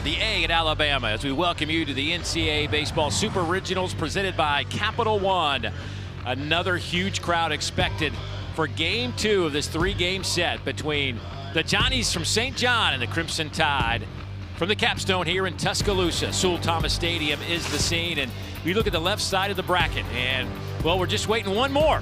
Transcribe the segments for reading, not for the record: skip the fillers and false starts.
the A at Alabama, as we welcome you to the NCAA Baseball Super Regionals presented by Capital One. Another huge crowd expected for Game 2 of this 3-game set between the Johnnies from St. John and the Crimson Tide from the Capstone here in Tuscaloosa. Sewell Thomas Stadium is the scene, and we look at the left side of the bracket, and, well, we're just waiting one more.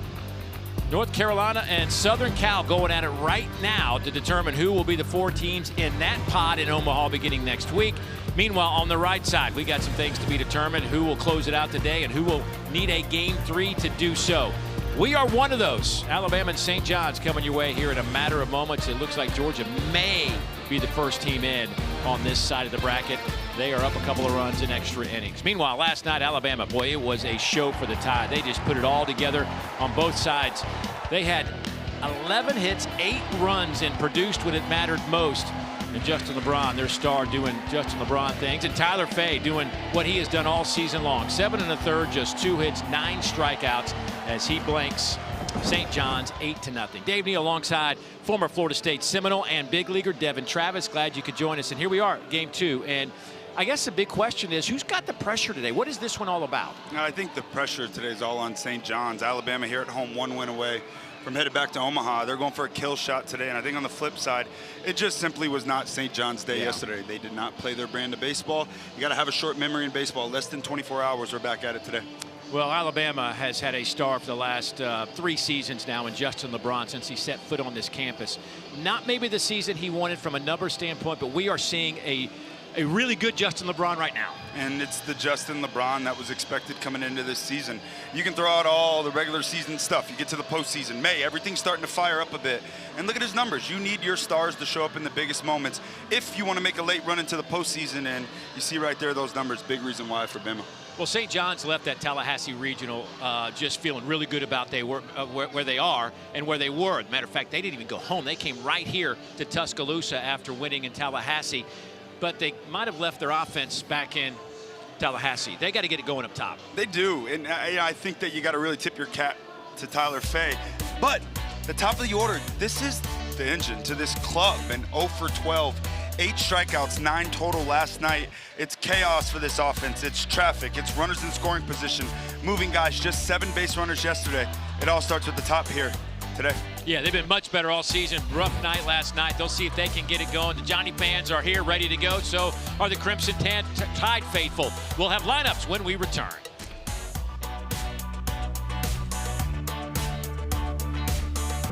North Carolina and Southern Cal going at it right now to determine who will be the 4 teams in that pod in Omaha beginning next week. Meanwhile, on the right side, we got some things to be determined, who will close it out today and who will need a Game 3 to do so. We are one of those. Alabama and St. John's coming your way here in a matter of moments. It looks like Georgia may be the first team in on this side of the bracket. They are up a couple of runs in extra innings. Meanwhile, last night, Alabama, boy, it was a show for the Tide. They just put it all together on both sides. They had 11 hits, 8 runs, and produced when it mattered most. And Justin LeBron, their star, doing Justin LeBron things. And Tyler Fay doing what he has done all season long. 7 1/3, just 2 hits, 9 strikeouts as he blanks St. John's 8-0. Dave Neal alongside former Florida State Seminole and big leaguer Devin Travis. Glad you could join us. And here we are, Game 2. And I guess the big question is, who's got the pressure today? What is this one all about? I think the pressure today is all on St. John's. Alabama here at home, 1 win away from headed back to Omaha. They're going for a kill shot today, and I think on the flip side, it just simply was not St. John's day yesterday. They did not play their brand of baseball. You got to have a short memory in baseball. Less than 24 hours, we're back at it today. Well, Alabama has had a star for the last 3 seasons now in Justin LeBron since he set foot on this campus. Not maybe the season he wanted from a number standpoint, but we are seeing a really good Justin LeBron right now. And it's the Justin LeBron that was expected coming into this season. You can throw out all the regular season stuff. You get to the postseason, May, everything's starting to fire up a bit. And look at his numbers. You need your stars to show up in the biggest moments if you want to make a late run into the postseason. And you see right there those numbers, big reason why for Bama. Well, St. John's left that Tallahassee Regional just feeling really good about where they are and where they were. As a matter of fact, they didn't even go home. They came right here to Tuscaloosa after winning in Tallahassee. But they might have left their offense back in Tallahassee. They got to get it going up top. They do, and I think that you got to really tip your cap to Tyler Fay. But the top of the order, this is the engine to this club, and 0 for 12, 8 strikeouts, 9 total last night. It's chaos for this offense. It's traffic. It's runners in scoring position, moving guys. Just 7 base runners yesterday. It all starts with the top here today. Yeah, they've been much better all season. Rough night last night. They'll see if they can get it going. The Johnny fans are here, ready to go. So are the Crimson Tide faithful. We'll have lineups when we return.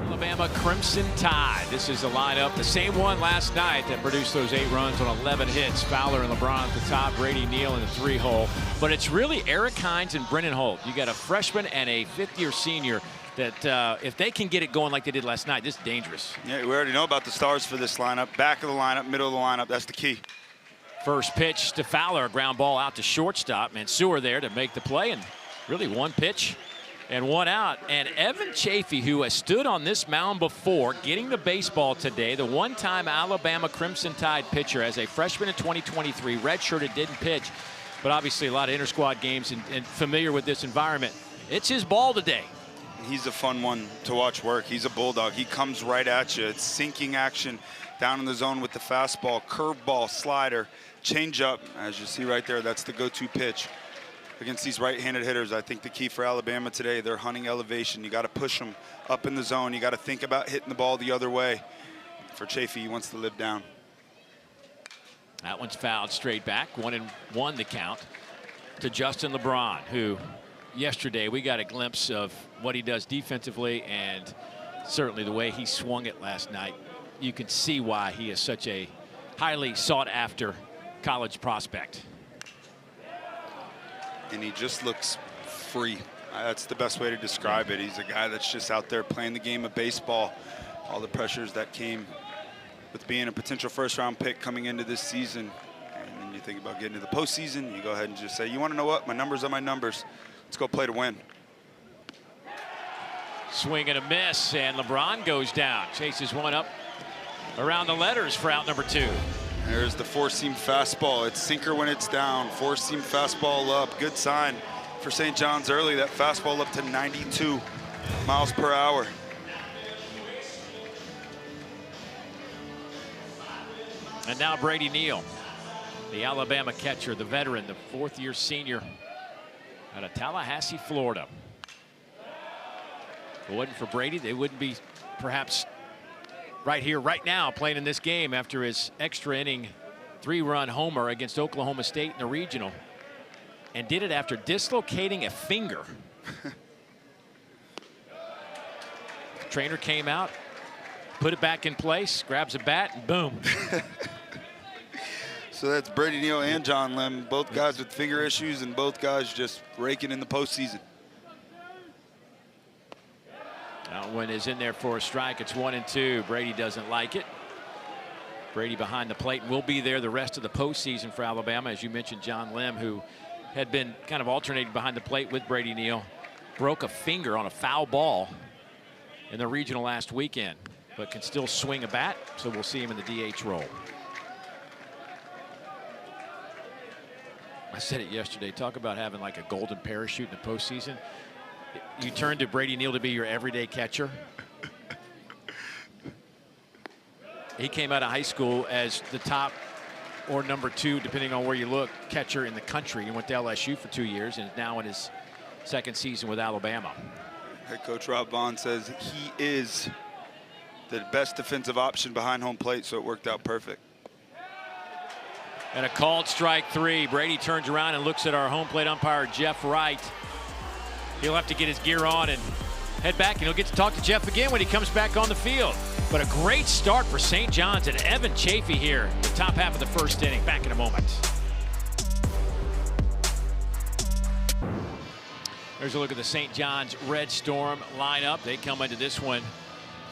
Alabama Crimson Tide. This is the lineup, the same one last night that produced those 8 runs on 11 hits. Fowler and LeBron at the top, Brady Neal in the 3-hole. But it's really Eric Hines and Brennan Holt. You got a freshman and a 5th-year senior that if they can get it going like they did last night, this is dangerous. Yeah, we already know about the stars for this lineup. Back of the lineup, middle of the lineup, that's the key. First pitch to Fowler, a ground ball out to shortstop. Mansour there to make the play, and really 1 pitch and 1 out. And Evan Chafee, who has stood on this mound before, getting the baseball today, the one-time Alabama Crimson Tide pitcher as a freshman in 2023, redshirted, didn't pitch, but obviously a lot of inter-squad games and familiar with this environment. It's his ball today. He's a fun one to watch work. He's a bulldog. He comes right at you. It's sinking action down in the zone with the fastball, curveball, slider, changeup. As you see right there, that's the go-to pitch against these right-handed hitters. I think the key for Alabama today, they're hunting elevation. You got to push them up in the zone. You got to think about hitting the ball the other way. For Chafee, he wants to live down. That one's fouled straight back. 1-1 the count to Justin LeBron, who yesterday we got a glimpse of what he does defensively, and certainly the way he swung it last night. You can see why he is such a highly sought after college prospect. And he just looks free. That's the best way to describe it. He's a guy that's just out there playing the game of baseball. All the pressures that came with being a potential first-round pick coming into this season. And then you think about getting to the postseason, you go ahead and just say, you want to know what? My numbers are my numbers. Let's go play to win. Swing and a miss, and LeBron goes down. Chases one up around the letters for out number 2. There's the 4-seam fastball. It's sinker when it's down. 4-seam fastball up. Good sign for St. John's early. That fastball up to 92 miles per hour. And now Brady Neal. The Alabama catcher, the veteran, the fourth-year senior out of Tallahassee, Florida. If it wasn't for Brady, they wouldn't be perhaps right here, right now, playing in this game after his extra inning 3-run homer against Oklahoma State in the regional, and did it after dislocating a finger. The trainer came out, put it back in place, grabs a bat, and boom. So that's Brady Neal and John Lim, both guys with finger issues and both guys just raking in the postseason. One is in there for a strike. It's 1-2. Brady doesn't like it. Brady behind the plate will be there the rest of the postseason for Alabama. As you mentioned, John Lim, who had been kind of alternating behind the plate with Brady Neal, broke a finger on a foul ball in the regional last weekend, but can still swing a bat, so we'll see him in the DH role. I said it yesterday, talk about having like a golden parachute in the postseason. You turn to Brady Neal to be your everyday catcher. He came out of high school as the top or number 2, depending on where you look, catcher in the country. He went to LSU for 2 years and is now in his second season with Alabama. Head coach Rob Vaughn says he is the best defensive option behind home plate, so it worked out perfect. And a called strike 3. Brady turns around and looks at our home plate umpire, Jeff Wright. He'll have to get his gear on and head back, and he'll get to talk to Jeff again when he comes back on the field. But a great start for St. John's and Evan Chafee here, the top half of the first inning. Back in a moment. There's a look at the St. John's Red Storm lineup. They come into this one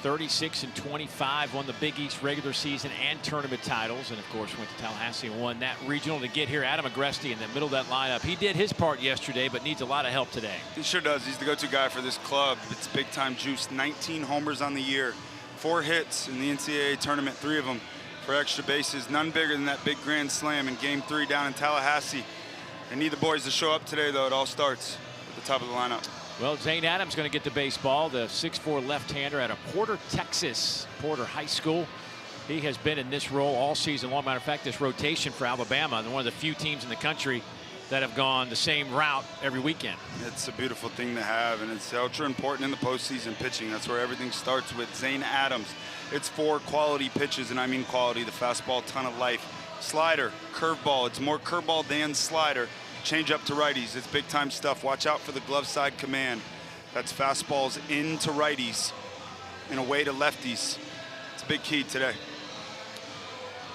36-25, won the Big East regular season and tournament titles, and of course went to Tallahassee and won that regional to get here. Adam Agresti in the middle of that lineup. He did his part yesterday, but needs a lot of help today. He sure does. He's the go-to guy for this club. It's big-time juice. 19 homers on the year, 4 hits in the NCAA tournament, 3 of them for extra bases. None bigger than that big grand slam in Game 3 down in Tallahassee. They need the boys to show up today, though. It all starts at the top of the lineup. Well, Zane Adams going to get the baseball, the 6'4" left-hander out of Porter, Texas, Porter High School. He has been in this role all season long. Matter of fact, this rotation for Alabama, and one of the few teams in the country that have gone the same route every weekend. It's a beautiful thing to have, and it's ultra important in the postseason pitching. That's where everything starts with Zane Adams. It's 4 quality pitches, and I mean quality. The fastball, ton of life. Slider, curveball. It's more curveball than slider. Change up to righties. It's big time stuff. Watch out for the glove side command. That's fastballs into righties and away to lefties. It's a big key today.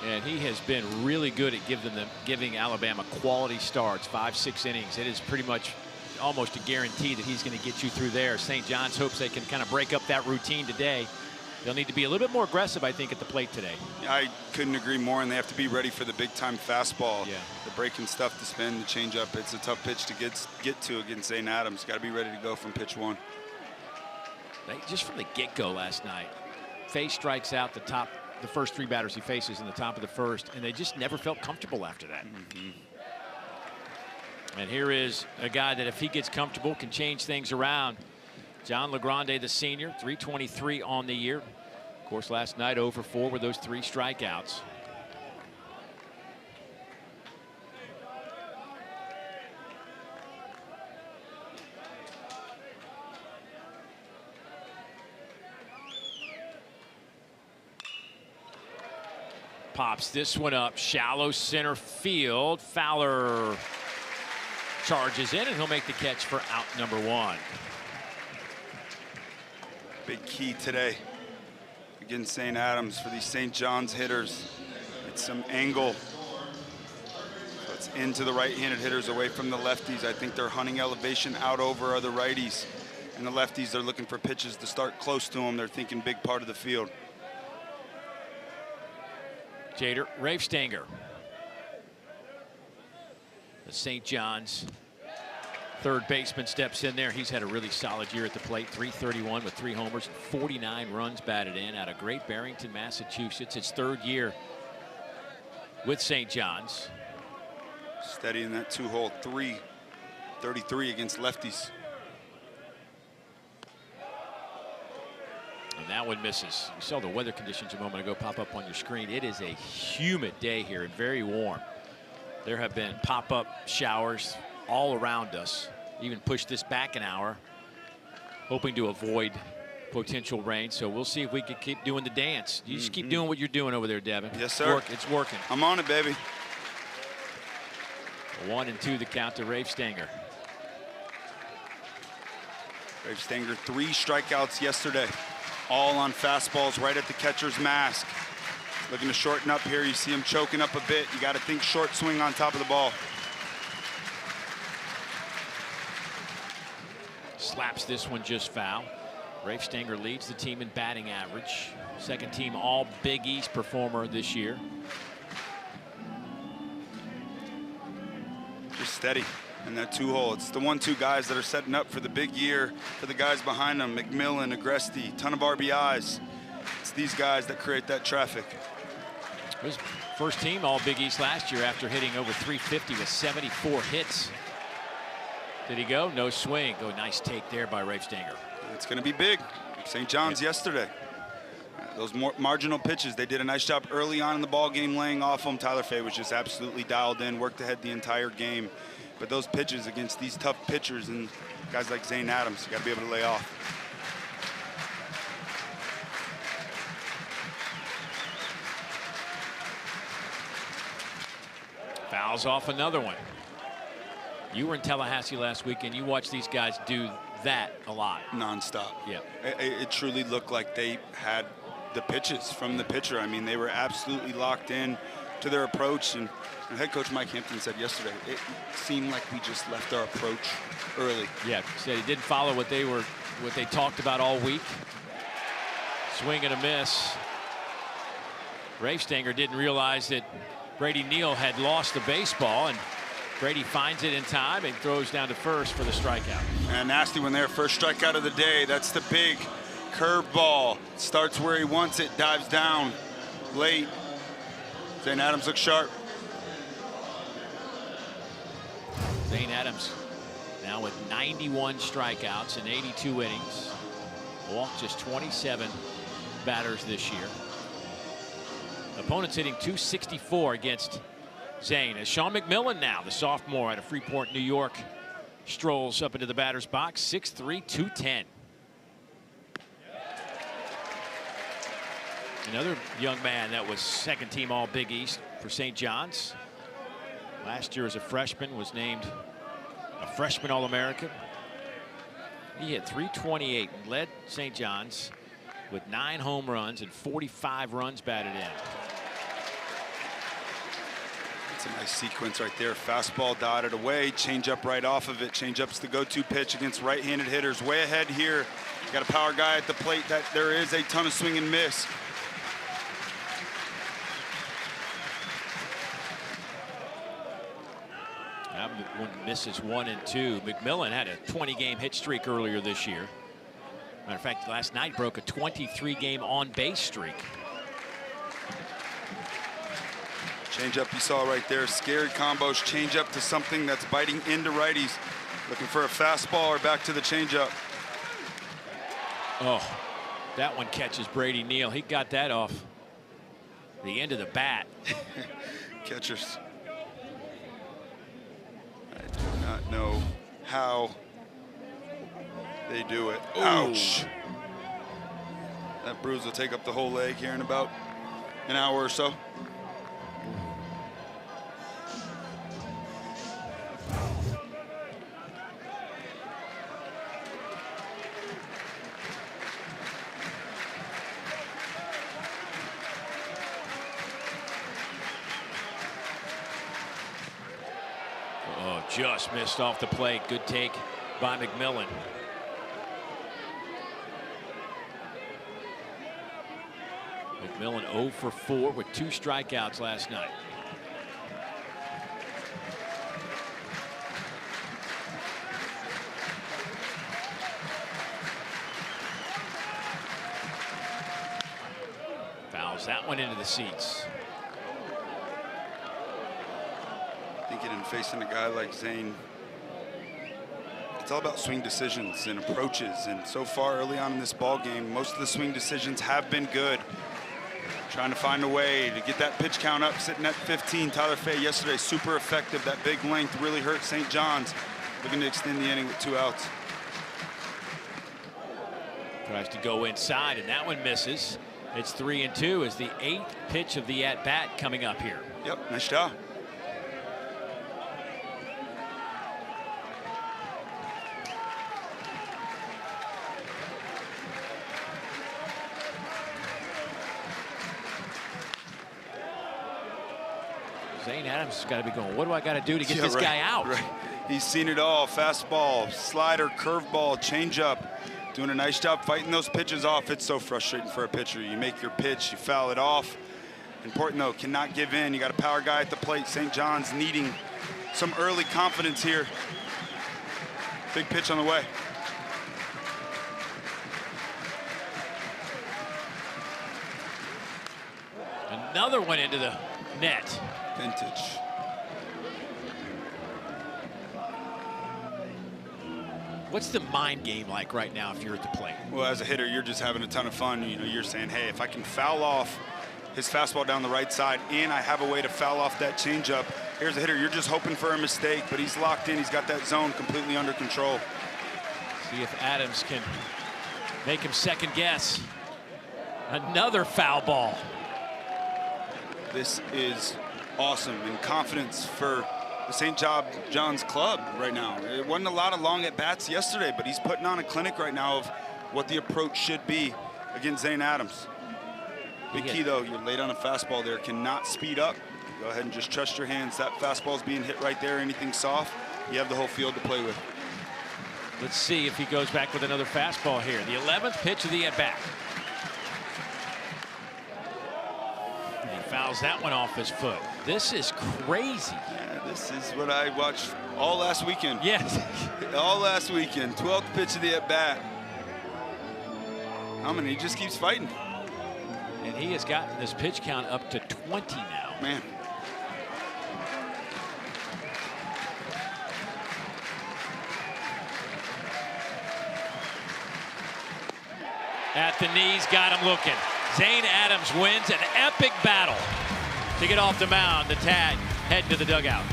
And he has been really good at giving Alabama quality starts, 5-6 innings. It is pretty much almost a guarantee that he's going to get you through there. St. John's hopes they can kind of break up that routine today. They'll need to be a little bit more aggressive, I think, at the plate today. I couldn't agree more, and they have to be ready for the big-time fastball. Yeah. The breaking stuff, the spin, the changeup. It's a tough pitch to get to against St. Adams. Got to be ready to go from pitch 1. Just from the get-go last night, Faye strikes out the first 3 batters he faces in the top of the first, and they just never felt comfortable after that. And here is a guy that, if he gets comfortable, can change things around. John LaGrande, the senior, 323 on the year. Of course, last night 0 for 4 with those 3 strikeouts. Pops this one up, shallow center field. Fowler charges in, and he'll make the catch for out number 1. Big key today against St. Adams for these St. John's hitters. It's some angle. So it's into the right-handed hitters, away from the lefties. I think they're hunting elevation out over other righties. And the lefties, they're looking for pitches to start close to them. They're thinking big part of the field. Jader Rafestanger, the St. John's third baseman, steps in there. He's had a really solid year at the plate. 331 with 3 homers, 49 runs batted in out of Great Barrington, Massachusetts. His 3rd year with St. John's. Steady in that 2-hole, 333 against lefties. And that one misses. You saw the weather conditions a moment ago pop up on your screen. It is a humid day here and very warm. There have been pop-up showers all around us. Even pushed this back an hour, hoping to avoid potential rain. So we'll see if we can keep doing the dance. You just keep doing what you're doing over there, Devin. Yes, sir. It's working. I'm on it, baby. 1-2 the count to Rafe Stanger. Rafe Stanger, 3 strikeouts yesterday, all on fastballs right at the catcher's mask. Looking to shorten up here. You see him choking up a bit. You got to think short swing on top of the ball. Slaps this one just foul. Rafe Stanger leads the team in batting average. Second team all Big East performer this year. Just steady in that 2-hole. It's the 1-2 guys that are setting up for the big year for the guys behind them. McMillan, Agresti, ton of RBIs. It's these guys that create that traffic. His first team all Big East last year after hitting over 350 with 74 hits. Did he go? No swing. Oh, nice take there by Rafe Stanger. It's going to be big. St. John's yesterday. Those marginal pitches, they did a nice job early on in the ball game laying off them. Tyler Fay was just absolutely dialed in, worked ahead the entire game. But those pitches against these tough pitchers and guys like Zane Adams, you got to be able to lay off. Fouls off another one. You were in Tallahassee last week, and you watched these guys do that a lot. Nonstop. Yeah. It truly looked like they had the pitches from the pitcher. I mean, they were absolutely locked in to their approach. And head coach Mike Hampton said yesterday, it seemed like we just left our approach early. Yeah, said he didn't follow what they talked about all week. Swing and a miss. Rafe Stanger didn't realize that Brady Neal had lost the baseball, and Brady finds it in time and throws down to first for the strikeout. And nasty one there, first strikeout of the day. That's the big curveball. Starts where he wants it, dives down late. Zane Adams looks sharp. Zane Adams now with 91 strikeouts in 82 innings. Walked just 27 batters this year. Opponents hitting .264 against Zane. As Sean McMillan now, the sophomore out of Freeport, New York, strolls up into the batter's box. 6'3", 210. Another young man that was second team all Big East for St. John's. Last year as a freshman was named a freshman All-American. He hit .328 and led St. John's with 9 home runs and 45 runs batted in. It's a nice sequence right there. Fastball dotted away, changeup right off of it. Changeup's the go-to pitch against right-handed hitters. Way ahead here. Got a power guy at the plate. That there is a ton of swing and miss. One misses 1 and 2. McMillan had a 20-game hit streak earlier this year. Matter of fact, last night broke a 23-game on-base streak. Changeup you saw right there. Scared combos. Changeup to something that's biting into righties. Looking for a fastball or back to the changeup. Oh, that one catches Brady Neal. He got that off the end of the bat. Catchers. I do not know how they do it. Ooh. Ouch. That bruise will take up the whole leg here in about an hour or so. Oh, just missed off the plate. Good take by McMillan. McMillan 0 for 4 with 2 strikeouts last night. Fouls that one into the seats. Thinking and facing a guy like Zane, it's all about swing decisions and approaches. And so far early on in this ball game, most of the swing decisions have been good. Trying to find a way to get that pitch count up, sitting at 15. Tyler Fay yesterday, super effective. That big length really hurt St. John's. Looking to extend the inning with 2 outs. Tries to go inside, and that one misses. It's 3-2 as the 8th pitch of the at-bat coming up here. Yep, nice job. Zane Adams has got to be going, what do I got to do to get this guy out? Right. He's seen it all. Fastball, slider, curveball, changeup. Doing a nice job fighting those pitches off. It's so frustrating for a pitcher. You make your pitch, you foul it off. Important though, cannot give in. You got a power guy at the plate. St. John's needing some early confidence here. Big pitch on the way. Another one into the net. Vintage. What's the mind game like right now if you're at the plate? Well, as a hitter, you're just having a ton of fun. You know, you're saying, hey, if I can foul off his fastball down the right side and I have a way to foul off that changeup, here's a hitter. You're just hoping for a mistake, but he's locked in. He's got that zone completely under control. See if Adams can make him second guess. Another foul ball. This is awesome and confidence for the St. John's club right now. It wasn't a lot of long at-bats yesterday, but he's putting on a clinic right now of what the approach should be against Zane Adams. Big key, though, you're late on a fastball there. Cannot speed up. Go ahead and just trust your hands. That fastball's being hit right there. Anything soft, you have the whole field to play with. Let's see if he goes back with another fastball here. The 11th pitch of the at-bat. He fouls that one off his foot. This is crazy. Yeah, this is what I watched all last weekend. Yes. All last weekend. 12th pitch of the at-bat. He just keeps fighting. And he has gotten this pitch count up to 20 now. Man. At the knees, got him looking. Zane Adams wins an epic battle to get off the mound. The tag heading to the dugout.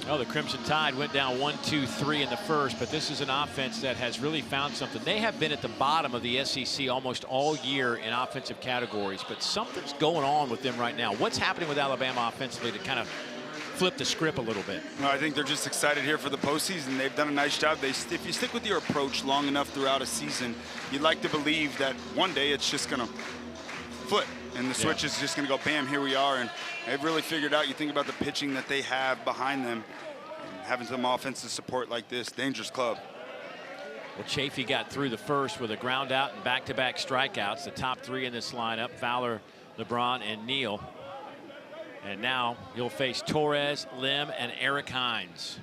Well, the Crimson Tide went down 1-2-3 in the first, but this is an offense that has really found something. They have been at the bottom of the SEC almost all year in offensive categories, but something's going on with them right now. What's happening with Alabama offensively to kind of flip the script a little bit? No, I think they're just excited here for the postseason. They've done a nice job. If you stick with your approach long enough throughout a season, you'd like to believe that one day it's just going to flip and the switch is just going to go bam, here we are. And they've really figured out, you think about the pitching that they have behind them, and having some offensive support like this, dangerous club. Well, Chafee got through the first with a ground out and back-to-back strikeouts. The top three in this lineup, Fowler, LeBron, and Neal. And now he'll face Torres, Lim, and Eric Hines.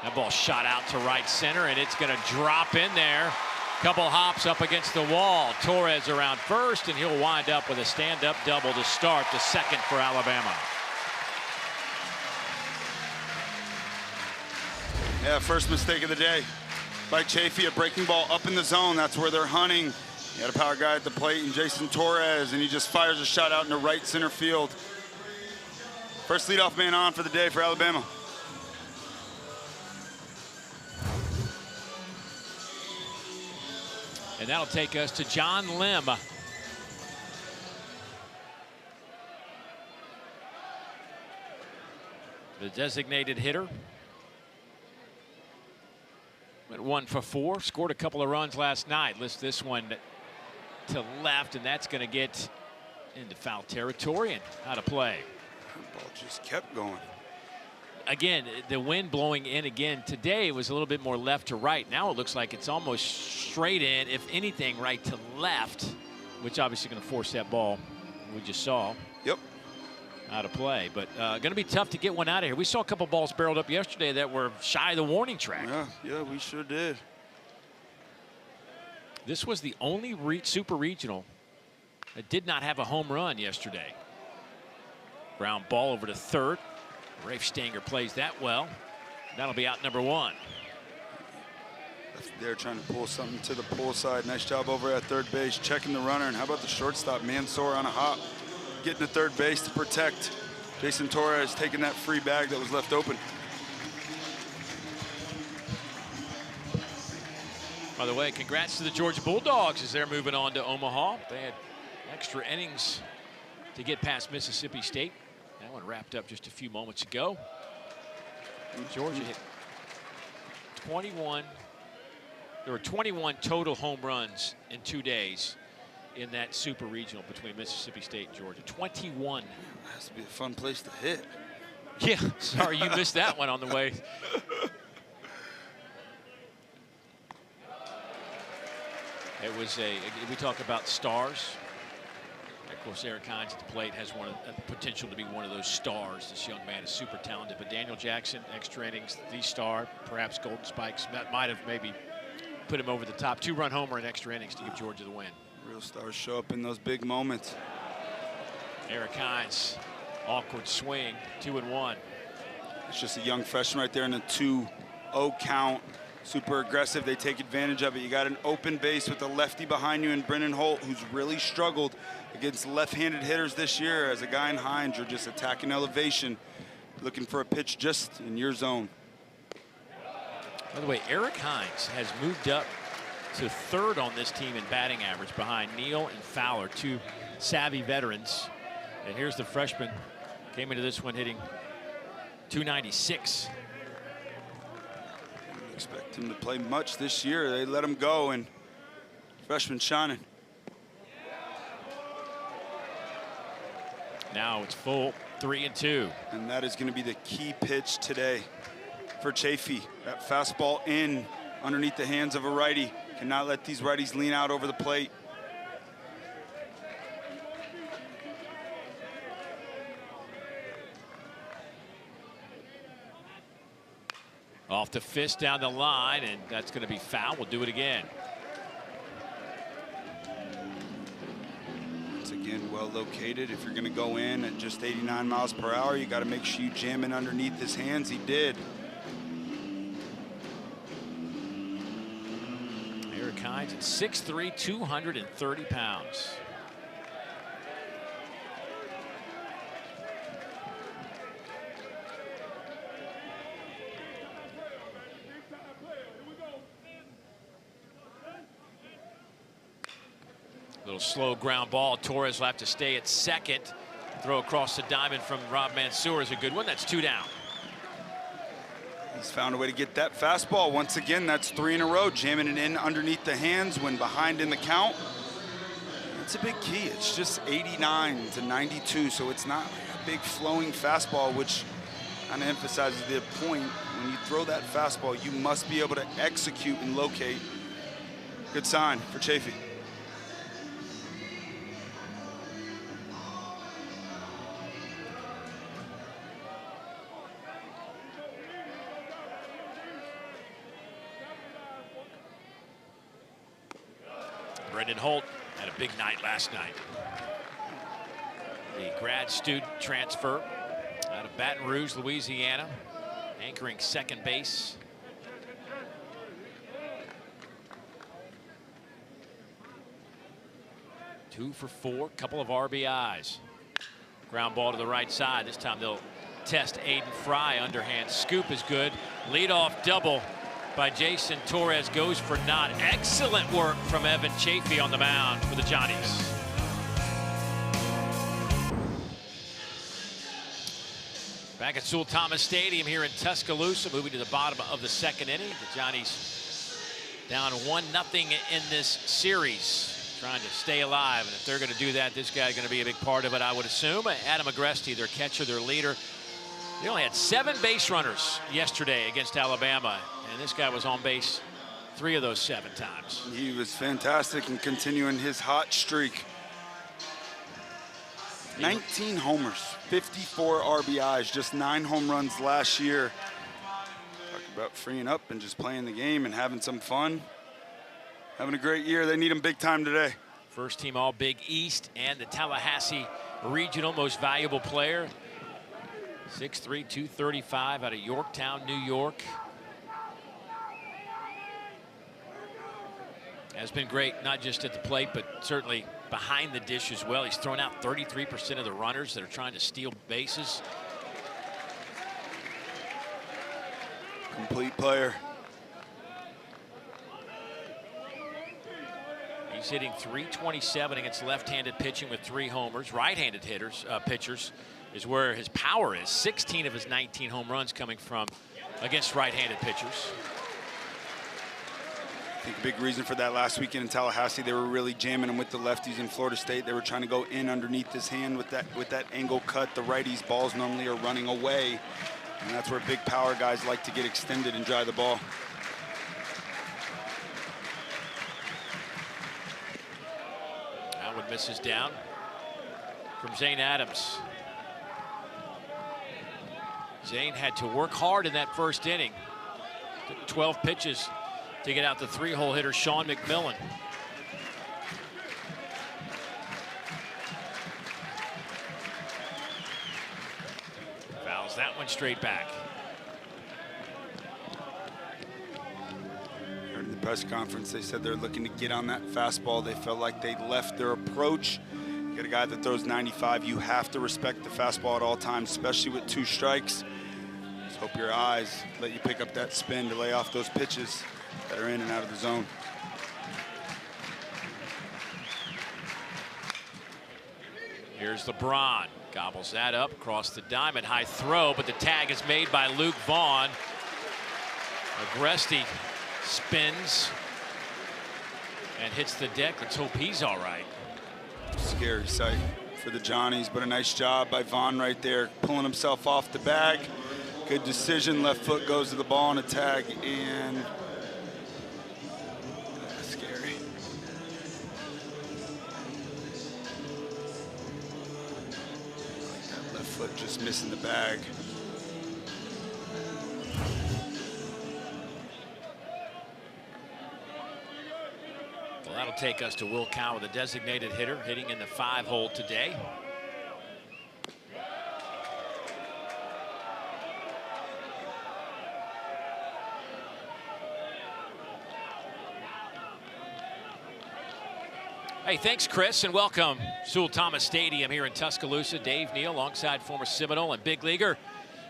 That ball shot out to right center, and it's going to drop in there. Couple hops up against the wall. Torres around first, and he'll wind up with a stand-up double to start the second for Alabama. Yeah, first mistake of the day by Chafee, a breaking ball up in the zone. That's where they're hunting. You got a power guy at the plate and Jason Torres, and he just fires a shot out into right center field. First leadoff man on for the day for Alabama. And that'll take us to John Lim. The designated hitter. Went 1 for 4, scored a couple of runs last night. List this one to left, and that's going to get into foul territory and out of play. That ball just kept going. Again, the wind blowing in again today. It was a little bit more left to right. Now it looks like it's almost straight in, if anything, right to left, which obviously going to force that ball we just saw. Yep. Out of play, but going to be tough to get one out of here. We saw a couple balls barreled up yesterday that were shy of the warning track. Yeah, we sure did. This was the only super regional that did not have a home run yesterday. Ground ball over to third. Rafe Stanger plays that well. That'll be out number 1. They're trying to pull something to the pull side. Nice job over at third base, checking the runner. And how about the shortstop, Mansour on a hop, getting to third base to protect. Jason Torres taking that free bag that was left open. By the way, congrats to the Georgia Bulldogs as they're moving on to Omaha. They had extra innings to get past Mississippi State. That one wrapped up just a few moments ago. Georgia hit 21. There were 21 total home runs in 2 days in that super regional between Mississippi State and Georgia. 21. That has to be a fun place to hit. Yeah, sorry you missed that one on the way. It was we talk about stars. Of course, Eric Hines at the plate has the potential to be one of those stars. This young man is super talented. But Daniel Jackson, extra innings, the star, perhaps Golden Spikes. That might have maybe put him over the top. 2-run homer in extra innings to give Georgia the win. Real stars show up in those big moments. Eric Hines, awkward swing, 2-1. It's just a young freshman right there in the 2-0 count. Super aggressive. They take advantage of it. You got an open base with a lefty behind you and Brennan Holt, who's really struggled against left-handed hitters this year. As a guy in Hines, you're just attacking elevation, looking for a pitch just in your zone. By the way, Eric Hines has moved up to 3rd on this team in batting average behind Neal and Fowler, 2 savvy veterans. And here's the freshman, came into this one hitting .296. Expect him to play much this year. They let him go, and freshman shining. Now it's full 3-2. And that is going to be the key pitch today for Chafee. That fastball in underneath the hands of a righty. Cannot let these righties lean out over the plate. Off the fist down the line, and that's going to be foul. We'll do it again. Once again, well located. If you're going to go in at just 89 miles per hour, you got to make sure you jam in underneath his hands. He did. Eric Hines at 6'3", 230 pounds. Little slow ground ball. Torres will have to stay at second. Throw across the diamond from Rob Mansour is a good one. That's 2 down. He's found a way to get that fastball. Once again, that's 3 in a row. Jamming it in underneath the hands when behind in the count. That's a big key. It's just 89 to 92, so it's not a big flowing fastball, which kind of emphasizes the point. When you throw that fastball, you must be able to execute and locate. Good sign for Chafee. Brendan Holt had a big night last night. The grad student transfer out of Baton Rouge, Louisiana, anchoring second base. Two for 4, couple of RBIs. Ground ball to the right side. This time they'll test Aiden Fry. Underhand scoop is good. Leadoff double by Jason Torres goes for naught. Excellent work from Evan Chafee on the mound for the Johnnies. Back at Sewell Thomas Stadium here in Tuscaloosa, moving to the bottom of the 2nd inning. The Johnnies down 1-0 in this series, trying to stay alive. And if they're going to do that, this guy's going to be a big part of it, I would assume. Adam Agresti, their catcher, their leader. They only had 7 base runners yesterday against Alabama, and this guy was on base 3 of those 7 times. He was fantastic and continuing his hot streak. 19 homers, 54 RBIs, just 9 home runs last year. Talk about freeing up and just playing the game and having some fun. Having a great year. They need him big time today. First team All Big East and the Tallahassee Regional Most Valuable Player. 6'3", 235 out of Yorktown, New York. Has been great, not just at the plate, but certainly behind the dish as well. He's thrown out 33% of the runners that are trying to steal bases. Complete player. He's hitting .327 against left-handed pitching with 3 homers. Right-handed pitchers is where his power is. 16 of his 19 home runs coming from against right-handed pitchers. I think a big reason for that last weekend in Tallahassee, they were really jamming him with the lefties. In Florida State, they were trying to go in underneath his hand with that angle cut. The righties' balls normally are running away, and that's where big power guys like to get extended and dry the ball. That one misses down from Zane Adams. Zane had to work hard in that first inning. Took 12 pitches to get out the 3-hole hitter Sean McMillan. Fouls that one straight back. During the press conference, they said they're looking to get on that fastball. They felt like they left their approach. You get a guy that throws 95, you have to respect the fastball at all times, especially with 2 strikes. Just hope your eyes let you pick up that spin to lay off those pitches that are in and out of the zone. Here's LeBron, gobbles that up across the diamond, high throw, but the tag is made by Luke Vaughn. Agresti spins and hits the deck. Let's hope he's all right. Scary sight for the Johnnies, but a nice job by Vaughn right there, pulling himself off the bag. Good decision, left foot goes to the ball on a tag, and scary. That left foot just missing the bag. Well, that'll take us to Will Cowan, the designated hitter, hitting in the 5-hole today. Hey, thanks, Chris, and welcome. Sewell Thomas Stadium here in Tuscaloosa. Dave Neal alongside former Seminole and big leaguer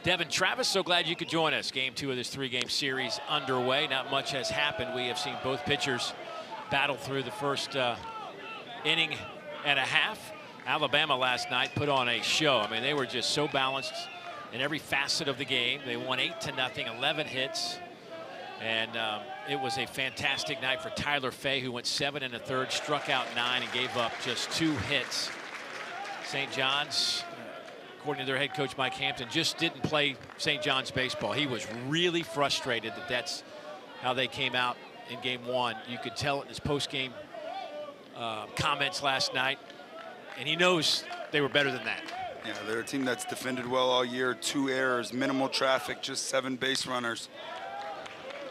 Devin Travis. So glad you could join us. Game 2 of this 3-game series underway. Not much has happened. We have seen both pitchers battle through the first inning and a half. Alabama last night put on a show. I mean, they were just so balanced in every facet of the game. They won 8-0, 11 hits. And it was a fantastic night for Tyler Fay, who went 7 1/3, struck out 9, and gave up just 2 hits. St. John's, according to their head coach Mike Hampton, just didn't play St. John's baseball. He was really frustrated that that's how they came out in game 1. You could tell it in his post-game comments last night, and he knows they were better than that. Yeah, they're a team that's defended well all year. 2 errors, minimal traffic, just 7 base runners.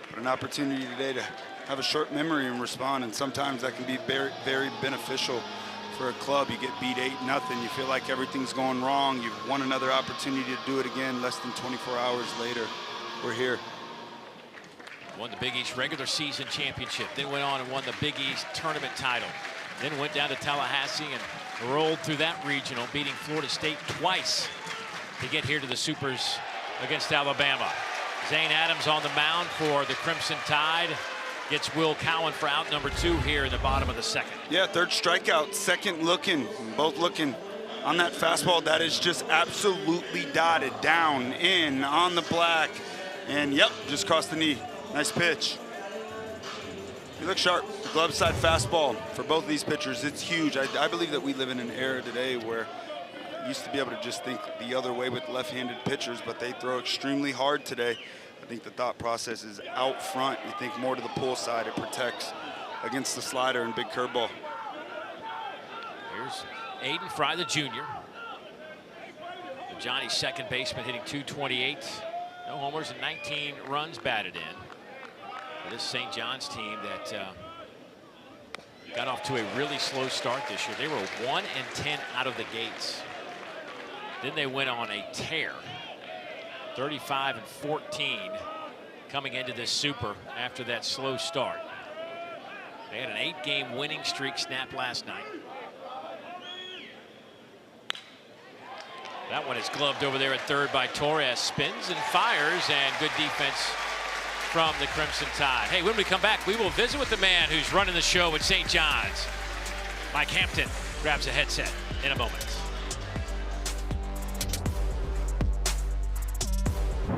But an opportunity today to have a short memory and respond, and sometimes that can be very, very beneficial for a club. You get beat 8-0, you feel like everything's going wrong. You've won another opportunity to do it again. Less than 24 hours later, we're here. Won the Big East regular season championship, then went on and won the Big East tournament title. Then went down to Tallahassee and rolled through that regional, beating Florida State twice to get here to the Supers against Alabama. Zane Adams on the mound for the Crimson Tide. Gets Will Cowan for out number 2 here in the bottom of the 2nd. Yeah, 3rd strikeout, 2nd looking, both looking on that fastball that is just absolutely dotted down, in, on the black, and yep, just crossed the knee. Nice pitch. You look sharp. The glove side fastball for both of these pitchers, it's huge. I believe that we live in an era today where used to be able to just think the other way with left-handed pitchers, but they throw extremely hard today. I think the thought process is out front. You think more to the pull side. It protects against the slider and big curveball. Here's Aiden Fry, the junior. The Johnny's second baseman, hitting .228. No homers and 19 runs batted in. For this St. John's team that got off to a really slow start this year. They were 1-10 out of the gates. Then they went on a tear 35-14 coming into this Super after that slow start. They had an 8-game winning streak snapped last night. That one is gloved over there at third by Torres. Spins and fires, and good defense from the Crimson Tide. Hey, when we come back, we will visit with the man who's running the show at St. John's. Mike Hampton grabs a headset in a moment.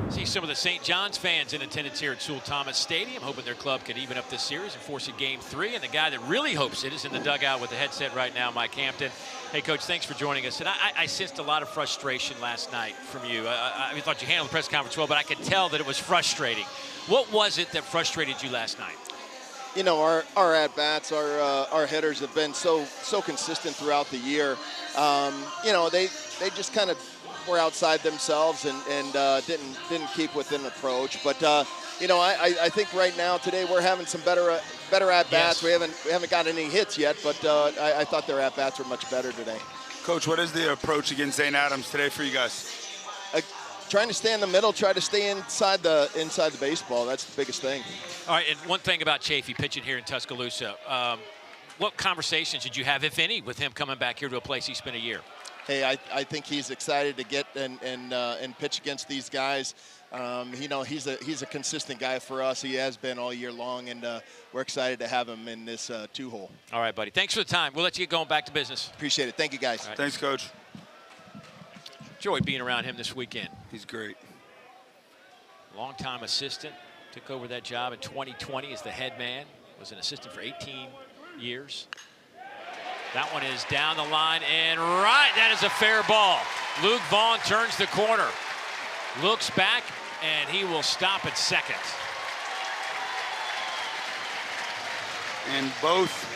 See some of the St. John's fans in attendance here at Sewell Thomas Stadium, hoping their club could even up this series and force a game 3. And the guy that really hopes it is in the dugout with the headset right now, Mike Hampton. Hey, Coach, thanks for joining us. And I sensed a lot of frustration last night from you. I thought you handled the press conference well, but I could tell that it was frustrating. What was it that frustrated you last night? You know, our at-bats, our hitters have been so consistent throughout the year. You know, they just kind of were outside themselves and didn't keep within approach. But you know, I think right now today we're having some better at-bats. Yes. We haven't got any hits yet, but I thought their at-bats were much better today. Coach, what is the approach against St. Adams today for you guys? Trying to stay in the middle, try to stay inside the baseball. That's the biggest thing. All right, and one thing about Chafee pitching here in Tuscaloosa, what conversations did you have, if any, with him coming back here to a place he spent a year? Hey, I think he's excited to get and pitch against these guys. You know, he's a consistent guy for us. He has been all year long, and we're excited to have him in this 2-hole. All right, buddy. Thanks for the time. We'll let you get going back to business. Appreciate it. Thank you, guys. Right. Thanks, Coach. Enjoyed being around him this weekend. He's great. Longtime assistant. Took over that job in 2020 as the head man. Was an assistant for 18 years. That one is down the line and right. That is a fair ball. Luke Vaughn turns the corner. Looks back, and he will stop at second. And both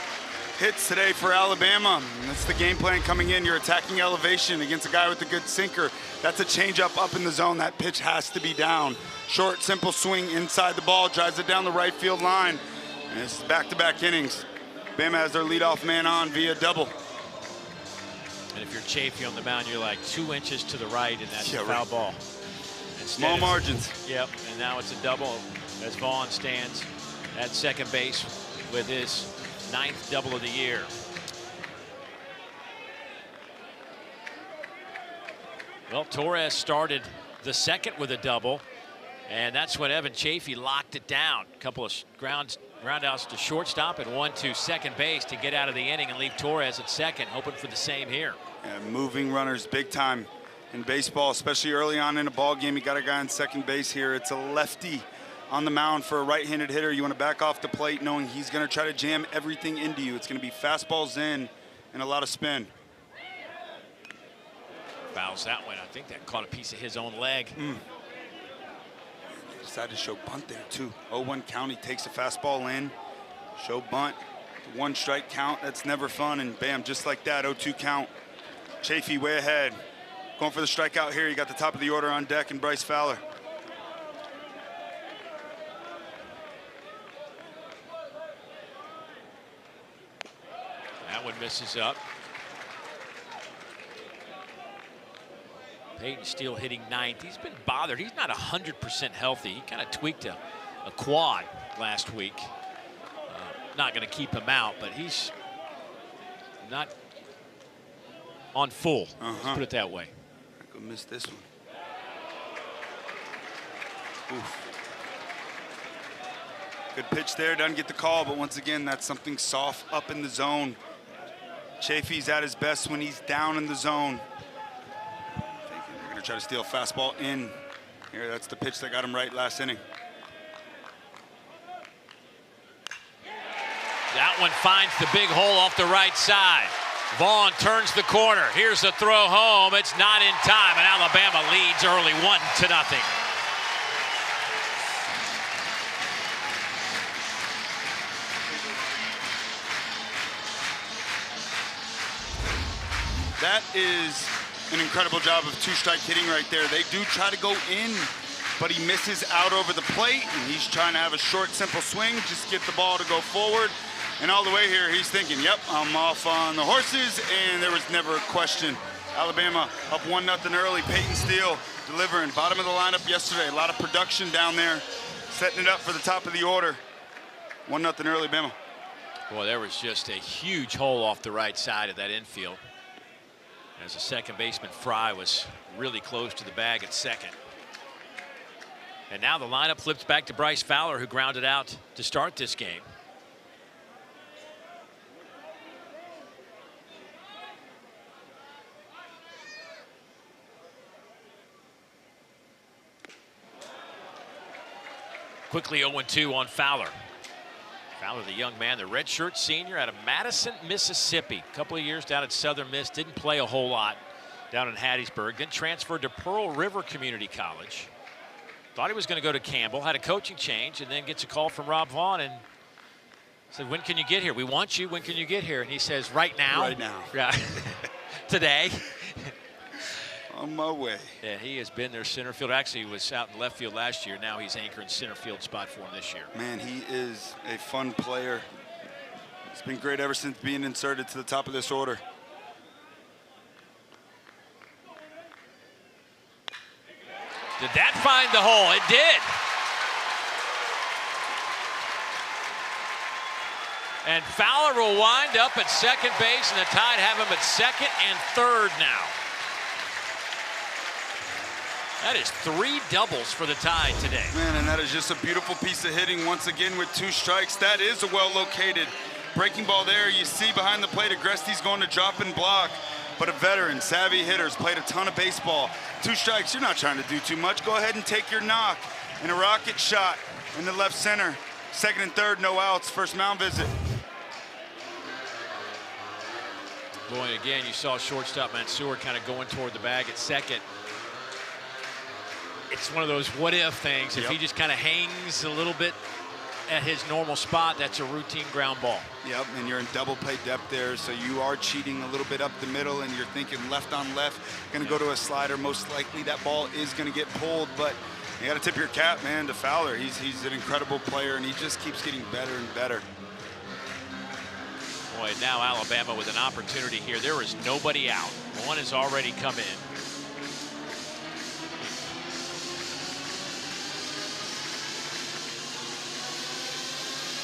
hits today for Alabama. And that's the game plan coming in. You're attacking elevation against a guy with a good sinker. That's a changeup up in the zone. That pitch has to be down. Short, simple swing inside the ball, drives it down the right field line. And it's back-to-back innings. Bama has their leadoff man on via double. And if you're Chafee on the mound, you're like 2 inches to the right, and that's a foul right. ball. Small margins. Yep, and now it's a double as Vaughn stands at second base with his 9th double of the year. Well, Torres started the second with a double, and that's when Evan Chafee locked it down. A couple of groundouts to shortstop and one to second base to get out of the inning and leave Torres at second, hoping for the same here. Yeah, moving runners big time in baseball, especially early on in a ball game. You got a guy on second base here. It's a lefty on the mound for a right-handed hitter. You want to back off the plate knowing he's going to try to jam everything into you. It's going to be fastballs in and a lot of spin. Fouls that one. I think that caught a piece of his own leg. Decided to show bunt there too. 0-1 count. He takes a fastball in. Show bunt. 1 strike count. That's never fun. And bam, just like that, 0-2 count. Chafee way ahead. Going for the strikeout here. You got the top of the order on deck and Bryce Fowler. That one misses up. Peyton Steele hitting 9th. He's been bothered. He's not 100% healthy. He kind of tweaked a quad last week. Not going to keep him out, but he's not on full. Let's put it that way. I could miss this one. Oof. Good pitch there. Doesn't get the call, but once again, that's something soft up in the zone. Chafee's at his best when he's down in the zone. They're going to try to steal a fastball in. Here, that's the pitch that got him right last inning. That one finds the big hole off the right side. Vaughn turns the corner. Here's the throw home. It's not in time, and Alabama leads early 1-0. That is an incredible job of 2-strike hitting right there. They do try to go in, but he misses out over the plate, and he's trying to have a short, simple swing, just get the ball to go forward. And all the way here, he's thinking, yep, I'm off on the horses, and there was never a question. Alabama up 1-0 early. Peyton Steele delivering. Bottom of the lineup yesterday. A lot of production down there, setting it up for the top of the order. 1-0 early Bama. Boy, there was just a huge hole off the right side of that infield, as the second baseman Fry was really close to the bag at second. And now the lineup flips back to Bryce Fowler, who grounded out to start this game. Quickly 0-2 on Fowler. Fowler, the young man, the redshirt senior out of Madison, Mississippi. A couple of years down at Southern Miss, didn't play a whole lot down in Hattiesburg, then transferred to Pearl River Community College. Thought he was going to go to Campbell, had a coaching change, and then gets a call from Rob Vaughn and said, when can you get here? We want you. When can you get here? And he says, right now. Right now. Yeah. Today. On my way. Yeah, he has been their center field. Actually, he was out in left field last year. Now he's anchoring center field spot for him this year. Man, he is a fun player. It's been great ever since being inserted to the top of this order. Did that find the hole? It did. And Fowler will wind up at second base, and the Tide have him at second and third now. That is 3 doubles for the Tide today. Man, and that is just a beautiful piece of hitting once again with 2 strikes. That is a well-located breaking ball there. You see behind the plate, Agresti's going to drop and block. But a veteran, savvy hitter, played a ton of baseball. 2 strikes, you're not trying to do too much. Go ahead and take your knock. And a rocket shot in the left center. Second and third, no outs. First mound visit. Boy, again, you saw shortstop Mansour kind of going toward the bag at second. It's one of those what-if things. If he just kind of hangs a little bit at his normal spot, that's a routine ground ball. Yep, and you're in double play depth there, so you are cheating a little bit up the middle, and you're thinking left on left, going to go to a slider. Most likely that ball is going to get pulled, but you got to tip your cap, man, to Fowler. He's an incredible player, and he just keeps getting better and better. Boy, now Alabama with an opportunity here. There is nobody out. One has already come in.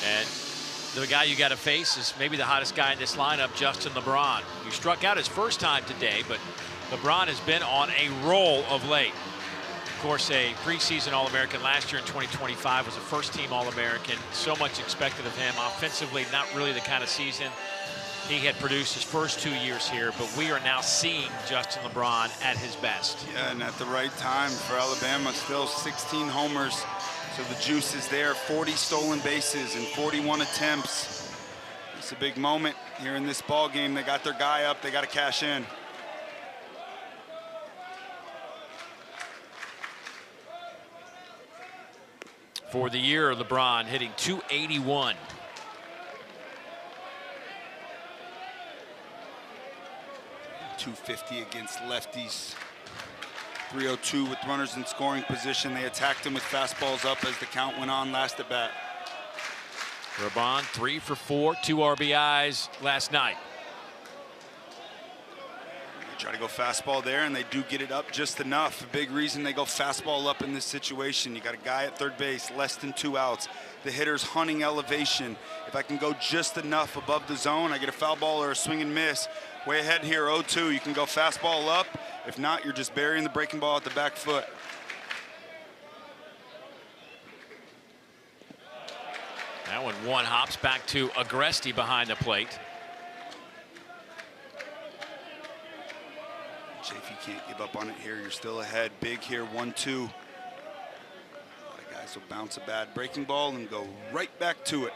And the guy you got to face is maybe the hottest guy in this lineup, Justin LeBron. He struck out his first time today, but LeBron has been on a roll of late. Of course, a preseason All-American last year in 2025, was a first-team All-American. So much expected of him. Offensively, not really the kind of season he had produced his first 2 years here, but we are now seeing Justin LeBron at his best. Yeah, and at the right time for Alabama. Still 16 homers. So the juice is there, 40 stolen bases and 41 attempts. It's a big moment here in this ball game. They got their guy up, they got to cash in. For the year, LeBron hitting .281. .250 against lefties. 302 with runners in scoring position. They attacked him with fastballs up as the count went on last at bat. LeBron 3 for 4, 2 RBIs last night. They try to go fastball there, and they do get it up just enough. A big reason they go fastball up in this situation. You got a guy at third base, less than 2 outs. The hitter's hunting elevation. If I can go just enough above the zone, I get a foul ball or a swing and miss. Way ahead here, 0-2. You can go fastball up. If not, you're just burying the breaking ball at the back foot. That one hops back to Agresti behind the plate. Chafee can't give up on it here. You're still ahead. Big here, 1-2. A lot of guys will bounce a bad breaking ball and go right back to it.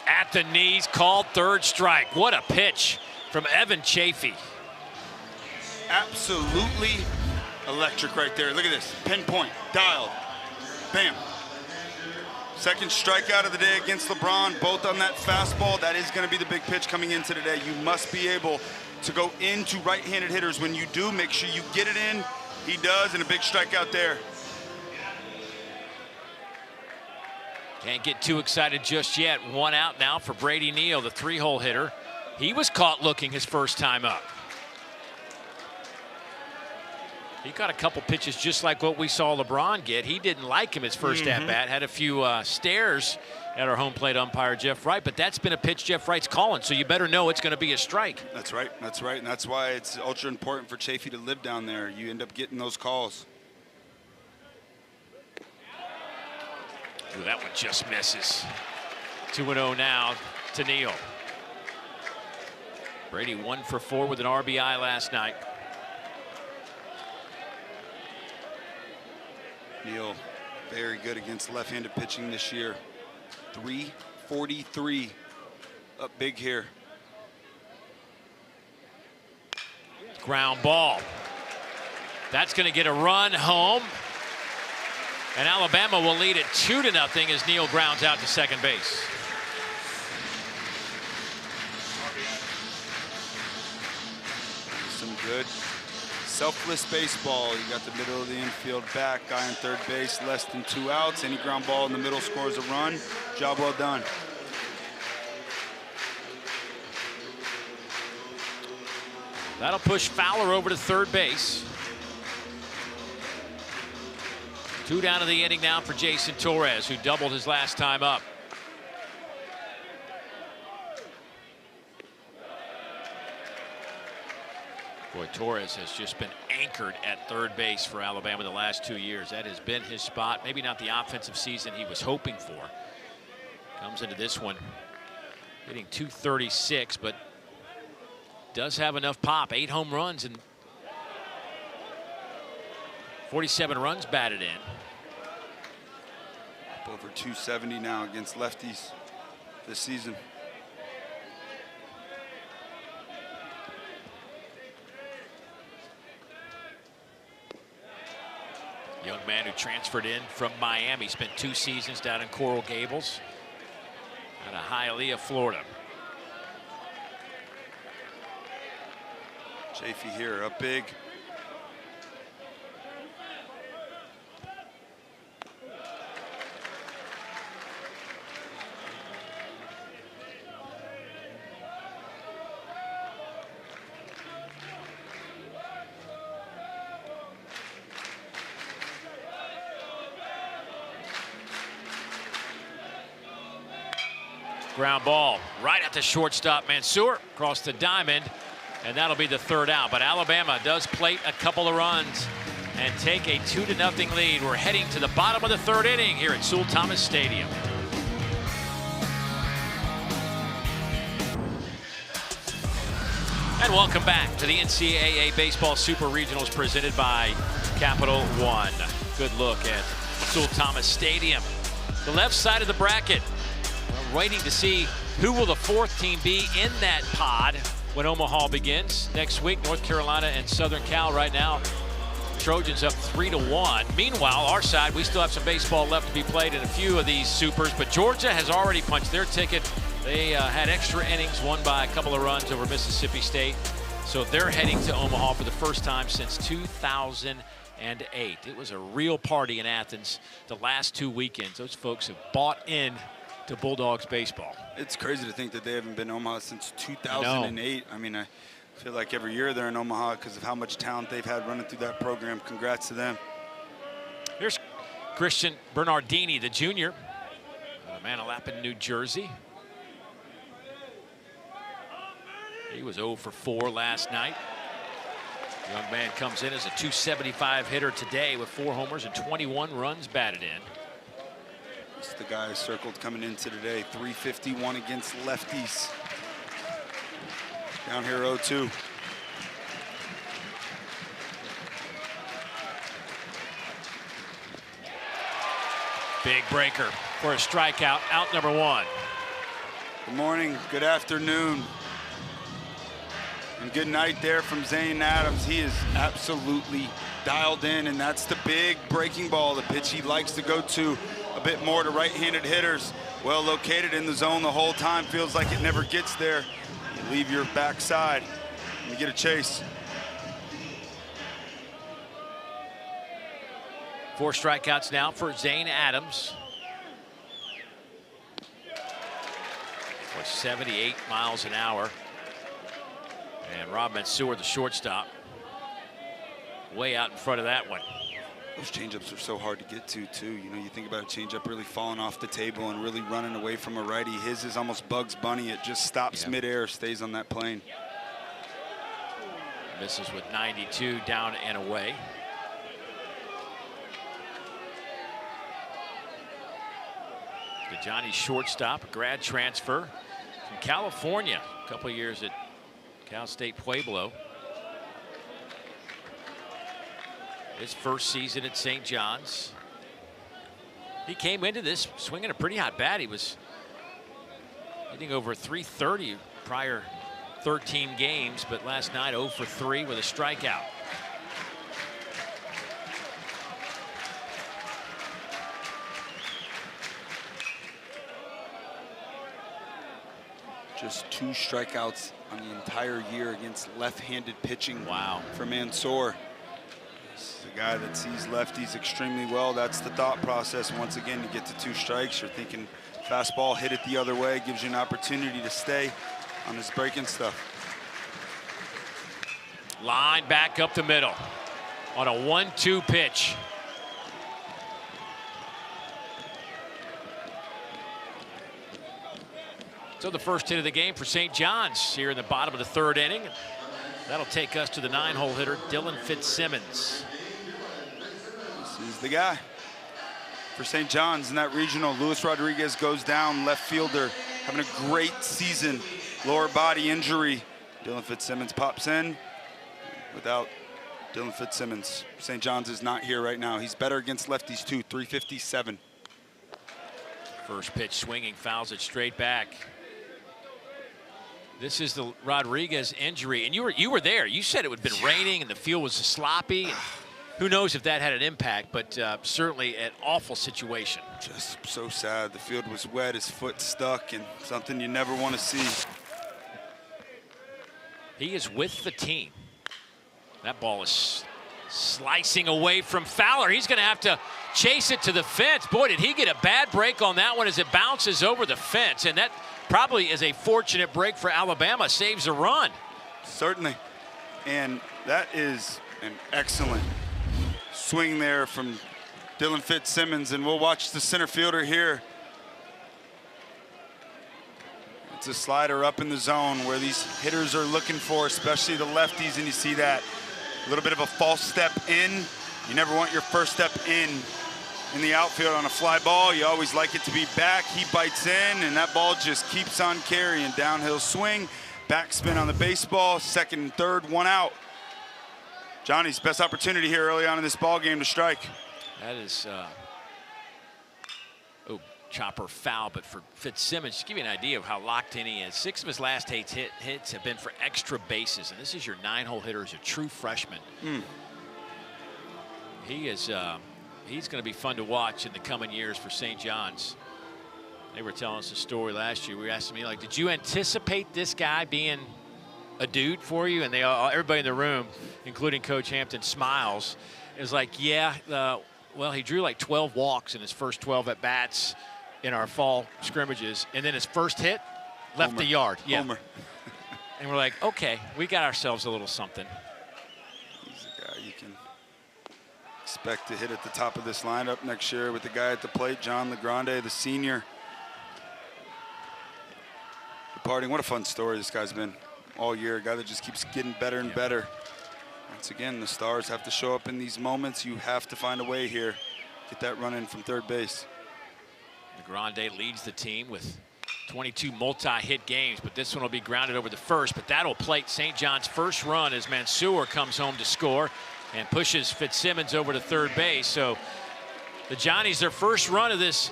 At the knees, called third strike. What a pitch from Evan Chafee. Absolutely electric right there. Look at this. Pinpoint, dialed, bam. Second strikeout of the day against LeBron, both on that fastball. That is going to be the big pitch coming into today. You must be able to go into right-handed hitters. When you do, make sure you get it in. He does, and a big strikeout there. Can't get too excited just yet. 1 out now for Brady Neal, the 3-hole hitter. He was caught looking his first time up. He got a couple pitches just like what we saw LeBron get. He didn't like him his first at-bat. Had a few stares at our home plate umpire, Jeff Wright. But that's been a pitch Jeff Wright's calling, so you better know it's going to be a strike. That's right. That's right. And that's why it's ultra important for Chafee to live down there. You end up getting those calls. Ooh, that one just misses. 2-0 now to Neal. Brady 1 for 4 with an RBI last night. Neal, very good against left-handed pitching this year. 343 up big here. Ground ball. That's going to get a run home. And Alabama will lead it 2-0 as Neal grounds out to second base. Some good selfless baseball. You got the middle of the infield back, guy on third base, less than 2 outs. Any ground ball in the middle scores a run. Job well done. That'll push Fowler over to third base. 2 down to the inning now for Jason Torres, who doubled his last time up. Boy, Torres has just been anchored at third base for Alabama the last 2 years. That has been his spot. Maybe not the offensive season he was hoping for. Comes into this one hitting .236, but does have enough pop. 8 home runs and 47 runs batted in. Up over 270 now against lefties this season. Young man who transferred in from Miami, spent 2 seasons down in Coral Gables out of Hialeah, Florida. Chafee here up big. Ground ball right at the shortstop. Mansour across the diamond, and that'll be the 3rd out. But Alabama does plate a couple of runs and take a 2-0 lead. We're heading to the bottom of the 3rd inning here at Sewell Thomas Stadium. And welcome back to the NCAA Baseball Super Regionals presented by Capital One. Good look at Sewell Thomas Stadium. The left side of the bracket. We're waiting to see who will the 4th team be in that pod when Omaha begins next week. North Carolina and Southern Cal right now. Trojans up 3-1. Meanwhile, our side, we still have some baseball left to be played in a few of these supers, but Georgia has already punched their ticket. They had extra innings, won by a couple of runs over Mississippi State. So they're heading to Omaha for the first time since 2008. It was a real party in Athens the last 2 weekends. Those folks have bought in to Bulldogs baseball. It's crazy to think that they haven't been in Omaha since 2008. I mean, I feel like every year they're in Omaha because of how much talent they've had running through that program. Congrats to them. Here's Christian Bernardini, the junior, out of Manalapan, New Jersey. He was 0 for 4 last night. Young man comes in as a .275 hitter today with 4 homers and 21 runs batted in. This is the guy circled coming into today. .351 against lefties. Down here 0-2. Big breaker for a strikeout, out number 1. Good morning, good afternoon, and good night there from Zane Adams. He is absolutely dialed in, and that's the big breaking ball, the pitch he likes to go to a bit more to right-handed hitters. Well located in the zone the whole time, feels like it never gets there. You leave your backside and you get a chase. 4 strikeouts now for Zane Adams. 78 miles an hour. And Rob Mansour, the shortstop, way out in front of that one. Those changeups are so hard to get to, too. You know, you think about a changeup really falling off the table and really running away from a righty. His is almost Bugs Bunny. It just stops midair, stays on that plane. Misses with 92 down and away. The Johnny shortstop, a grad transfer from California, a couple of years at Cal State Pueblo. His first season at St. John's. He came into this swinging a pretty hot bat. He was hitting over 330 prior 13 games, but last night 0 for 3 with a strikeout. Just 2 strikeouts on the entire year against left-handed pitching. Wow. For Mansour. This is a guy that sees lefties extremely well. That's the thought process. Once again, you get to 2 strikes, you're thinking fastball, hit it the other way, gives you an opportunity to stay on his breaking stuff. Line back up the middle on a 1-2 pitch. So the first hit of the game for St. John's here in the bottom of the 3rd inning. That'll take us to the 9-hole hitter, Dylan Fitzsimmons. This is the guy for St. John's in that regional. Luis Rodriguez goes down, left fielder, having a great season. Lower body injury. Dylan Fitzsimmons pops in. Without Dylan Fitzsimmons, St. John's is not here right now. He's better against lefties too, 357. First pitch swinging, fouls it straight back. This is the Rodriguez injury, and you were there. You said it would have been raining and the field was sloppy. Who knows if that had an impact, but certainly an awful situation. Just so sad. The field was wet, his foot stuck, and something you never want to see. He is with the team. That ball is slicing away from Fowler. He's going to have to chase it to the fence. Boy, did he get a bad break on that one as it bounces over the fence, and that probably is a fortunate break for Alabama. Saves a run. Certainly. And that is an excellent swing there from Dylan Fitzsimmons. And we'll watch the center fielder here. It's a slider up in the zone where these hitters are looking for, especially the lefties. And you see that a little bit of a false step in. You never want your first step in the outfield on a fly ball. You always like it to be back. He bites in, and that ball just keeps on carrying. Downhill swing, backspin on the baseball, 2nd and 3rd, 1 out. Johnny's best opportunity here early on in this ball game to strike. That is, chopper foul, but for Fitzsimmons, to give you an idea of how locked in he is, 6 of his last 8 hits have been for extra bases, and this is your 9-hole hitter as a true freshman. He is, he's going to be fun to watch in the coming years for St. John's. They were telling us a story last year. We were asking me, like, did you anticipate this guy being a dude for you? And they all, everybody in the room, including Coach Hampton, smiles. It was like, yeah, well, he drew like 12 walks in his first 12 at-bats in our fall scrimmages. And then his first hit left Homer. the yard. Yeah. Homer. And we're like, okay, we got ourselves a little something. He's a guy you can expect to hit at the top of this lineup next year with the guy at the plate, John LeGrande, the senior. Departing, what a fun story this guy's been all year. A guy that just keeps getting better and better. Once again, the stars have to show up in these moments. You have to find a way here. Get that run in from 3rd base. LeGrande leads the team with 22 multi-hit games, but this one will be grounded over the first. But that'll plate St. John's first run as Mansour comes home to score and pushes Fitzsimmons over to 3rd base. So the Johnnies, their first run of this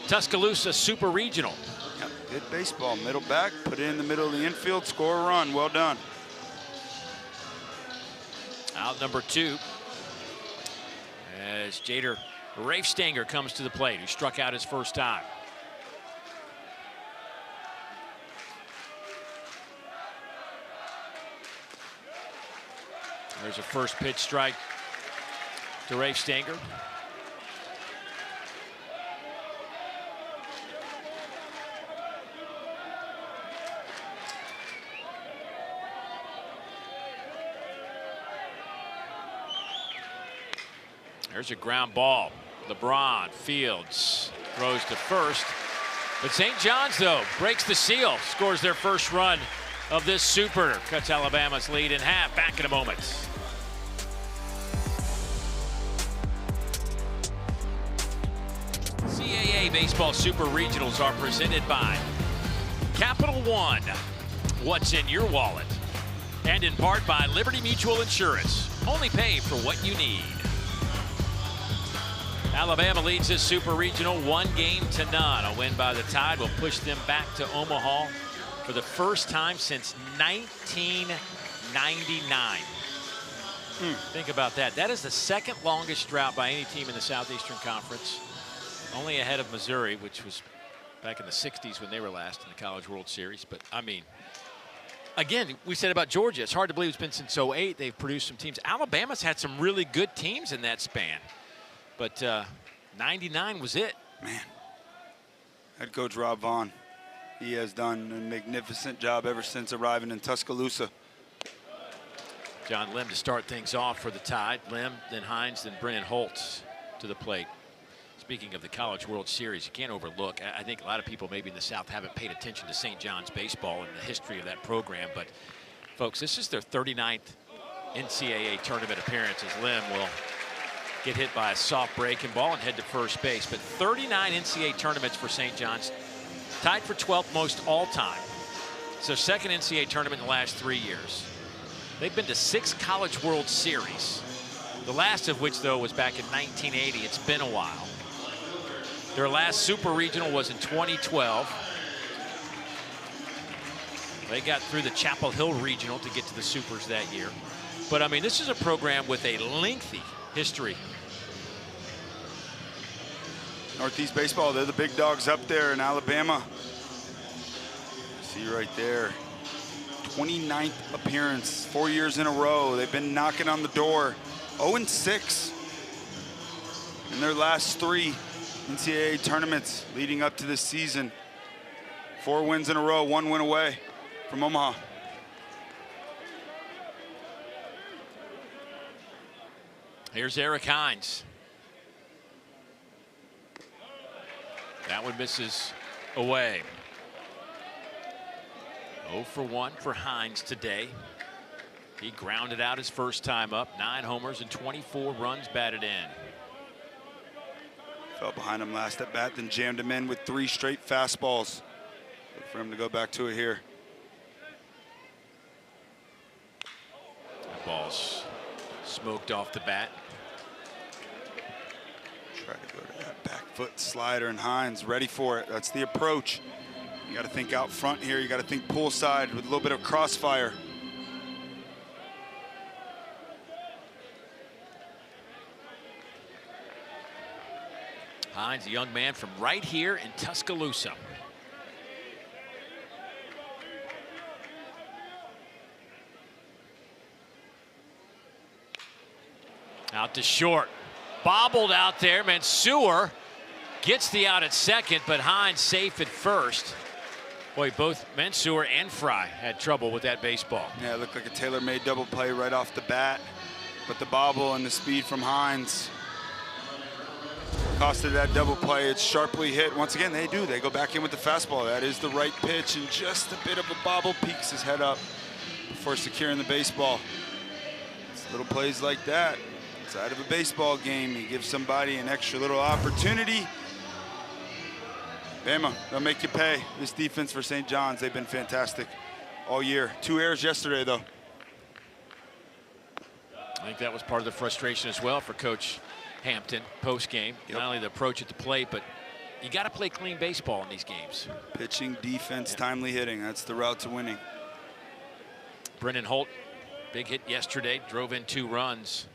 Tuscaloosa Super Regional. Yep, good baseball. Middle back, put it in the middle of the infield, score a run. Well done. Out number 2 as Jader Rafestanger comes to the plate, who struck out his first time. There's a first pitch strike to Rafestanger. There's a ground ball. LeBron Fields throws to first. But St. John's, though, breaks the seal, scores their first run of this super. Cuts Alabama's lead in half. Back in a moment. CAA Baseball Super Regionals are presented by Capital One. What's in your wallet? And in part by Liberty Mutual Insurance. Only pay for what you need. Alabama leads this Super Regional 1-0. A win by the Tide will push them back to Omaha for the first time since 1999. Think about that. That is the second longest drought by any team in the Southeastern Conference. Only ahead of Missouri, which was back in the 60s when they were last in the College World Series. But, I mean, again, we said about Georgia, it's hard to believe it's been since 08. They've produced some teams. Alabama's had some really good teams in that span. But 99 was it. Man, head coach Rob Vaughn, he has done a magnificent job ever since arriving in Tuscaloosa. John Lim to start things off for the Tide. Lim, then Hines, then Brennan Holtz to the plate. Speaking of the College World Series, you can't overlook. I think a lot of people maybe in the South haven't paid attention to St. John's baseball and the history of that program. But, folks, this is their 39th NCAA tournament appearance as Lim will get hit by a soft breaking ball and head to first base. But 39 NCAA tournaments for St. John's, tied for 12th most all time. So second NCAA tournament in the last 3 years. They've been to 6 College World Series, the last of which, though, was back in 1980. It's been a while. Their last Super Regional was in 2012. They got through the Chapel Hill Regional to get to the Supers that year. But, I mean, this is a program with a lengthy history. Northeast baseball, they're the big dogs up there in Alabama. See right there, 29th appearance, 4 years in a row. They've been knocking on the door. 0-6 in their last 3 NCAA tournaments leading up to this season. 4 wins in a row, 1 win away from Omaha. Here's Eric Hines. That one misses away. 0 for 1 for Hines today. He grounded out his first time up. 9 homers and 24 runs batted in. Fell behind him last at bat, then jammed him in with 3 straight fastballs. Good for him to go back to it here. That ball's smoked off the bat. Try to go to that back foot slider, and Hines ready for it. That's the approach. You got to think out front here. You got to think pull side with a little bit of crossfire. Hines, a young man from right here in Tuscaloosa. Out to short. Bobbled out there. Mansour gets the out at second, but Hines safe at first. Boy, both Mansour and Fry had trouble with that baseball. Yeah, it looked like a tailor-made double play right off the bat. But the bobble and the speed from Hines costed that double play. It's sharply hit. Once again, they go back in with the fastball. That is the right pitch, and just a bit of a bobble peeks his head up before securing the baseball. It's little plays like that inside of a baseball game. You give somebody an extra little opportunity. Bama, they'll make you pay. This defense for St. John's, they've been fantastic all year. 2 errors yesterday, though. I think that was part of the frustration as well for Coach Hampton post-game. Yep. Not only the approach at the plate, but you got to play clean baseball in these games. Pitching, defense, timely hitting. That's the route to winning. Brennan Holt, big hit yesterday, drove in 2 runs.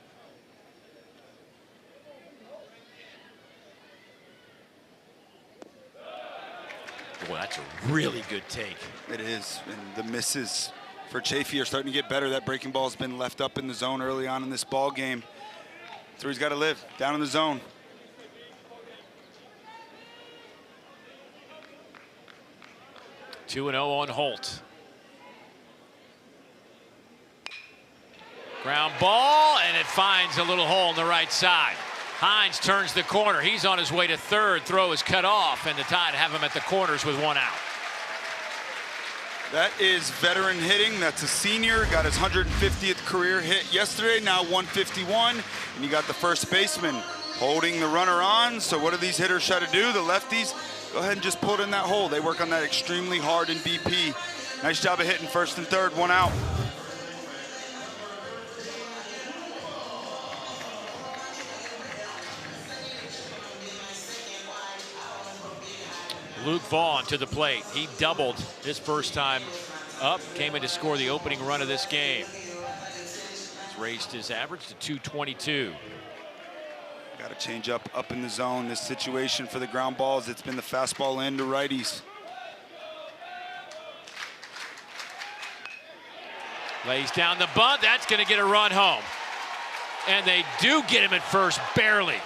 Boy, that's a really good take. It is, and the misses for Chafee are starting to get better. That breaking ball has been left up in the zone early on in this ball game. That's where he's got to live, down in the zone. Two 2-0 on Holt. Ground ball, and it finds a little hole on the right side. Hines turns the corner. He's on his way to third. Throw is cut off, and the Tide have him at the corners with 1 out. That is veteran hitting. That's a senior. Got his 150th career hit yesterday, now 151. And you got the first baseman holding the runner on. So what do these hitters try to do? The lefties, go ahead and just pull it in that hole. They work on that extremely hard in BP. Nice job of hitting first and third, 1 out. Luke Vaughn to the plate. He doubled his first time up, came in to score the opening run of this game. He's raised his average to 222. Got to change up in the zone. This situation for the ground balls, it's been the fastball in to righties. Lays down the bunt. That's going to get a run home. And they do get him at first, barely.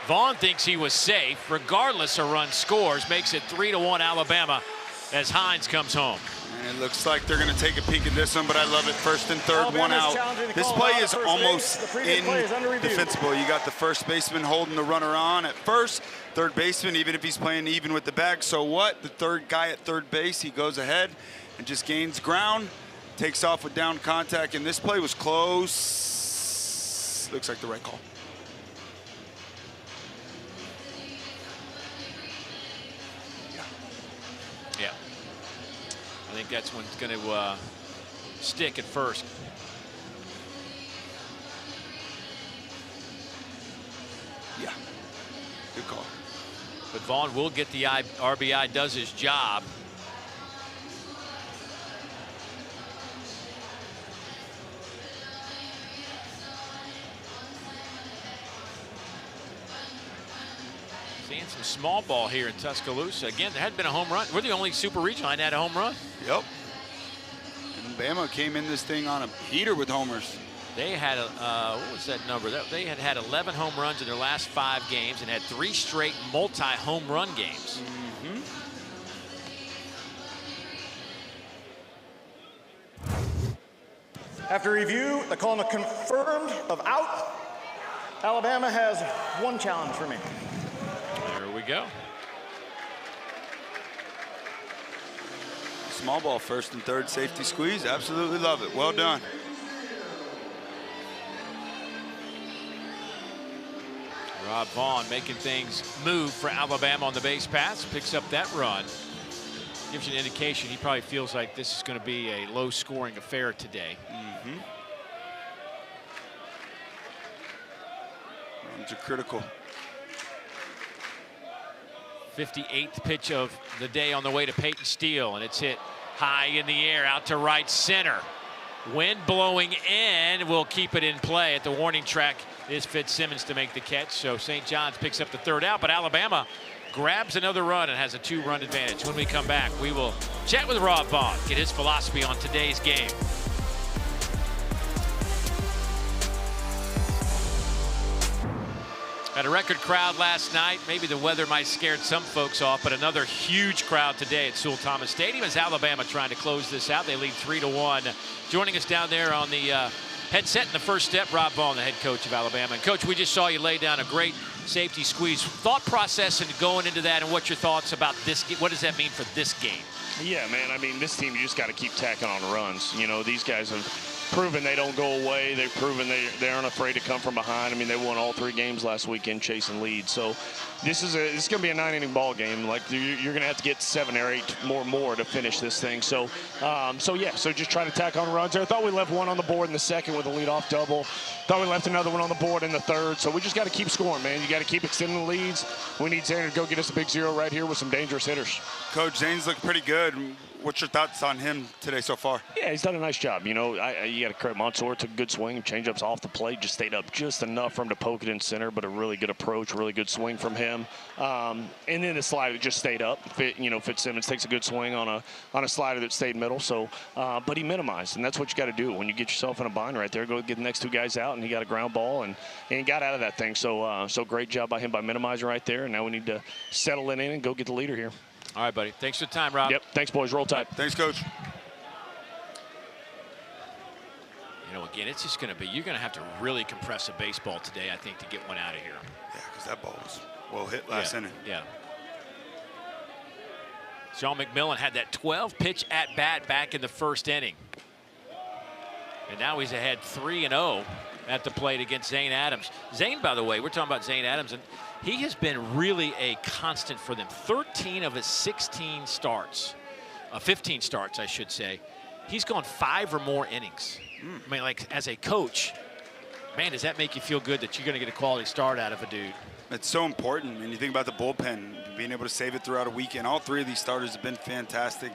Vaughn thinks he was safe. Regardless, a run scores, makes it 3-1 Alabama as Hines comes home. And it looks like they're going to take a peek at this one, but I love it. First and third, 1 out. This play is almost indefensible. You got the first baseman holding the runner on at first. Third baseman, even if he's playing even with the bag, so what? The third guy at third base, he goes ahead and just gains ground, takes off with down contact, and this play was close. Looks like the right call. Yeah. I think that's when it's going to stick at first. Yeah. Good call. But Vaughn will get the RBI, does his job. Seeing some small ball here in Tuscaloosa. Again, there hadn't been a home run. We're the only super regional that had a home run. Yep. And Bama came in this thing on a heater with homers. They had, what was that number? They had had 11 home runs in their last 5 games and had 3 straight multi-home run games. After review, the call confirmed of out. Alabama has 1 challenge for me. There we go. Small ball, first and third, safety squeeze. Absolutely love it. Well done. Rob Vaughn making things move for Alabama on the base pass. Picks up that run. Gives you an indication he probably feels like this is going to be a low-scoring affair today. Runs are critical. 58th pitch of the day on the way to Peyton Steele, and it's hit high in the air out to right center. Wind blowing in will keep it in play. At the warning track is Fitzsimmons to make the catch. So St. John's picks up the third out, but Alabama grabs another run and has a 2-run advantage. When we come back, we will chat with Rob Vaughn, get his philosophy on today's game. Had a record crowd last night. Maybe the weather might have scared some folks off, but another huge crowd today at Sewell Thomas Stadium as Alabama trying to close this out. They lead 3-1. Joining us down there on the headset in the first step, Rob Vaughn, the head coach of Alabama. And Coach, we just saw you lay down a great safety squeeze. Thought process and going into that, and what's your thoughts about this? What does that mean for this game? Yeah, man, I mean, this team, you just got to keep tacking on runs. You know, these guys have proven they don't go away. They've proven they aren't afraid to come from behind. I mean, they won all 3 games last weekend chasing leads. So this is going to be a 9-inning ball game. Like, you're going to have to get 7 or 8 more to finish this thing. So just try to tack on runs there. I thought we left 1 on the board in the second with a leadoff double. Thought we left another 1 on the board in the third. So we just got to keep scoring, man. You got to keep extending the leads. We need Xander to go get us a big 0 right here with some dangerous hitters. Coach, Zane's looked pretty good. What's your thoughts on him today so far? Yeah, he's done a nice job. You know, you got to credit Mansour. Took a good swing. Change-ups off the plate. Just stayed up just enough for him to poke it in center, but a really good approach, really good swing from him. And then the slider just stayed up. Fitzsimmons takes a good swing on a slider that stayed middle. So, but he minimized, and that's what you got to do when you get yourself in a bind right there. Go get the next 2 guys out, and he got a ground ball and got out of that thing. So, great job by him by minimizing right there. And now we need to settle it in and go get the leader here. All right, buddy. Thanks for the time, Rob. Yep. Thanks, boys. Roll Tide. Thanks, Coach. You know, again, it's just going to be, you're going to have to really compress a baseball today, I think, to get one out of here. Yeah, because that ball was well hit last inning. Yeah. Sean McMillan had that 12-pitch at-bat back in the first inning. And now he's ahead 3-0 at the plate against Zane Adams. Zane, by the way, we're talking about Zane Adams, and he has been really a constant for them. 13 of his 16 starts, 15 starts, I should say, he's gone 5 or more innings. I mean, like, as a coach, man, does that make you feel good that you're going to get a quality start out of a dude? It's so important. And you think about the bullpen, being able to save it throughout a weekend. All 3 of these starters have been fantastic.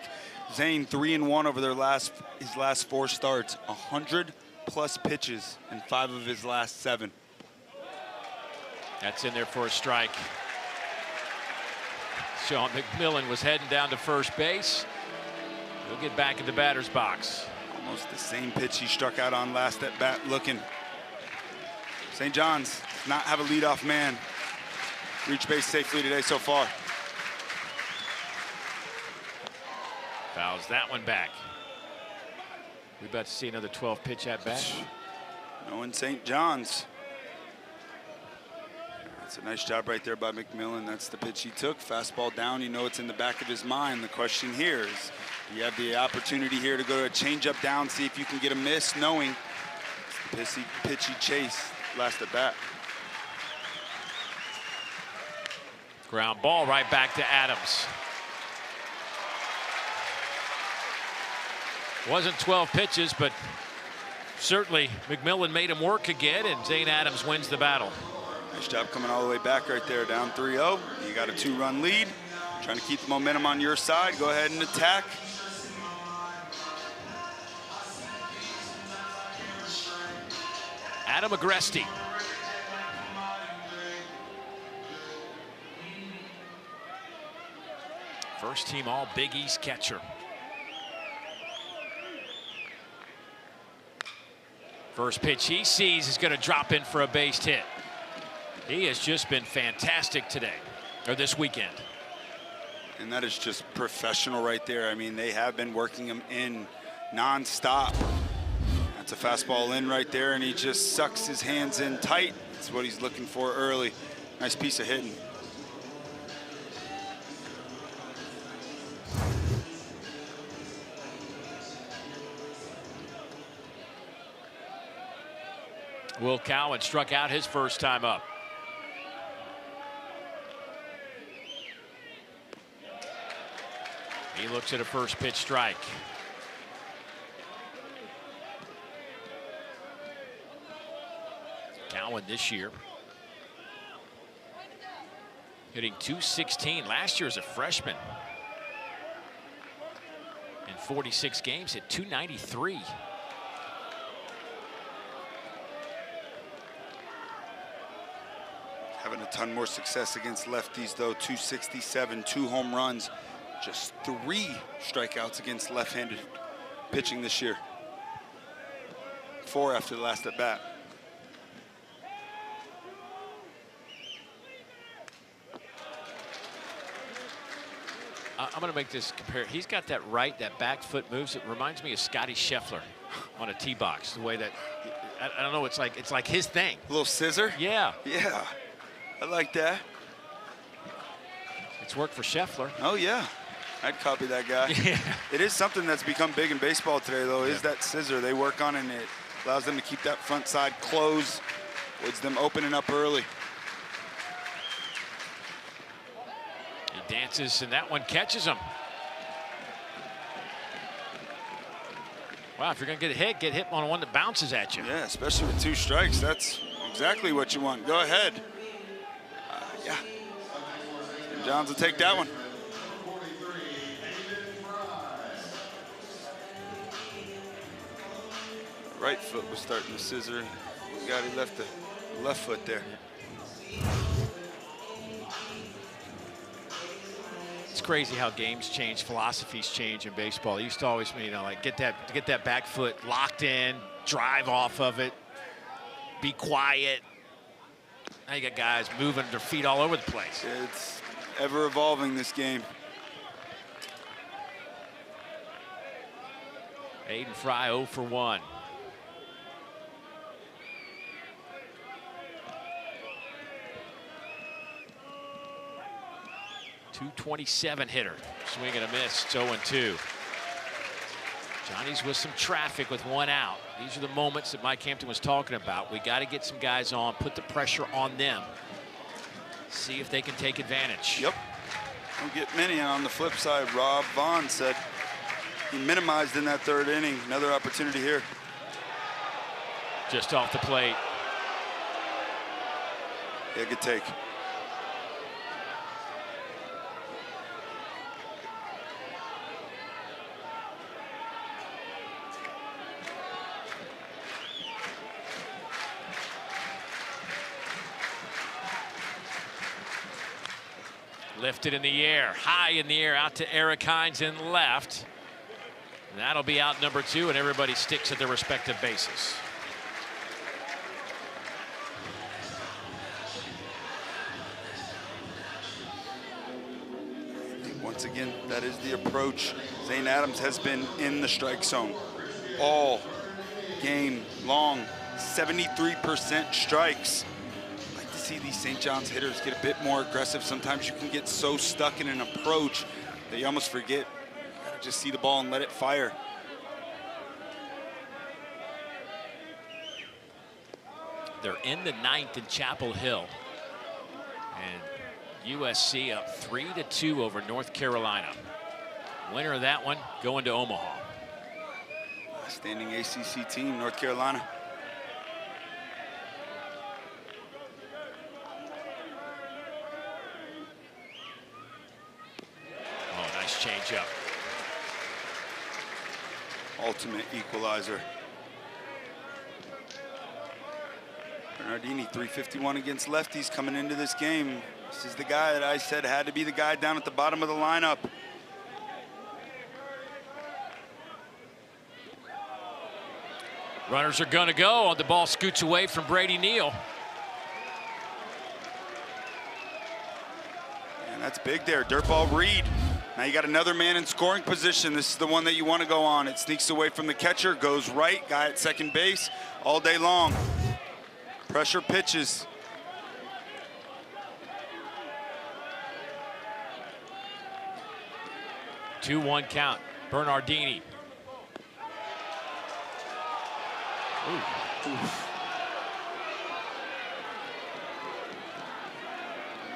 Zane 3-1 over his last 4 starts, 100+ pitches in 5 of his last 7. That's in there for a strike. Sean McMillan was heading down to first base. He'll get back in the batter's box. Almost the same pitch he struck out on last at bat looking. St. John's does not have a leadoff man. Reached base safely today so far. Fouls that one back. We about to see another 12-pitch at bat. No in St. John's. That's a nice job right there by McMillan. That's the pitch he took. Fastball down. You know it's in the back of his mind. The question here is, you have the opportunity here to go to a changeup down, see if you can get a miss, knowing it's the pitch he chased last at bat. Ground ball right back to Adams. Wasn't 12 pitches, but certainly McMillan made him work again, and Zane Adams wins the battle. Nice job coming all the way back right there, down 3-0. You got a 2-run lead. Trying to keep the momentum on your side. Go ahead and attack. Adam Agresti. First team all Big East catcher. First pitch he sees is going to drop in for a base hit. He has just been fantastic today, or this weekend. And that is just professional right there. I mean, they have been working him in nonstop. That's a fastball in right there, and he just sucks his hands in tight. That's what he's looking for early. Nice piece of hitting. Will Cowan struck out his first time up. He looks at a first pitch strike. Cowan this year hitting .216. Last year as a freshman. In 46 games hit .293. Having a ton more success against lefties, though. .267, 2 home runs. Just 3 strikeouts against left-handed pitching this year. 4 after the last at bat. I'm going to make this compare. He's got that that back foot moves. It reminds me of Scotty Scheffler on a tee box. The way that, I don't know, it's like his thing. A little scissor? Yeah. Yeah, I like that. It's worked for Scheffler. Oh, yeah. I'd copy that guy. Yeah. It is something that's become big in baseball today, though, is that scissor. They work on it, and it allows them to keep that front side closed, avoids them opening up early. He dances, and that one catches him. Wow, if you're going to get hit on one that bounces at you. Yeah, especially with 2 strikes. That's exactly what you want. Go ahead. Yeah. St. John's will take that one. Right foot was starting to scissor. He left the left foot there. It's crazy how games change, philosophies change in baseball. It used to always mean, like get that back foot locked in, drive off of it, be quiet. Now you got guys moving their feet all over the place. It's ever evolving, this game. Aiden Fry 0 for 1. .227 hitter. Swing and a miss. It's 0-2. Johnny's with some traffic with one out. These are the moments that Mike Hampton was talking about. We got to get some guys on, put the pressure on them. See if they can take advantage. Yep. Don't get many. And on the flip side, Rob Vaughn said he minimized in that third inning. Another opportunity here. Just off the plate. Yeah, good take. Lifted in the air, high in the air, out to Eric Hines in left. And that'll be out number 2, and everybody sticks at their respective bases. Once again, that is the approach. Zane Adams has been in the strike zone all game long. 73% strikes. See these St. John's hitters get a bit more aggressive. Sometimes you can get so stuck in an approach that you almost forget. You gotta just see the ball and let it fire. They're in the 9th in Chapel Hill. And USC up 3-2 over North Carolina. Winner of that one going to Omaha. Standing ACC team, North Carolina. Change up. Ultimate equalizer. Bernardini, 351 against lefties coming into this game. This is the guy that I said had to be the guy down at the bottom of the lineup. Runners are going to go. The ball scoots away from Brady Neal. And that's big there. Dirtball Reed. Now you got another man in scoring position. This is the one that you want to go on. It sneaks away from the catcher, goes right, guy at second base all day long. Pressure pitches. Two 2-1 count. Bernardini. Ooh. Oof.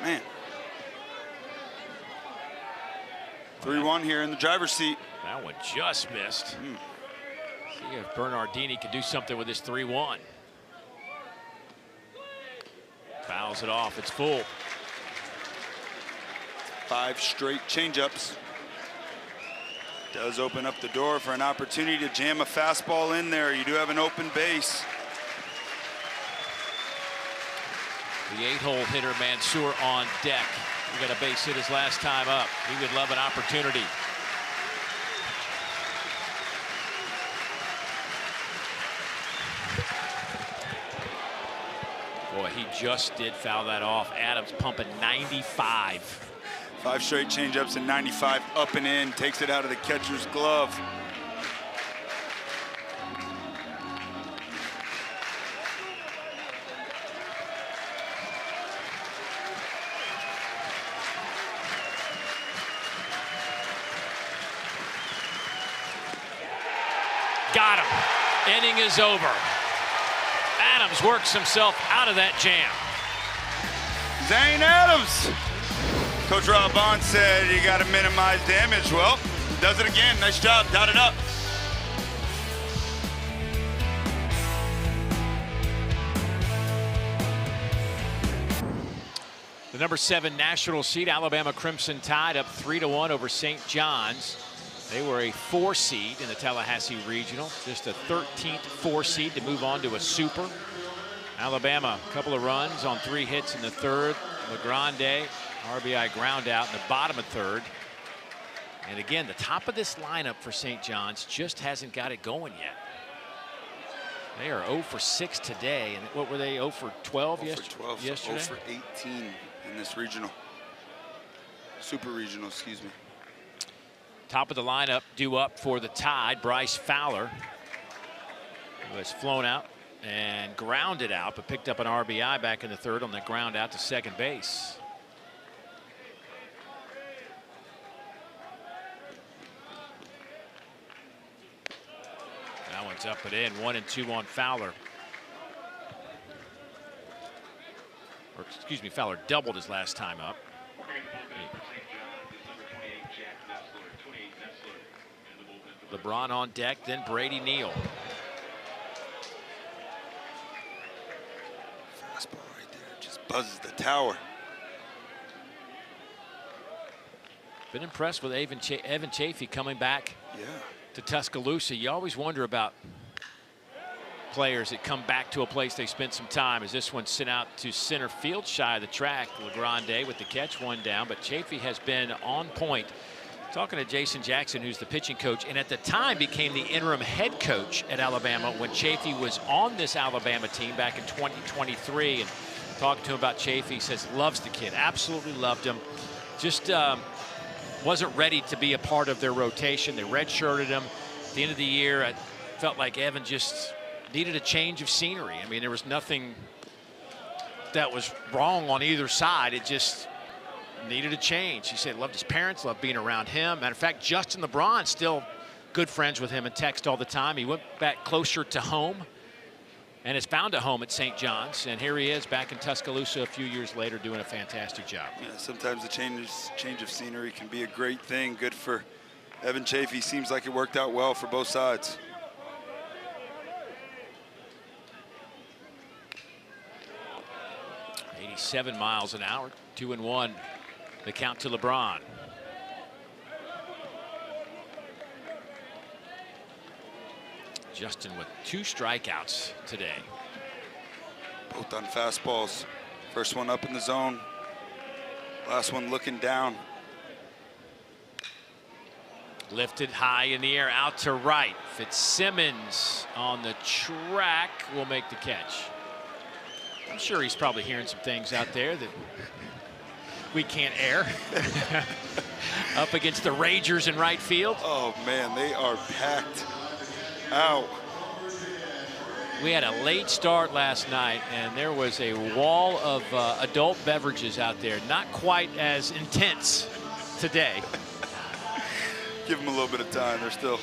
Man. 3-1 here in the driver's seat. That one just missed. See if Bernardini can do something with this 3-1. Fouls it off. It's full. 5 straight changeups. Does open up the door for an opportunity to jam a fastball in there. You do have an open base. The 8-hole hitter Mansour on deck. He got a base hit his last time up. He would love an opportunity. Boy, he just did foul that off. Adams pumping 95. 5 straight changeups and 95 up and in. Takes it out of the catcher's glove. Got him. Inning is over. Adams works himself out of that jam. Zane Adams. Coach Rob Vaughn said you got to minimize damage. Well, does it again. Nice job. Dot it up. The number 7 national seed, Alabama Crimson Tide, up 3-1 over St. John's. They were a 4 seed in the Tallahassee Regional, just a 13th 4 seed to move on to a super. Alabama, a couple of runs on 3 hits in the third. LaGrande, RBI ground out in the bottom of third. And again, the top of this lineup for St. John's just hasn't got it going yet. They are 0 for 6 today. And what were they, 0 for 12 yesterday? 0 for 18 in this regional. Super regional, excuse me. Top of the lineup due up for the Tide, Bryce Fowler, who has flown out and grounded out, but picked up an RBI back in the third on the ground out to second base. up and in. 1-2 on Fowler. Or excuse me, Fowler doubled his last time up. LeBron on deck, then Brady Neal. Fastball right there, just buzzes the tower. Been impressed with Evan Chafee coming back to Tuscaloosa. You always wonder about players that come back to a place they spent some time, as this one sent out to center field shy of the track. LeGrande with the catch, 1 down, but Chafee has been on point. Talking to Jason Jackson, who's the pitching coach, and at the time became the interim head coach at Alabama when Chafee was on this Alabama team back in 2023. And talking to him about Chafee, he says loves the kid, absolutely loved him. Just wasn't ready to be a part of their rotation. They redshirted him. At the end of the year, I felt like Evan just needed a change of scenery. I mean, there was nothing that was wrong on either side. It just needed a change. He said loved his parents, loved being around him. Matter of fact, Justin LeBron still good friends with him and text all the time. He went back closer to home and has found a home at St. John's. And here he is back in Tuscaloosa a few years later doing a fantastic job. Yeah, sometimes the change of scenery can be a great thing. Good for Evan Chafee. Seems like it worked out well for both sides. .87 miles an hour, 2-1. The count to LeBron. Justin with 2 strikeouts today. Both on fastballs. First one up in the zone. Last one looking down. Lifted high in the air, out to right. Fitzsimmons on the track will make the catch. I'm sure he's probably hearing some things out there that we can't air. Up against the Ragers in right field. Oh man, they are packed out. We had a late start last night, and there was a wall of adult beverages out there. Not quite as intense today. Give them a little bit of time. They're still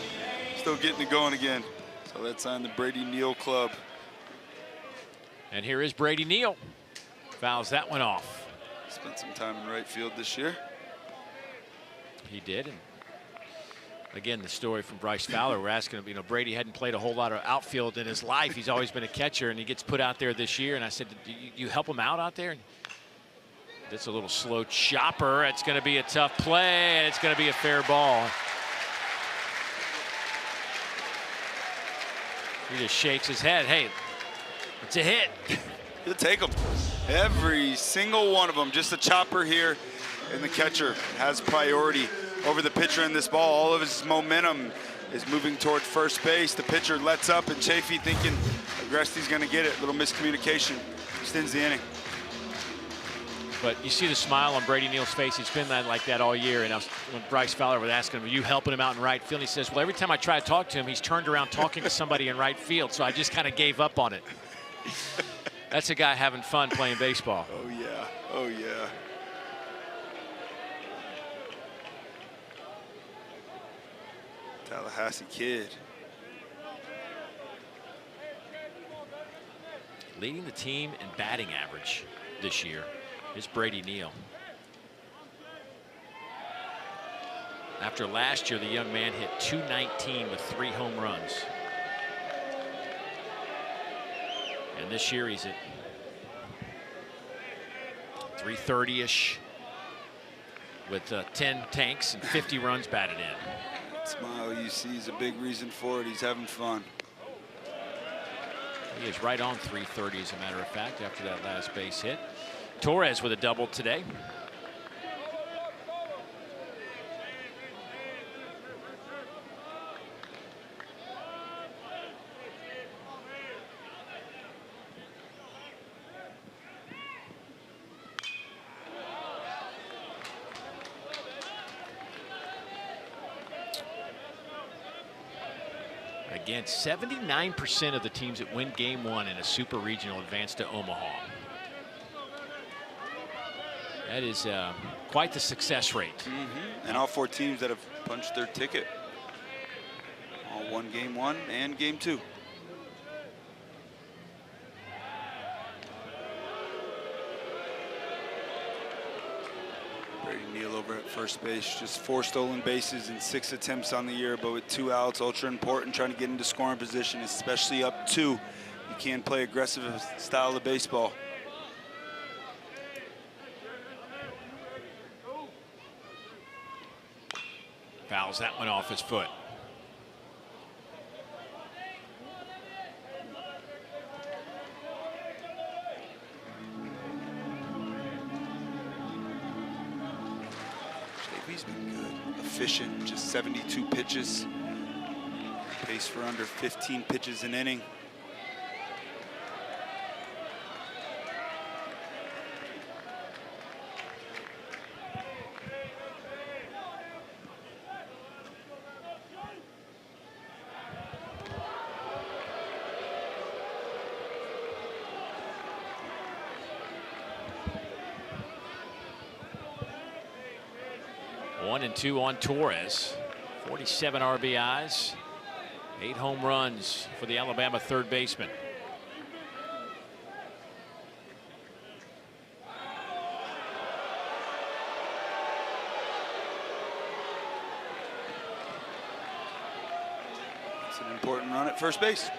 getting it going again. So that's on the Brady Neal club. And here is Brady Neal. Fouls that one off. Spent some time in right field this year. He did. And again, the story from Bryce Fowler, we're asking him, Brady hadn't played a whole lot of outfield in his life. He's always been a catcher, and he gets put out there this year. And I said, do you help him out there? And that's a little slow chopper. It's going to be a tough play, and it's going to be a fair ball. He just shakes his head. Hey, it's a hit. He'll take them. Every single one of them. Just a chopper here, and the catcher has priority over the pitcher in this ball. All of his momentum is moving toward first base. The pitcher lets up, and Chafee thinking Agresti's going to get it. Little miscommunication. Extends the inning. But you see the smile on Brady Neal's face. He's been like that all year. And when Bryce Fowler was asking him, are you helping him out in right field? He says, well, every time I try to talk to him, he's turned around talking to somebody in right field. So I just kind of gave up on it. That's a guy having fun playing baseball. Oh, yeah. Oh, yeah. Tallahassee kid. Leading the team in batting average this year is Brady Neal. After last year, the young man hit .219 with 3 home runs. And this year he's at .330-ish with 10 tanks and 50 runs batted in. That smile you see is a big reason for it. He's having fun. He is right on .330, as a matter of fact, after that last base hit. Torres with a double today. Again, 79% of the teams that win game 1 in a super regional advance to Omaha. That is quite the success rate. Mm-hmm. And all 4 teams that have punched their ticket. All won game 1 and game 2. Brady Neal over at first base. Just 4 stolen bases in 6 attempts on the year, but with 2 outs, ultra important, trying to get into scoring position, especially up 2. You can't play aggressive style of baseball. Fouls that one off his foot. JV's been good, efficient, just 72 pitches. Pace for under 15 pitches an inning. One and 2 on Torres. 47 RBIs, 8 home runs for the Alabama third baseman. It's an important run at first base.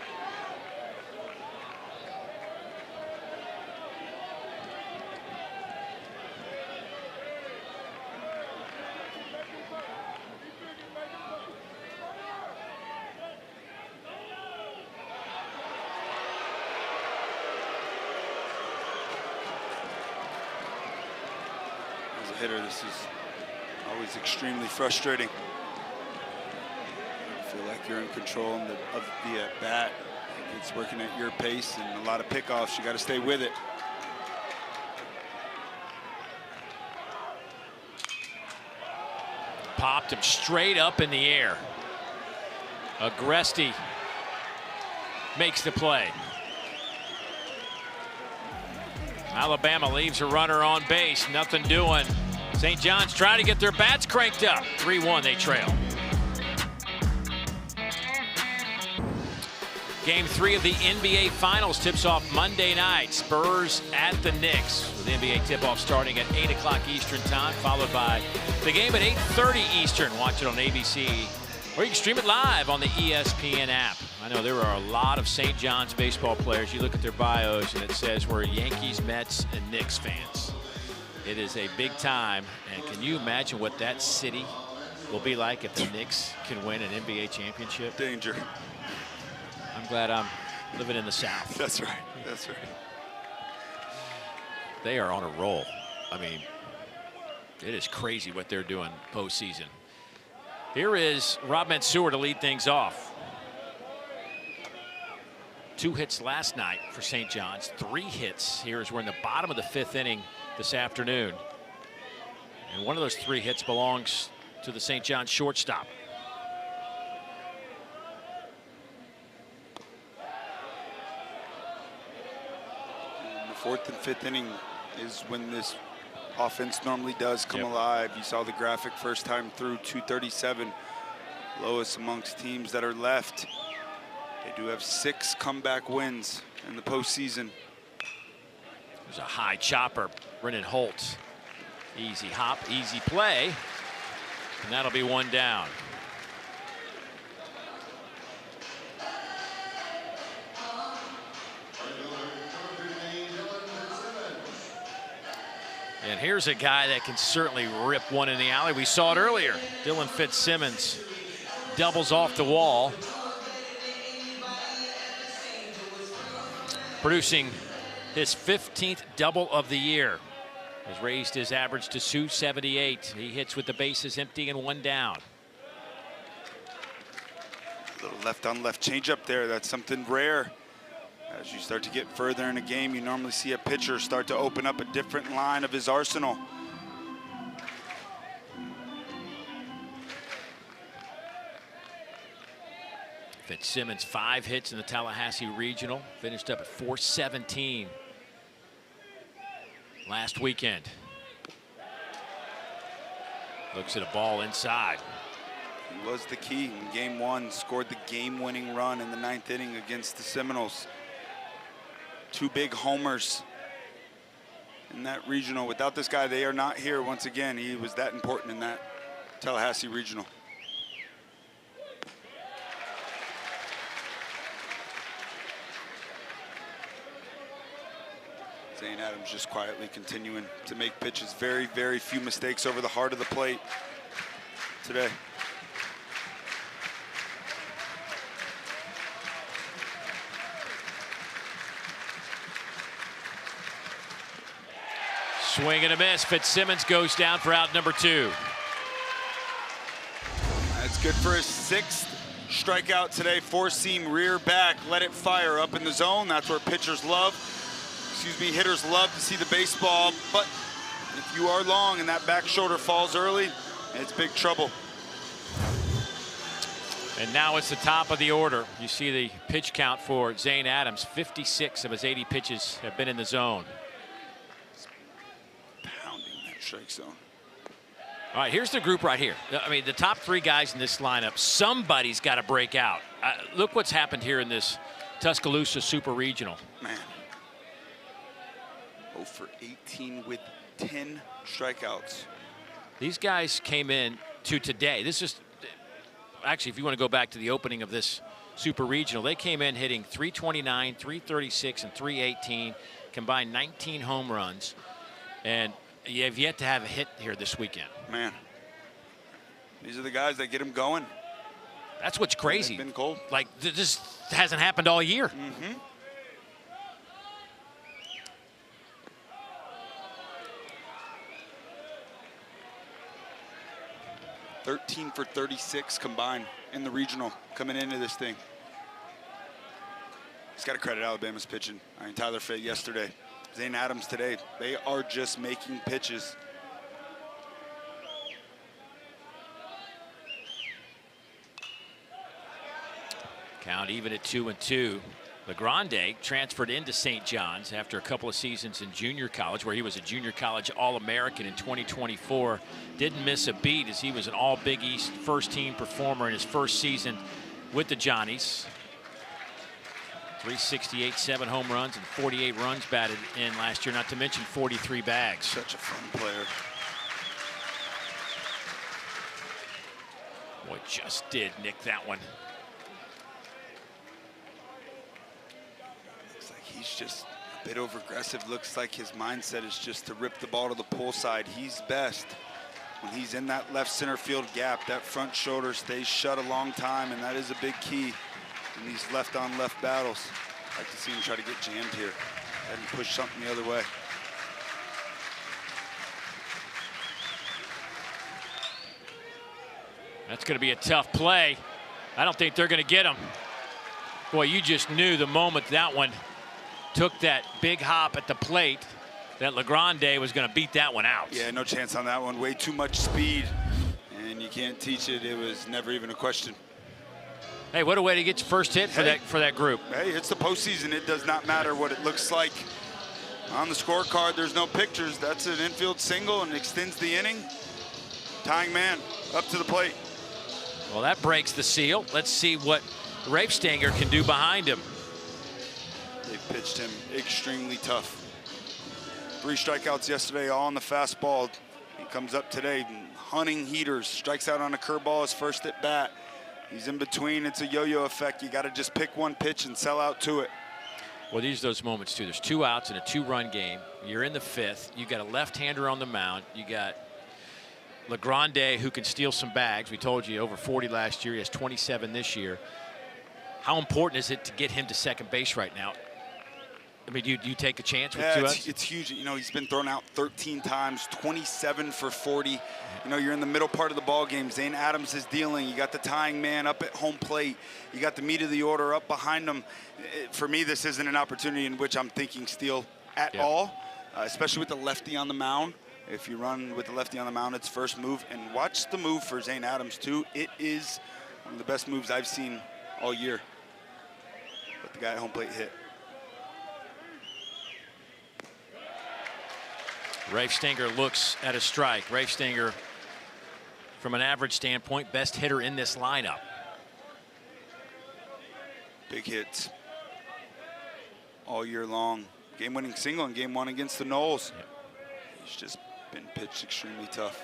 Hitter, this is always extremely frustrating. You feel like you're in control of the at-bat. It's working at your pace and a lot of pickoffs. You got to stay with it. Popped him straight up in the air. Agresti makes the play. Alabama leaves a runner on base, nothing doing. St. John's trying to get their bats cranked up. 3-1, they trail. Game 3 of the NBA Finals tips off Monday night. Spurs at the Knicks, with the NBA tip-off starting at 8 o'clock Eastern time, followed by the game at 8:30 Eastern. Watch it on ABC, or you can stream it live on the ESPN app. I know there are a lot of St. John's baseball players. You look at their bios and it says we're Yankees, Mets, and Knicks fans. It is a big time, and can you imagine what that city will be like if the Knicks can win an NBA championship? Danger. I'm glad I'm living in the South. That's right. That's right. They are on a roll. I mean, it is crazy what they're doing postseason. Here is Rob Mansour to lead things off. 2 hits last night for St. John's, 3 hits here as we're in the bottom of the 5th inning this afternoon. And one of those 3 hits belongs to the St. John's shortstop. In the 4th and 5th inning is when this offense normally does come alive. You saw the graphic first time through, 237, lowest amongst teams that are left. They do have 6 comeback wins in the postseason. There's a high chopper, Brennan Holt. Easy hop, easy play, and that'll be 1 down. And here's a guy that can certainly rip one in the alley. We saw it earlier. Dylan Fitzsimmons doubles off the wall, producing his 15th double of the year. Has raised his average to 278. He hits with the bases empty and 1 down. A little left on left changeup there. That's something rare. As you start to get further in a game, you normally see a pitcher start to open up a different line of his arsenal. Fitzsimmons, 5 hits in the Tallahassee Regional, finished up at 417 last weekend. Looks at a ball inside. He was the key in game 1, scored the game-winning run in the 9th inning against the Seminoles. 2 big homers in that regional. Without this guy, they are not here once again. He was that important in that Tallahassee regional. Zane Adams just quietly continuing to make pitches. Very, very few mistakes over the heart of the plate today. Swing and a miss. Fitzsimmons goes down for out number 2. That's good for his 6th strikeout today. 4-seam rear back. Let it fire up in the zone. That's where pitchers love. Hitters love to see the baseball. But if you are long and that back shoulder falls early, it's big trouble. And now it's the top of the order. You see the pitch count for Zane Adams. 56 of his 80 pitches have been in the zone. Strike zone. All right, here's the group right here. I mean, the top 3 guys in this lineup, somebody's got to break out. Look what's happened here in this Tuscaloosa Super Regional. Man. 0 for 18 with 10 strikeouts. These guys came in to today. This is actually, if you want to go back to the opening of this Super Regional, they came in hitting .329, .336, and .318, combined 19 home runs. And you have yet to have a hit here this weekend. Man, these are the guys that get him going. That's what's crazy. They've been cold. Like, this hasn't happened all year. 13 for 36 combined in the regional coming into this thing. Just got to credit Alabama's pitching. I mean, Tyler Fay yesterday, Zane Adams today. They are just making pitches. Count even at 2-2. LeGrande transferred into St. John's after a couple of seasons in junior college, where he was a junior college All-American in 2024. Didn't miss a beat as he was an All-Big East first-team performer in his first season with the Johnnies. 368, 7 home runs, and 48 runs batted in last year, not to mention 43 bags. Such a fun player. Boy, just did nick that one. He's just a bit over-aggressive. Looks like his mindset is just to rip the ball to the pull side. He's best when he's in that left center field gap. That front shoulder stays shut a long time, and that is a big key in these left-on-left battles. I'd like to see him try to get jammed here and push something the other way. That's going to be a tough play. I don't think they're going to get him. Boy, you just knew the moment that one took that big hop at the plate that LeGrande was going to beat that one out. Yeah, no chance on that one. Way too much speed, and you can't teach it. It was never even a question. Hey, what a way to get your first hit for that group. Hey, it's the postseason. It does not matter what it looks like on the scorecard. There's no pictures. That's an infield single and extends the inning. Tying man up to the plate. Well, that breaks the seal. Let's see what Rafe Stanger can do behind him. They pitched him extremely tough. 3 strikeouts yesterday, all on the fastball. He comes up today, hunting heaters, strikes out on a curveball his first at bat. He's in between. It's a yo-yo effect. You got to just pick one pitch and sell out to it. Well, these are those moments, too. There's 2 outs in a 2-run game. You're in the 5th. You got a left-hander on the mound. You got LeGrande, who can steal some bags. We told you over 40 last year. He has 27 this year. How important is it to get him to second base right now? I mean, do you take a chance with 2 outs? It's huge. You know, he's been thrown out 13 times, 27 for 40. You know, you're in the middle part of the ball game. Zane Adams is dealing. You got the tying man up at home plate. You got the meat of the order up behind him. For me, this isn't an opportunity in which I'm thinking steal at all, especially with the lefty on the mound. If you run with the lefty on the mound, it's first move. And watch the move for Zane Adams, too. It is one of the best moves I've seen all year. Let the guy at home plate hit. Rafe Stanger looks at a strike. Rafe Stanger, from an average standpoint, best hitter in this lineup. Big hits all year long. Game-winning single in Game 1 against the Noles. He's just been pitched extremely tough.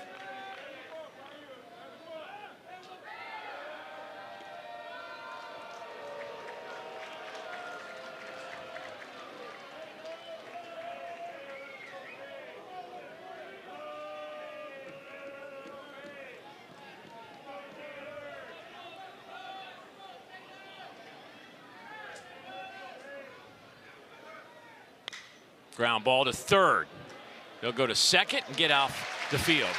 Ground ball to third. They'll go to second and get off the field.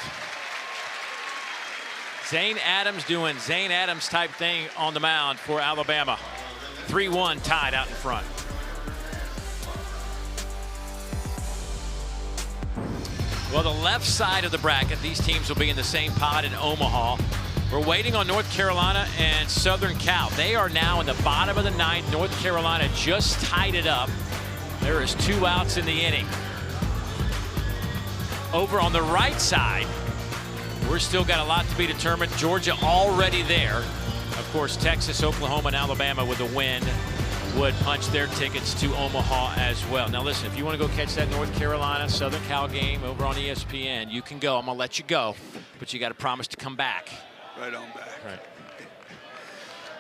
Zane Adams doing Zane Adams type thing on the mound for Alabama. 3-1 tied out in front. Well, the left side of the bracket, these teams will be in the same pod in Omaha. We're waiting on North Carolina and Southern Cal. They are now in the bottom of the ninth. North Carolina just tied it up. There is 2 outs in the inning. Over on the right side, we're still got a lot to be determined. Georgia already there. Of course, Texas, Oklahoma, and Alabama with a win would punch their tickets to Omaha as well. Now listen, if you want to go catch that North Carolina Southern Cal game over on ESPN, you can go. I'm going to let you go, but you got to promise to come back. Right on back. Right.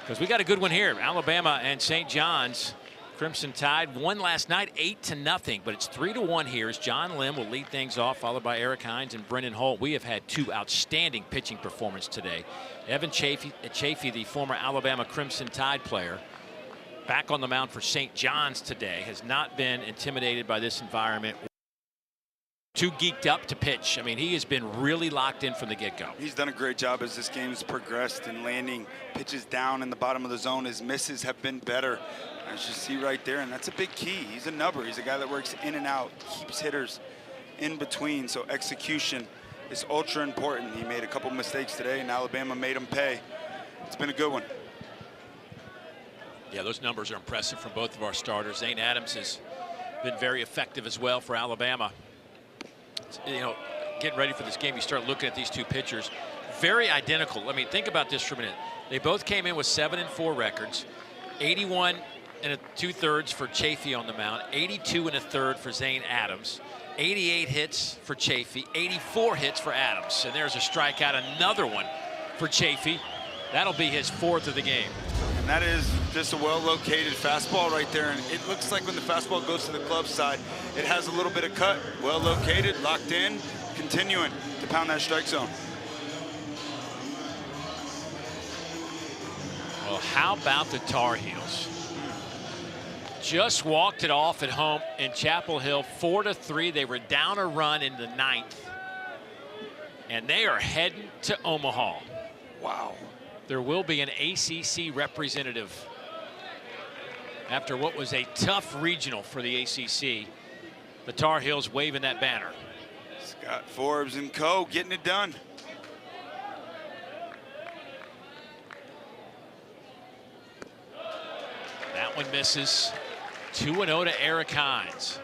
Because we got a good one here. Alabama and St. John's. Crimson Tide won last night 8-0, but it's 3-1 here as John Lim will lead things off, followed by Eric Hines and Brendan Holt. We have had 2 outstanding pitching performances today. Evan Chafee, the former Alabama Crimson Tide player, back on the mound for St. John's today, has not been intimidated by this environment. Too geeked up to pitch. I mean, he has been really locked in from the get-go. He's done a great job as this game's progressed and landing pitches down in the bottom of the zone. His misses have been better, as you see right there, and that's a big key. He's a nubber. He's a guy that works in and out, keeps hitters in between, so execution is ultra important. He made a couple mistakes today, and Alabama made him pay. It's been a good one. Yeah, those numbers are impressive from both of our starters. Zane Adams has been very effective as well for Alabama. You know, getting ready for this game, you start looking at these 2 pitchers, very identical. I mean, think about this for a minute. They both came in with 7-4 records. 81 2/3 for Chafee on the mound, 82 1/3 for Zane Adams, 88 hits for Chafee, 84 hits for Adams. And there's a strikeout, another one for Chafee. That'll be his 4th of the game. And that is just a well-located fastball right there. And it looks like when the fastball goes to the glove side, it has a little bit of cut. Well-located, locked in, continuing to pound that strike zone. Well, how about the Tar Heels? Just walked it off at home in Chapel Hill, 4-3. They were down a run in the 9th. And they are heading to Omaha. Wow. There will be an ACC representative after what was a tough regional for the ACC. The Tar Heels waving that banner. Scott Forbes and co. getting it done. That one misses. 2-0 to Eric Hines.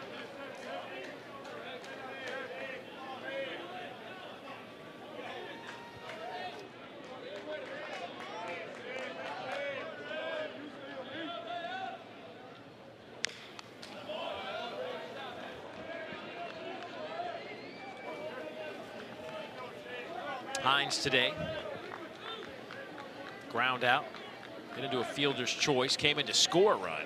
Hines today. Ground out. Get into a fielder's choice. Came in to score a run.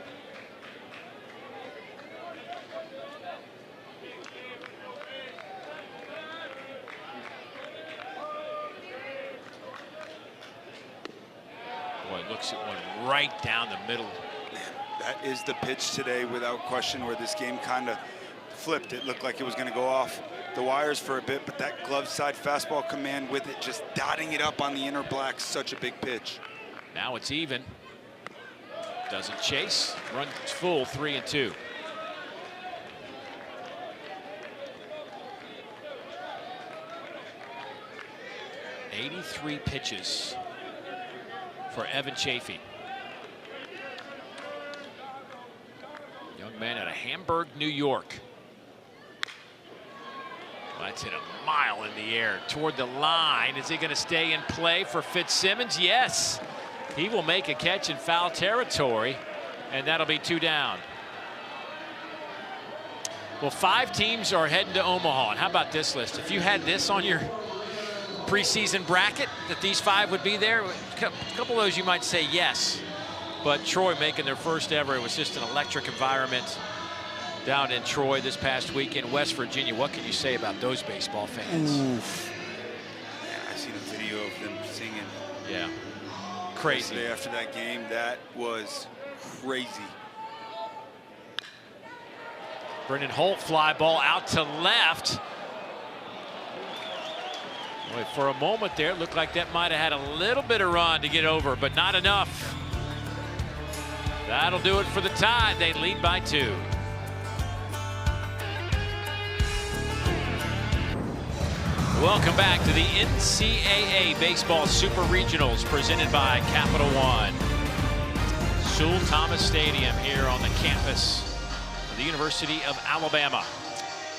Boy, looks at one right down the middle. That is the pitch today without question where this game kind of flipped. It looked like it was going to go off the wires for a bit, but that glove side fastball command with it, just dotting it up on the inner black, such a big pitch. Now it's even. Doesn't chase. Runs full, 3-2. "83 pitches for Evan Chafee. Young man out of Hamburg, New York. That's hit a mile in the air toward the line. Is he going to stay in play for Fitzsimmons? Yes. He will make a catch in foul territory, and that'll be 2 down. Well, 5 teams are heading to Omaha. And how about this list? If you had this on your preseason bracket, that these 5 would be there, a couple of those you might say yes. But Troy making their first ever. It was just an electric environment down in Troy this past week in West Virginia. What can you say about those baseball fans? Oof. Yeah, I seen a video of them singing. Yeah, crazy. Yesterday after that game, that was crazy. Brendan Holt fly ball out to left. Boy, for a moment there, it looked like that might have had a little bit of run to get over, but not enough. That'll do it for the Tide. They lead by 2. Welcome back to the NCAA Baseball Super Regionals presented by Capital One. Sewell Thomas Stadium here on the campus of the University of Alabama.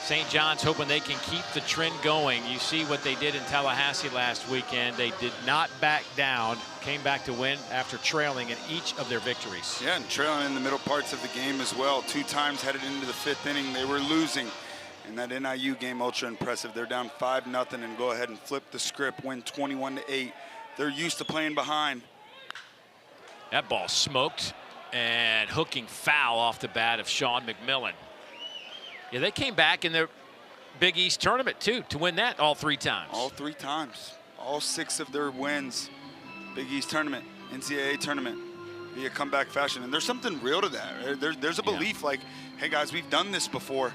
St. John's hoping they can keep the trend going. You see what they did in Tallahassee last weekend. They did not back down, came back to win after trailing in each of their victories. Yeah, and trailing in the middle parts of the game as well. 2 times headed into the 5th inning, they were losing. In that NIU game, ultra impressive. They're down 5-0 and go ahead and flip the script, win 21-8. They're used to playing behind. That ball smoked and hooking foul off the bat of Sean McMillan. Yeah, they came back in their Big East tournament too to win that all 3 times. All 3 times. All 6 of their wins. Big East tournament, NCAA tournament, via comeback fashion. And there's something real to that. There's a belief like, hey guys, we've done this before.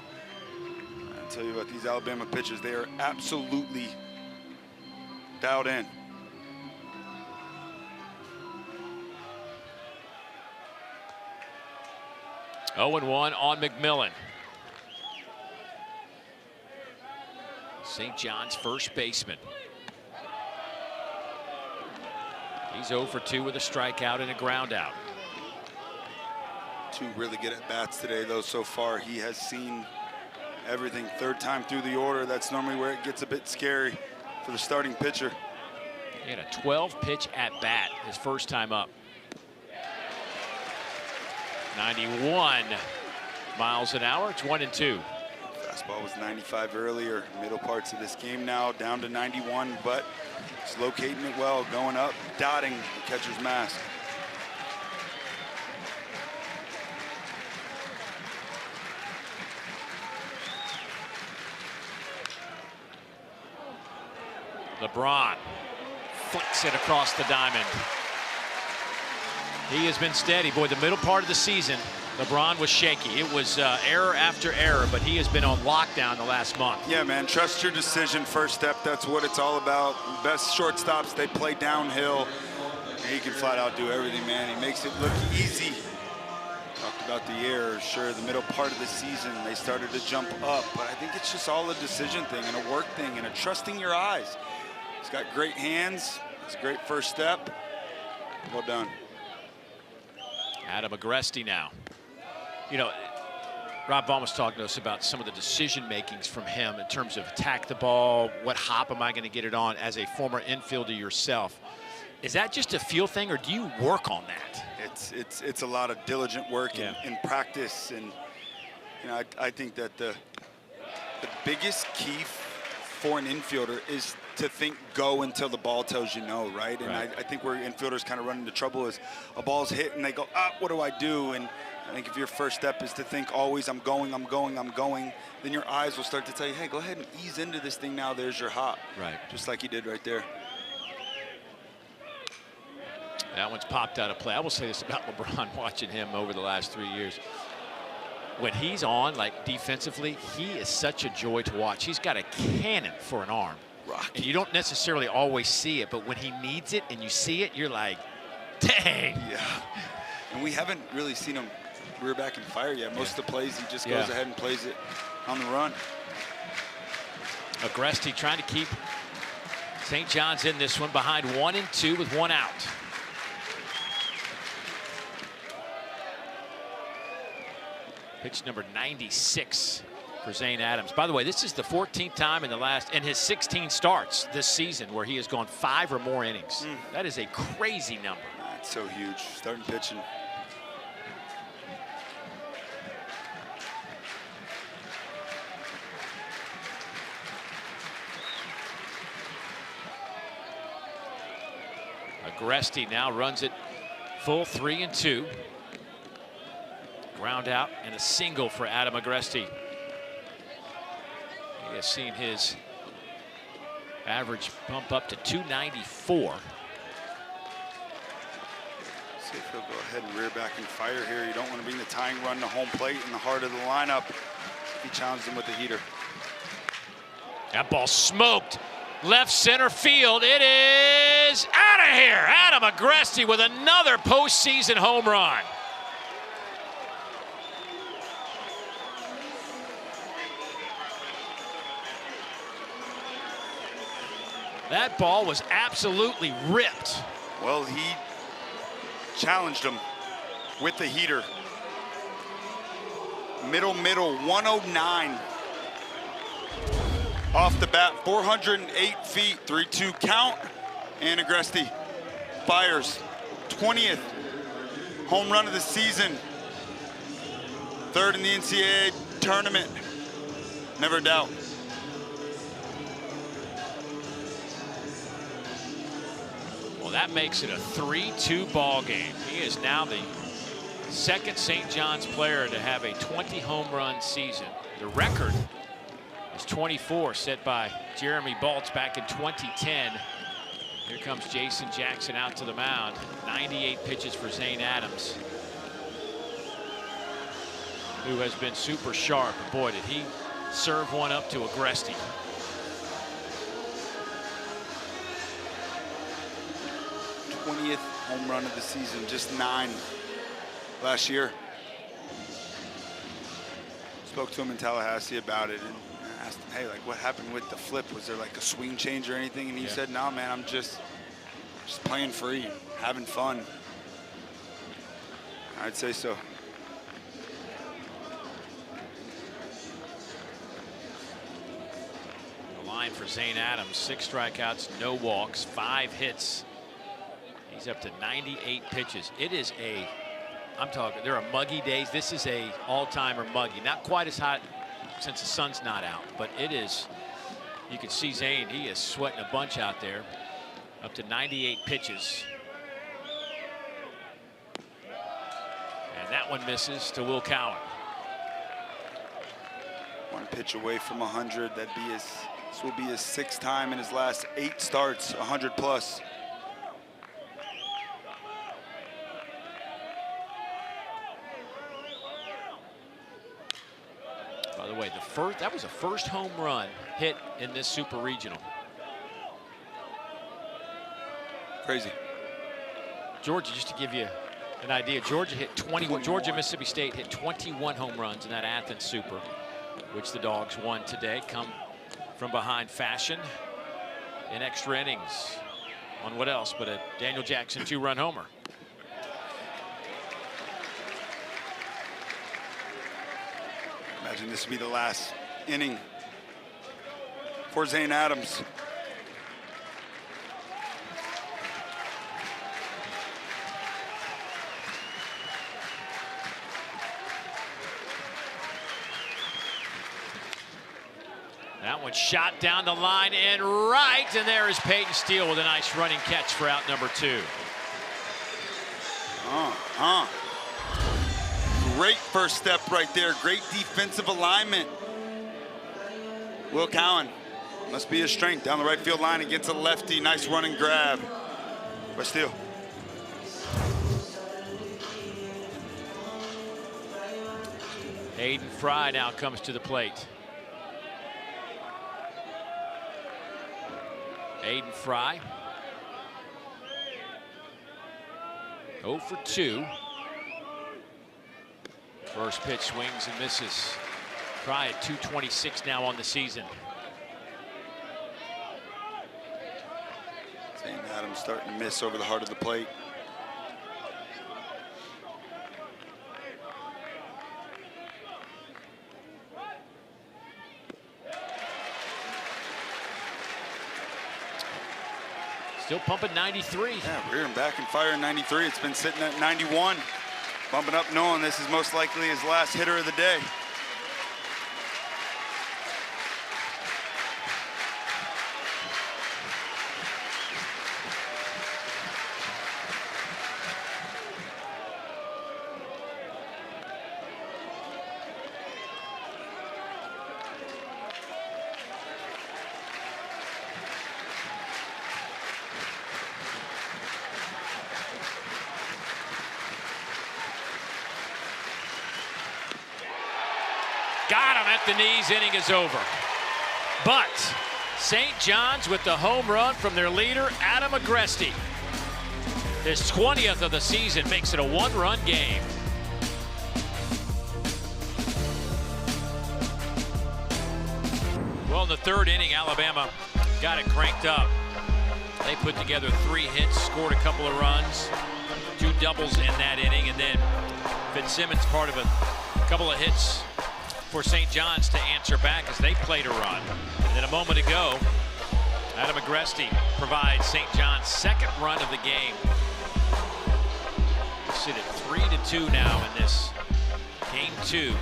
I'll tell you about these Alabama pitchers. They are absolutely dialed in. Oh, 0-1 on McMillan. St. John's first baseman. He's 0 for 2 with a strikeout and a ground out. 2 really good at bats today, though, so far. He has seen everything. 3rd time through the order. That's normally where it gets a bit scary for the starting pitcher. He had a 12-pitch at bat his first time up. 91 miles an hour. It's 1-2. Fastball was 95 earlier. Middle parts of this game now down to 91, but he's locating it well, going up, dotting the catcher's mask. LeBron flicks it across the diamond. He has been steady. Boy, the middle part of the season, LeBron was shaky. It was error after error, but he has been on lockdown the last month. Yeah, man, trust your decision, first step. That's what it's all about. Best shortstops, they play downhill. He can flat out do everything, man. He makes it look easy. Talked about the errors. Sure, the middle part of the season, they started to jump up, but I think it's just all a decision thing and a work thing and a trusting your eyes. He's got great hands. It's a great first step. Well done. Adam Agresti now. You know, Rob Vaughn was talking to us about some of the decision makings from him in terms of attack the ball, what hop am I going to get it on as a former infielder yourself. Is that just a feel thing, or do you work on that? It's a lot of diligent work in practice, and you know, I think that the biggest key for an infielder is to think go until the ball tells you no, right? And I think where infielders kind of run into trouble is a ball's hit and they go, what do I do? And I think if your first step is to think always, I'm going, then your eyes will start to tell you, hey, go ahead and ease into this thing now. There's your hop. Right. Just like he did right there. That one's popped out of play. I will say this about LeBron, watching him over the last 3 years. When he's on, like defensively, he is such a joy to watch. He's got a cannon for an arm. Rocky. And you don't necessarily always see it, but when he needs it and you see it, you're like, dang. Yeah. And we haven't really seen him rear back and fire yet. Most of the plays, he just goes ahead and plays it on the run. Agresti trying to keep St. John's in this one, behind 1-2 with 1 out. Pitch number 96 for Zane Adams. By the way, this is the 14th time in his 16 starts this season where he has gone 5 or more innings. That is a crazy number. That's so huge. Starting pitching. Agresti now runs it full 3-2. Ground out and a single for Adam Agresti. He has seen his average bump up to 294. See if he'll go ahead and rear back and fire here. You don't want to bring the tying run to home plate in the heart of the lineup. He challenged him with the heater. That ball smoked. Left center field. It is out of here. Adam Agresti with another postseason home run. That ball was absolutely ripped. Well, he challenged him with the heater. Middle, 109. Off the bat, 408 feet, 3-2 count. And Agresti fires 20th home run of the season. Third in the NCAA tournament. Never a doubt. Well, that makes it a 3-2 ball game. He is now the second St. John's player to have a 20 home run season. The record is 24, set by Jeremy Baltz back in 2010. Here comes Jason Jackson out to the mound. 98 pitches for Zane Adams, who has been super sharp. Boy, did he serve one up to Agresti. Home run of the season, just 9 last year. Spoke to him in Tallahassee about it and asked him, hey, like, what happened with the flip? Was there like a swing change or anything? And he said, no, man, I'm just playing free, having fun. I'd say so. The line for Zane Adams: 6 strikeouts, no walks, 5 hits. He's up to 98 pitches. It is I'm talking, there are muggy days. This is a all-timer muggy. Not quite as hot since the sun's not out, but it is, you can see Zane, he is sweating a bunch out there. Up to 98 pitches. And that one misses to Will Cowan. 1 pitch away from 100. This will be his 6th time in his last 8 starts, 100 plus. By the way, that was the first home run hit in this Super Regional. Crazy. Georgia, just to give you an idea, Georgia hit 21. Georgia, Mississippi State hit 21 home runs in that Athens Super, which the Dogs won today. Come from behind fashion in extra innings on what else but a Daniel Jackson 2-run homer. Imagine this would be the last inning for Zane Adams. That one shot down the line and right, and there is Peyton Steele with a nice running catch for out number 2. Great first step right there. Great defensive alignment. Will Cowan, must be his strength down the right field line against a lefty. Nice run and grab by Steele. Hayden Fry now comes to the plate. Hayden Fry, 0 for 2. First pitch swings and misses. Fry at 226 now on the season. Zane Adams starting to miss over the heart of the plate. Still pumping 93. Yeah, rearing back and firing 93. It's been sitting at 91. Bumping up, knowing this is most likely his last hitter of the day. Got him at the knees. Inning is over. But St. John's with the home run from their leader, Adam Agresti. His 20th of the season makes it a one-run game. Well, in the third inning, Alabama got it cranked up. They put together 3 hits, scored a couple of runs, 2 doubles in that inning, and then Fitzsimmons part of a couple of hits for St. John's to answer back as they played a run. And then a moment ago, Adam Agresti provides St. John's second run of the game. We sit at 3-2 now in this game 2,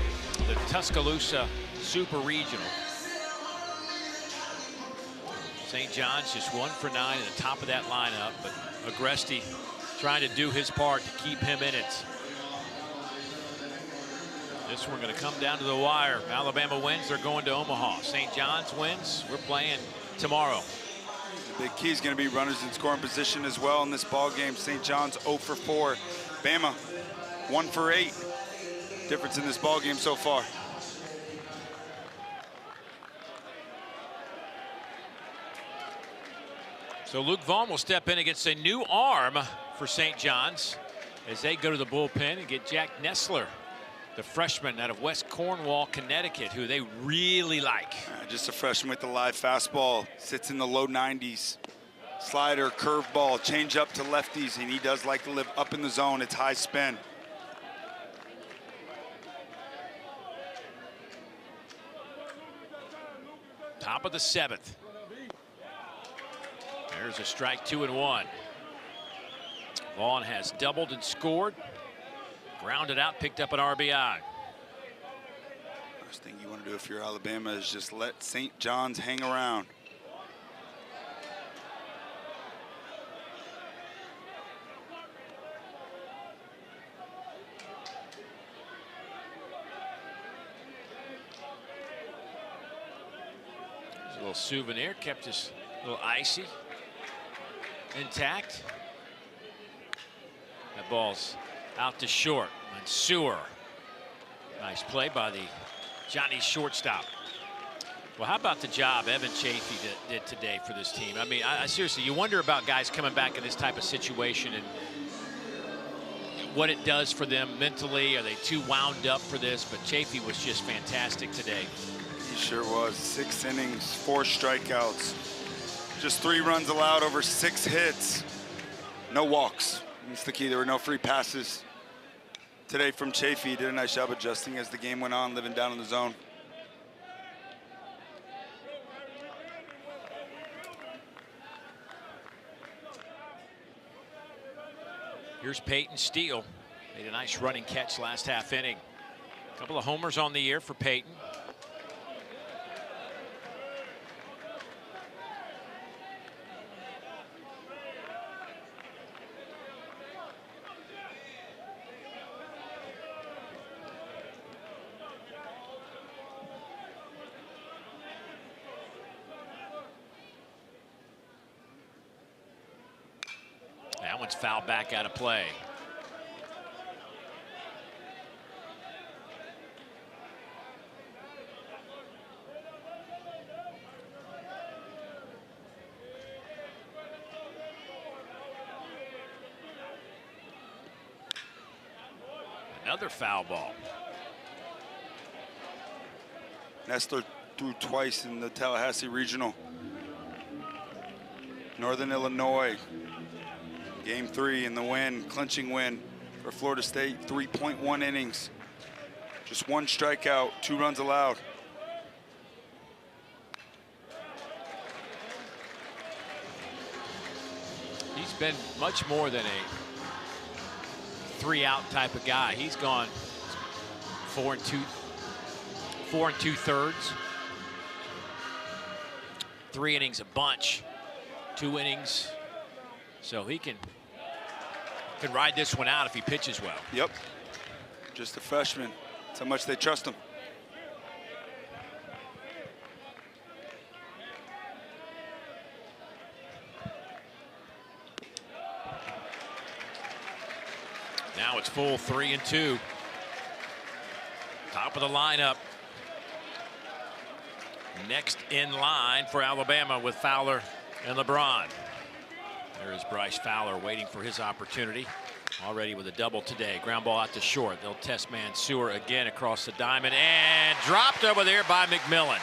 the Tuscaloosa Super Regional. St. John's just 1 for 9 at the top of that lineup, but Agresti trying to do his part to keep him in it. This one going to come down to the wire. Alabama wins, they're going to Omaha. St. John's wins, we're playing tomorrow. The big key is going to be runners in scoring position as well in this ball game. St. John's 0 for 4. Bama 1 for 8. Difference in this ball game so far. So Luke Vaughn will step in against a new arm for St. John's as they go to the bullpen and get Jack Nessler, the freshman out of West Cornwall, Connecticut, who they really like. Just a freshman with the live fastball, sits in the low 90s. Slider, curveball, change up to lefties, and he does like to live up in the zone. It's high spin. Top of the 7th. There's a strike, 2-1. Vaughn has doubled and scored. Grounded out, picked up an RBI. First thing you want to do if you're Alabama is just let St. John's hang around. There's a little souvenir, kept us a little icy, intact. That ball's out to short. Mansour. Nice play by the Johnny shortstop. Well, how about the job Evan Chafee did today for this team? I mean, I seriously, you wonder about guys coming back in this type of situation and what it does for them mentally. Are they too wound up for this? But Chafee was just fantastic today. He sure was. 6 innings, 4 strikeouts. Just 3 runs allowed over 6 hits. No walks. That's the key. There were no free passes today from Chafee. Did a nice job adjusting as the game went on, living down in the zone. Here's Peyton Steele. Made a nice running catch last half inning. A couple of homers on the year for Peyton. That one's fouled back out of play. Another foul ball. Nessler threw twice in the Tallahassee Regional. Northern Illinois, game 3 in the win, clinching win for Florida State, 3.1 innings. Just 1 strikeout, 2 runs allowed. He's been much more than a 3-out type of guy. He's gone 4 2/3. 3 innings a bunch, 2 innings. So he can ride this one out if he pitches well. Yep, just a freshman. That's how much they trust him. Now it's full 3-2. Top of the lineup next in line for Alabama with Fowler and LeBron. There is Bryce Fowler waiting for his opportunity. Already with a double today. Ground ball out to short. They'll test Mansour again across the diamond and dropped over there by McMillan.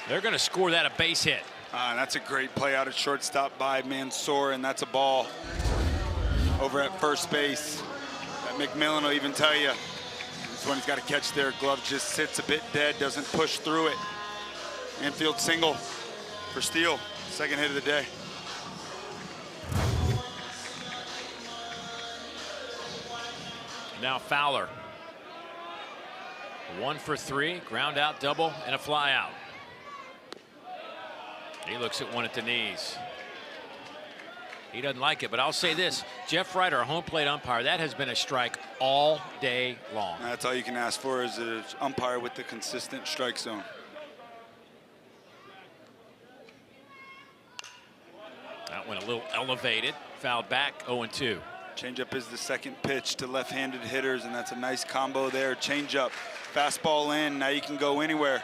They're going to score that a base hit. That's a great play out at shortstop by Mansour, and that's a ball over at first base. That McMillan will even tell you this one he's got to catch there. Glove just sits a bit dead, doesn't push through it. Infield single for Steele. Second hit of the day. Now Fowler. 1 for 3, ground out double and a fly out. He looks at one at the knees. He doesn't like it, but I'll say this. Jeff Wright, our home plate umpire, that has been a strike all day long. That's all you can ask for is an umpire with the consistent strike zone. That one a little elevated, fouled back, 0-2. Changeup is the second pitch to left-handed hitters, and that's a nice combo there. Changeup, fastball in, now you can go anywhere.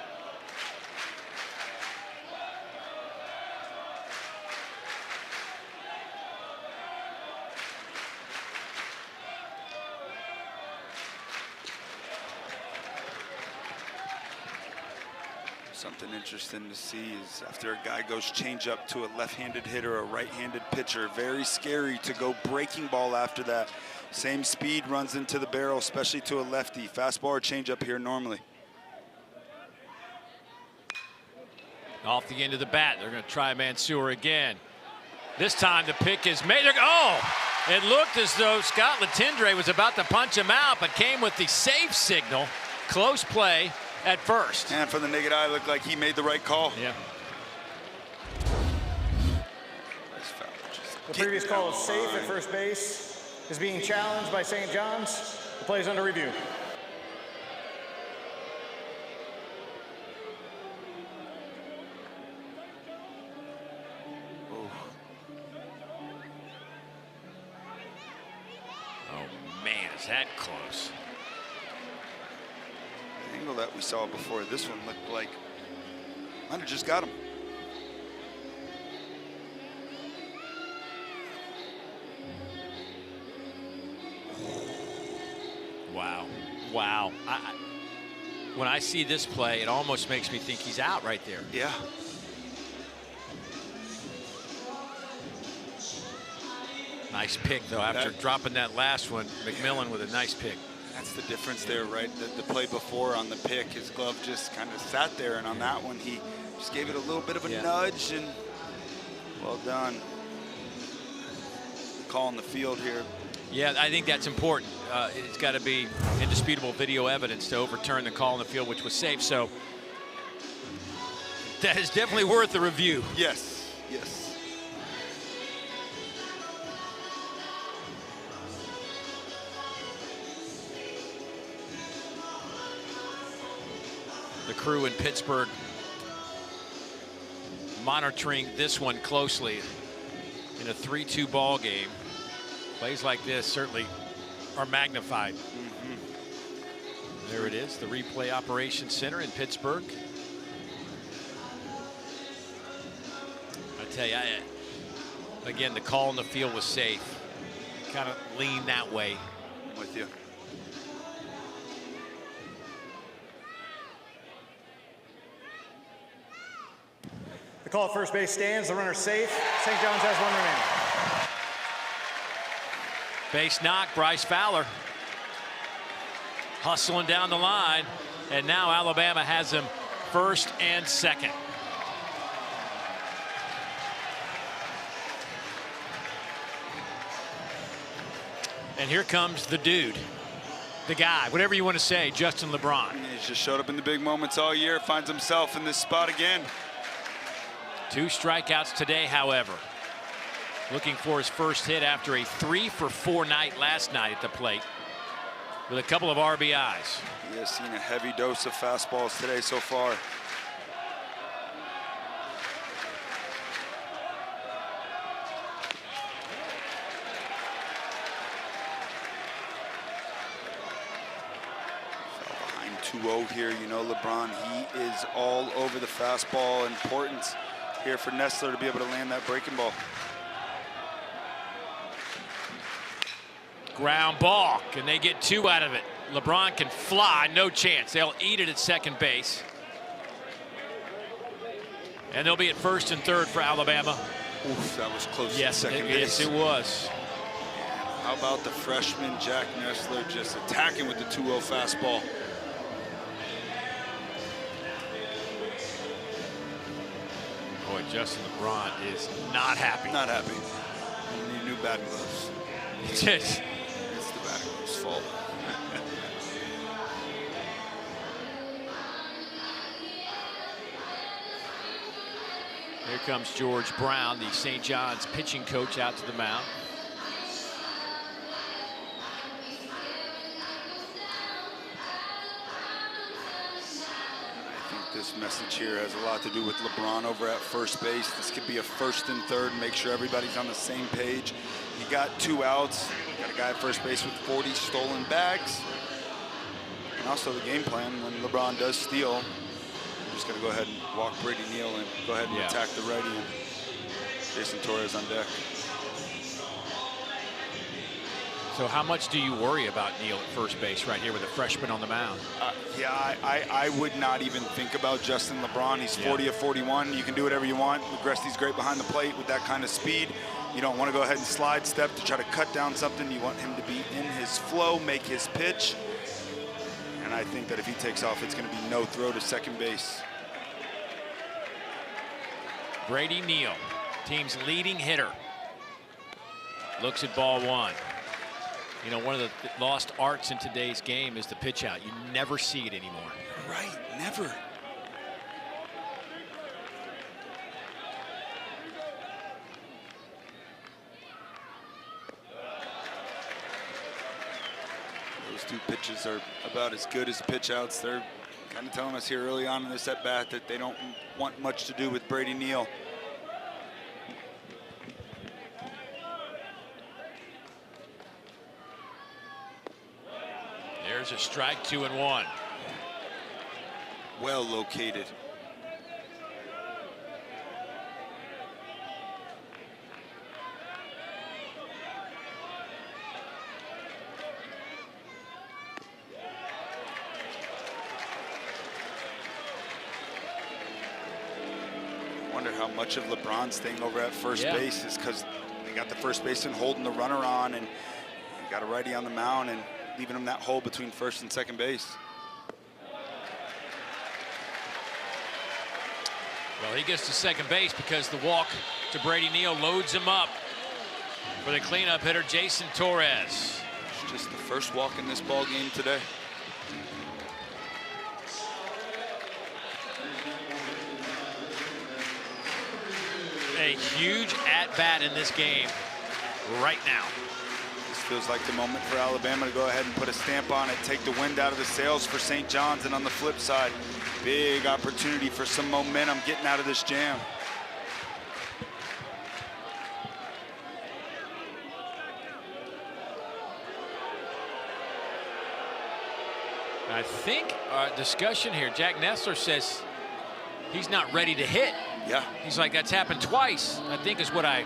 Something interesting to see is after a guy goes change up to a left-handed hitter, a right-handed pitcher, very scary to go breaking ball after that. Same speed runs into the barrel, especially to a lefty. Fastball or change up here normally. Off the end of the bat, they're going to try Mansour again. This time the pick is made. Oh, it looked as though Scott Letendre was about to punch him out, but came with the safe signal. Close play at first. And from the naked eye, looked like he made the right call. Yeah. The previous call is safe at first base, is being challenged by St. John's. The play is under review. Oh man, is that close? The angle that we saw before this one looked like might have just got him. Wow. Wow. When I see this play, it almost makes me think he's out right there. Yeah. Nice pick, though. After dropping that last one, McMillan with a nice pick. That's the difference there, right? The play before on the pick, his glove just kind of sat there, and on that one, he just gave it a little bit of a nudge, and well done. Call in the field here. Yeah, I think that's important. It's got to be indisputable video evidence to overturn the call in the field, which was safe. So that is definitely worth a review. Yes, yes. The crew in Pittsburgh monitoring this one closely in a 3-2 ball game. Plays like this certainly are magnified. There it is, the replay operations center in Pittsburgh. I tell you, again, the call in the field was safe. Kind of lean that way. I'm with you. The call at first base stands. The runner safe. St. John's has one remaining. Base knock, Bryce Fowler hustling down the line, and now Alabama has him first and second. And here comes the dude, the guy, whatever you want to say, Justin LeBron. He's just showed up in the big moments all year, finds himself in this spot again. 2 strikeouts today, however. Looking for his first hit after a 3-for-4 night last night at the plate with a couple of RBIs. He has seen a heavy dose of fastballs today so far. 2-0 here. You know, LeBron, he is all over the fastball. Importance here for Nessler to be able to land that breaking ball. Ground ball. Can they get 2 out of it? LeBron can fly, no chance. They'll eat it at second base. And they'll be at first and third for Alabama. Oof, that was close Yes, to second base. yes, it was. How about the freshman Jack Nessler just attacking with the 2-0 fastball? Boy, Justin LeBron is not happy. Not happy. He knew batting gloves. It's just, It's the batting gloves' fault. here comes George Brown, the St. John's pitching coach, out to the mound. I think this message here has a lot to do with LeBron over at first base. This could be a first and third. Make sure everybody's on the same page. You got 2 outs. You got a guy at first base with 40 stolen bags. And also the game plan, when LeBron does steal, you're just going to go ahead and walk Brady Neal and go ahead and attack the righty. And Jason Torres on deck. So how much do you worry about Neal at first base right here with a freshman on the mound? Yeah, I would not even think about Justin LeBron. He's 40 of 41. You can do whatever you want. Gresty's great behind the plate with that kind of speed. You don't want to go ahead and slide step to try to cut down something. You want him to be in his flow, make his pitch. And I think that if he takes off, it's going to be no throw to second base. Brady Neal, team's leading hitter, looks at ball 1. You know, one of the lost arts in today's game is the pitch out. You never see it anymore. Right, never. Those 2 pitches are about as good as pitch outs. They're kind of telling us here early on in this at bat that they don't want much to do with Brady Neal. There's a strike, 2-1. Well located. Wonder how much of LeBron's thing over at first base is because they got the first baseman holding the runner on, and you got a righty on the mound and leaving him that hole between first and second base. Well, he gets to second base because the walk to Brady Neal loads him up for the cleanup hitter, Jason Torres. It's just the first walk in this ball game today. A huge at-bat in this game right now. This feels like the moment for Alabama to go ahead and put a stamp on it, take the wind out of the sails for St. John's, and on the flip side, big opportunity for some momentum getting out of this jam. I think our discussion here, Jack Nessler says he's not ready to hit. Yeah. He's like, that's happened twice, I think is what I...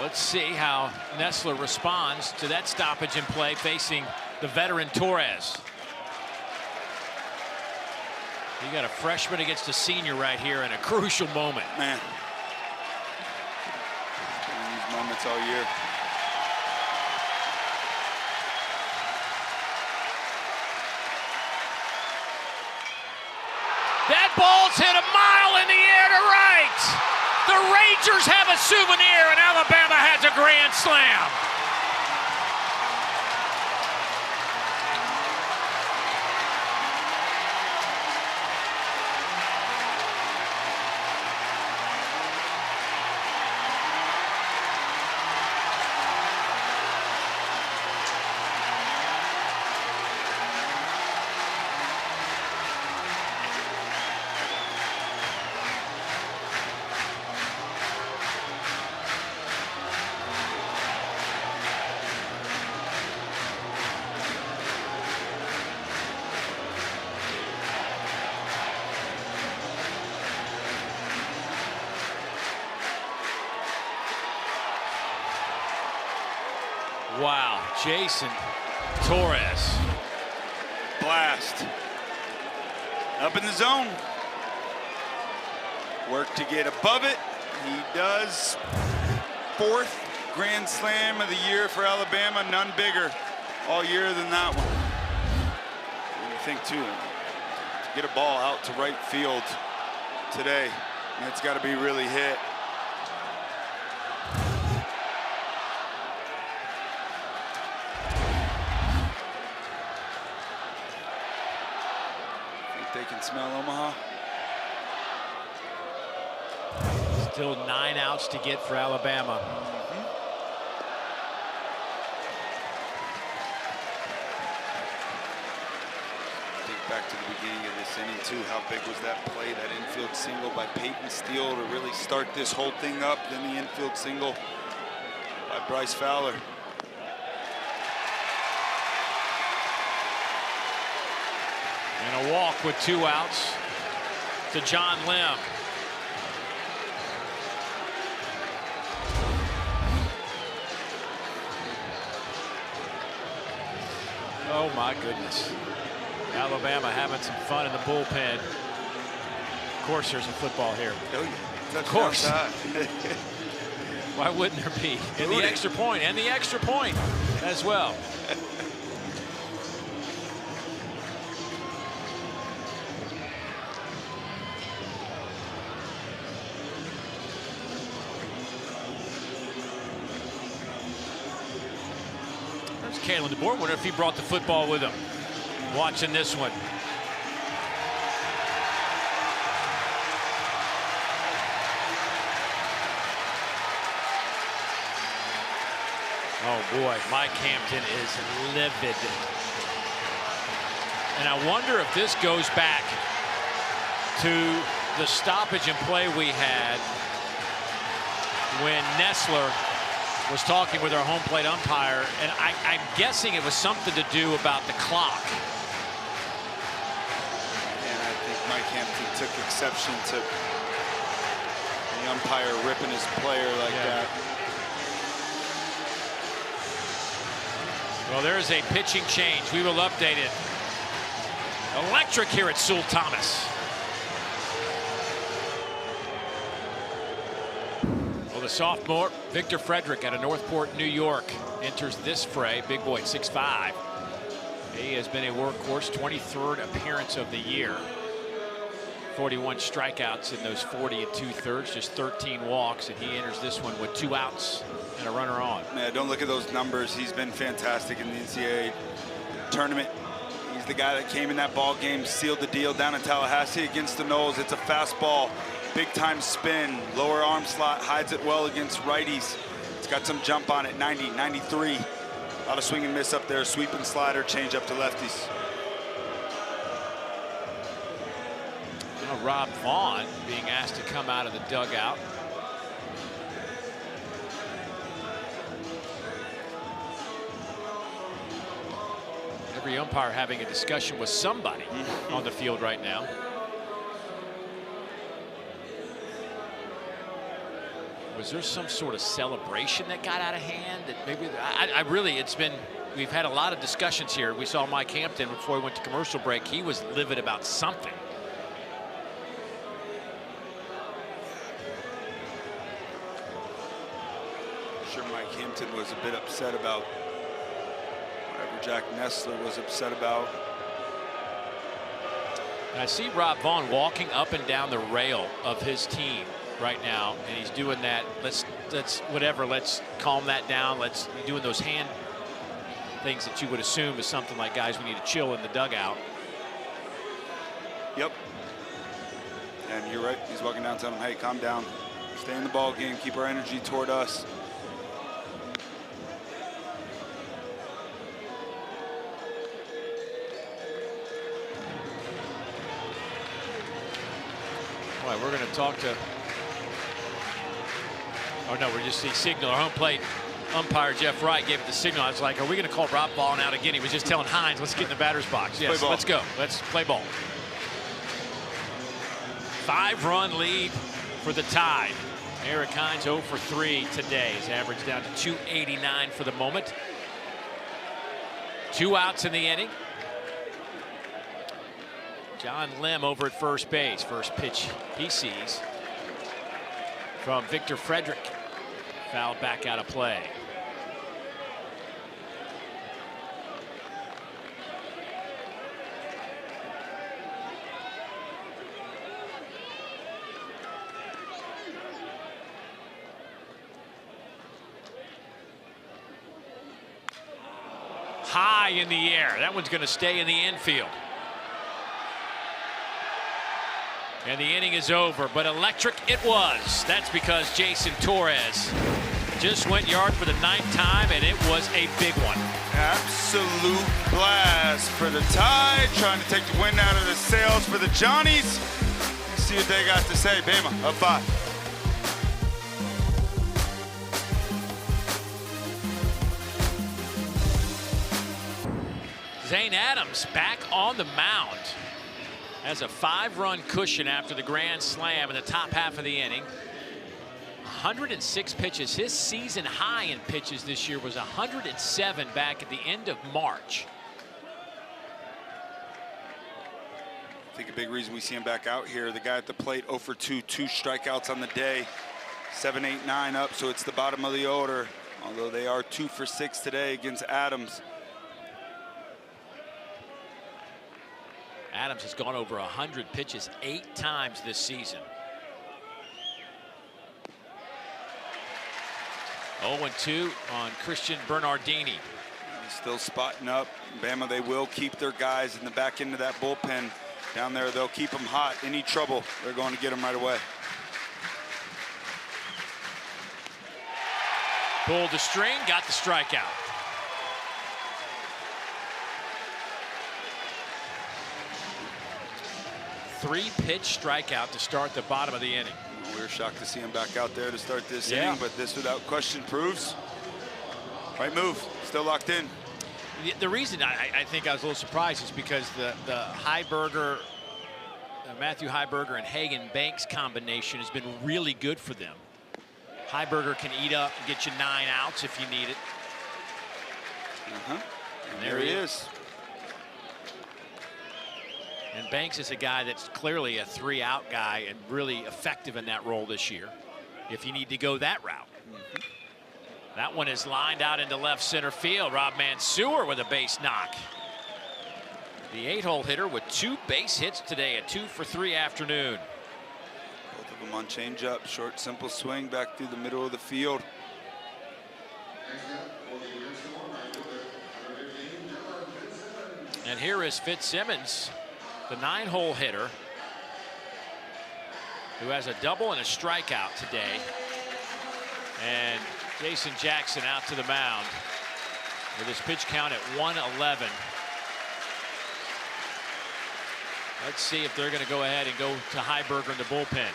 Let's see how Nessler responds to that stoppage in play facing the veteran Torres. You got a freshman against a senior right here in a crucial moment. Man, it's been in these moments all year. That ball's hit a mile in the air to right. The Rangers have a souvenir, and Alabama has a grand slam. Wow, Jason Torres. Blast. Up in the zone. Work to get above it. He does. 4th grand slam of the year for Alabama. None bigger all year than that one. What do you think, too? To get a ball out to right field today, it's got to be really hit. They can smell Omaha. Still 9 outs to get for Alabama. Think back to the beginning of this inning too. How big was that play, that infield single by Peyton Steele to really start this whole thing up? Then the infield single by Bryce Fowler. And a walk with 2 outs to John Lim. Oh my goodness. Alabama having some fun in the bullpen. Of course there's a football here. Oh, yeah. Of course. Why wouldn't there be? And the extra point, and the extra point as well. There's Kalen DeBoer. Wonder if he brought the football with him. Watching this one. Oh boy, Mike Hampton is livid. And I wonder if this goes back to the stoppage and play we had when Nessler was talking with our home plate umpire, and I'm guessing it was something to do about the clock. And I think Mike Hampton took exception to the umpire ripping his player like that. Well, there is a pitching change. We will update it. Electric here at Sewell Thomas. Well, the sophomore, Victor Frederick out of Northport, New York, enters this fray. Big boy, 6'5". He has been a workhorse, 23rd appearance of the year. 41 strikeouts in those 40 2/3, just 13 walks, and he enters this one with 2 outs and a runner on. Man, don't look at those numbers. He's been fantastic in the NCAA tournament. He's the guy that came in that ball game, sealed the deal down in Tallahassee against the Noles. It's a fastball, big time spin, lower arm slot, hides it well against righties. It's got some jump on it, 90, 93. A lot of swing and miss up there, sweeping slider, change up to lefties. Now Rob Vaughn being asked to come out of the dugout. Every umpire having a discussion with somebody on the field right now. Was there some sort of celebration that got out of hand? That maybe I really, it's been, we've had a lot of discussions here. We saw Mike Hampton before we went to commercial break. He was livid about something. I'm sure Mike Hampton was a bit upset about whatever Jack Nessler was upset about. And I see Rob Vaughn walking up and down the rail of his team right now, and he's doing that. Let's calm that down. Let's be doing those hand things that you would assume is something like, guys, we need to chill in the dugout. Yep. And you're right. He's walking down, telling him, hey, calm down. Stay in the ball game. Keep our energy toward us. All right, we're going to talk to. Oh no, we're just the signal. Our home plate umpire Jeff Wright gave it the signal. I was like, are we going to call Rob Vaughn out again? He was just telling Hines, let's get in the batter's box. Yes, let's go. Let's play ball. 5-run lead for the Tide. Eric Hines 0 for 3 today. His average down to 289 for the moment. 2 outs in the inning. John Lim over at first base. First pitch he sees from Victor Frederick. Fouled back out of play. High in the air. That one's going to stay in the infield. And the inning is over, but electric it was. That's because Jason Torres just went yard for the 9th time, and it was a big one. Absolute blast for the Tide, trying to take the wind out of the sails for the Johnnies. Let's see what they got to say. Bama, up 5. Zane Adams back on the mound. Has a 5-run cushion after the grand slam in the top half of the inning. 106 pitches. His season high in pitches this year was 107 back at the end of March. I think a big reason we see him back out here, the guy at the plate 0 for 2, 2 strikeouts on the day. 7, 8, 9 up, so it's the bottom of the order. Although they are 2 for 6 today against Adams. Adams has gone over 100 pitches 8 times this season. 0-2 on Christian Bernardini. He's still spotting up. Bama, they will keep their guys in the back end of that bullpen. Down there, they'll keep them hot. Any trouble, they're going to get them right away. Pulled the string, got the strikeout. Three-pitch strikeout to start the bottom of the inning. We were shocked to see him back out there to start this Yeah. inning, but this without question proves right move. Still locked in. The reason I think I was a little surprised is because the Heiberger, Matthew Heiberger and Hagen Banks combination has been really good for them. Heiberger can eat up and get you 9 outs if you need it. And there he is. And Banks is a guy that's clearly a 3-out guy and really effective in that role this year, if you need to go that route. That one is lined out into left center field. Rob Mansour with a base knock. The 8-hole hitter with 2 base hits today, a 2 for 3 afternoon. Both of them on changeup, short, simple swing back through the middle of the field. And here is Fitzsimmons, the 9-hole hitter, who has a double and a strikeout today. And Jason Jackson out to the mound with his pitch count at 111. Let's see if they're going to go ahead and go to Heiberger in the bullpen.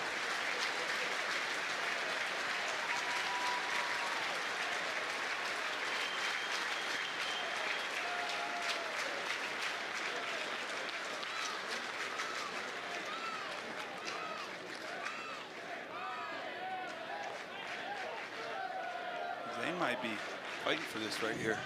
Zane might be fighting for this right here.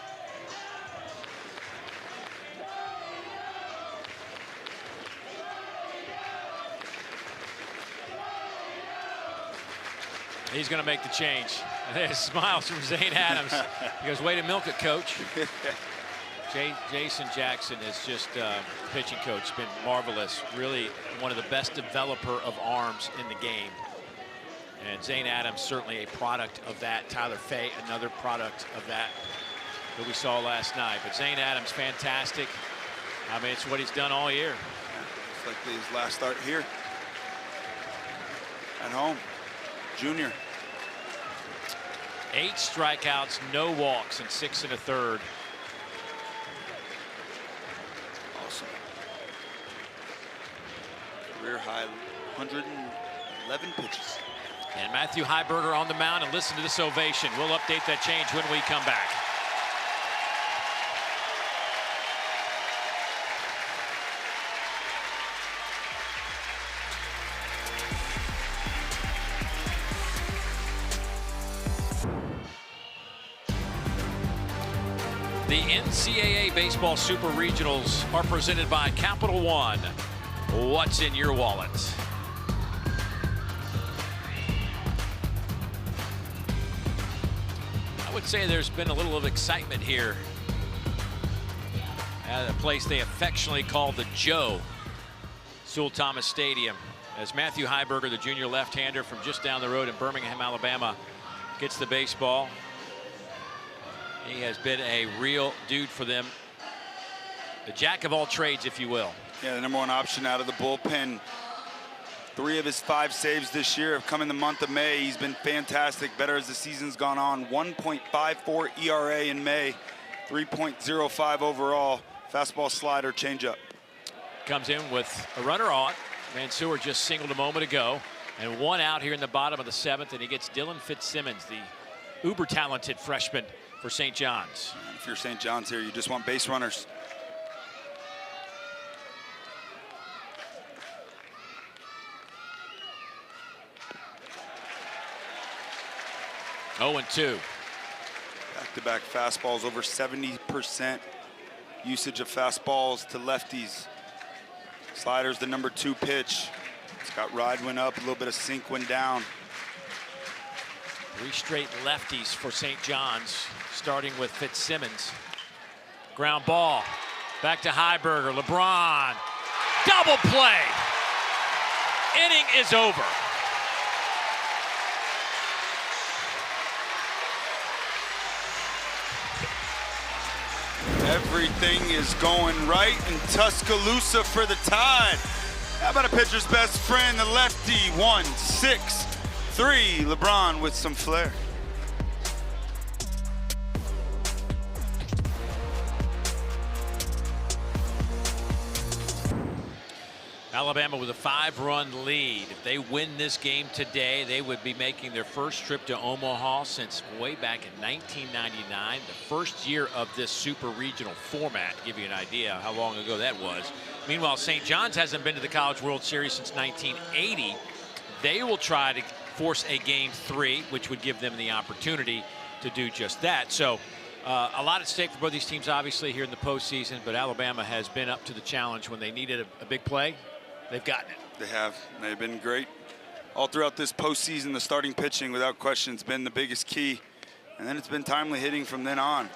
He's going to make the change. There's smiles from Zane Adams. He goes, way to milk it, coach. Jason Jackson is just pitching coach, been marvelous. Really one of the best developer of arms in the game. And Zane Adams certainly a product of that. Tyler Fay, another product of that we saw last night. But Zane Adams, fantastic. I mean, it's what he's done all year. It's like his last start here at home. Junior. 8 strikeouts, no walks, and 6 1/3. Awesome. Career high 111 pitches. And Matthew Heiberger on the mound, and listen to this ovation. We'll update that change when we come back. The NCAA Baseball Super Regionals are presented by Capital One. What's in your wallet? I would say there's been a little of excitement here at a place they affectionately call the Joe, Sewell Thomas Stadium, as Matthew Heiberger, the junior left-hander from just down the road in Birmingham, Alabama, gets the baseball. He has been a real dude for them. The jack of all trades, if you will. Yeah, the #1 option out of the bullpen. 3 of his 5 saves this year have come in the month of May. He's been fantastic, better as the season's gone on. 1.54 ERA in May, 3.05 overall. Fastball, slider, changeup. Comes in with a runner on. Mansour just singled a moment ago. And 1 out here in the bottom of the 7th, and he gets Dylan Fitzsimmons, the uber-talented freshman for St. John's. If you're St. John's here, you just want base runners. Oh, 2. Back-to-back fastballs, over 70% usage of fastballs to lefties. Slider's the #2 pitch. It's got ride when up, a little bit of sink when down. 3 straight lefties for St. John's, starting with Fitzsimmons. Ground ball, back to Heiberger, LeBron, double play. Inning is over. Everything is going right in Tuscaloosa for the Tide. How about a pitcher's best friend, the lefty, 1-6-3. LeBron with some flair. Alabama with a 5-run lead. If they win this game today, they would be making their first trip to Omaha since way back in 1999, the first year of this super regional format, to give you an idea how long ago that was. Meanwhile, St. John's hasn't been to the College World Series since 1980. They will try to force a Game 3, which would give them the opportunity to do just that. So a lot at stake for both these teams, obviously, here in the postseason, but Alabama has been up to the challenge when they needed a big play. They've gotten it. They have. They've been great. All throughout this postseason, the starting pitching, without question, has been the biggest key. And then it's been timely hitting from then on.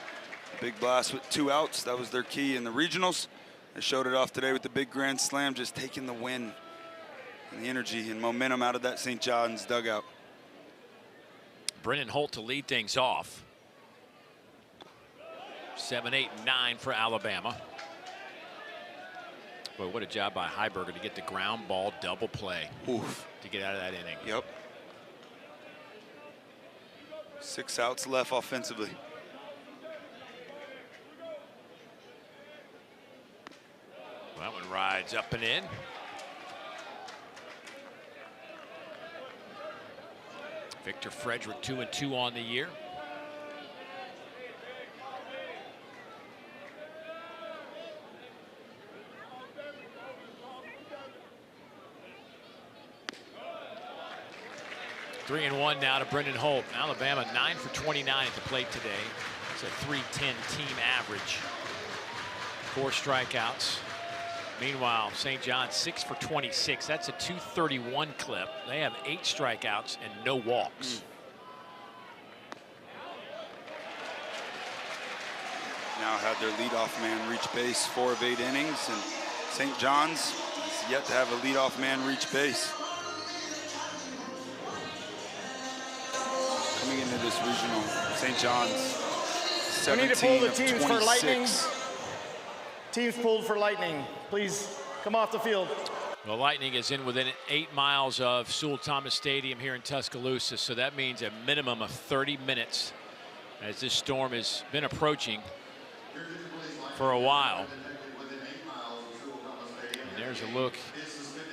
Big blast with 2 outs. That was their key in the regionals. They showed it off today with the big grand slam, just taking the win and the energy and momentum out of that St. John's dugout. Brennan Holt to lead things off. 7, 8, 9 for Alabama. Boy, what a job by Heiberger to get the ground ball double play. Oof. To get out of that inning. Yep. 6 outs left offensively. That one rides up and in. Victor Frederick 2-2 on the year. Three and 1 now to Brendan Holt. Alabama 9 for 29 at the plate today. It's a .310 team average. 4 strikeouts. Meanwhile, St. John's 6 for 26. That's a .231 clip. They have 8 strikeouts and no walks. Now had their leadoff man reach base 4 of 8 innings, and St. John's has yet to have a leadoff man reach base. Coming into this regional, St. John's We need to pull the 17 teams of for Lightning. 26. Teams pulled for Lightning. Please come off the field. The Lightning is in within 8 miles of Sewell Thomas Stadium here in Tuscaloosa, so that means a minimum of 30 minutes as this storm has been approaching for a while. And there's a look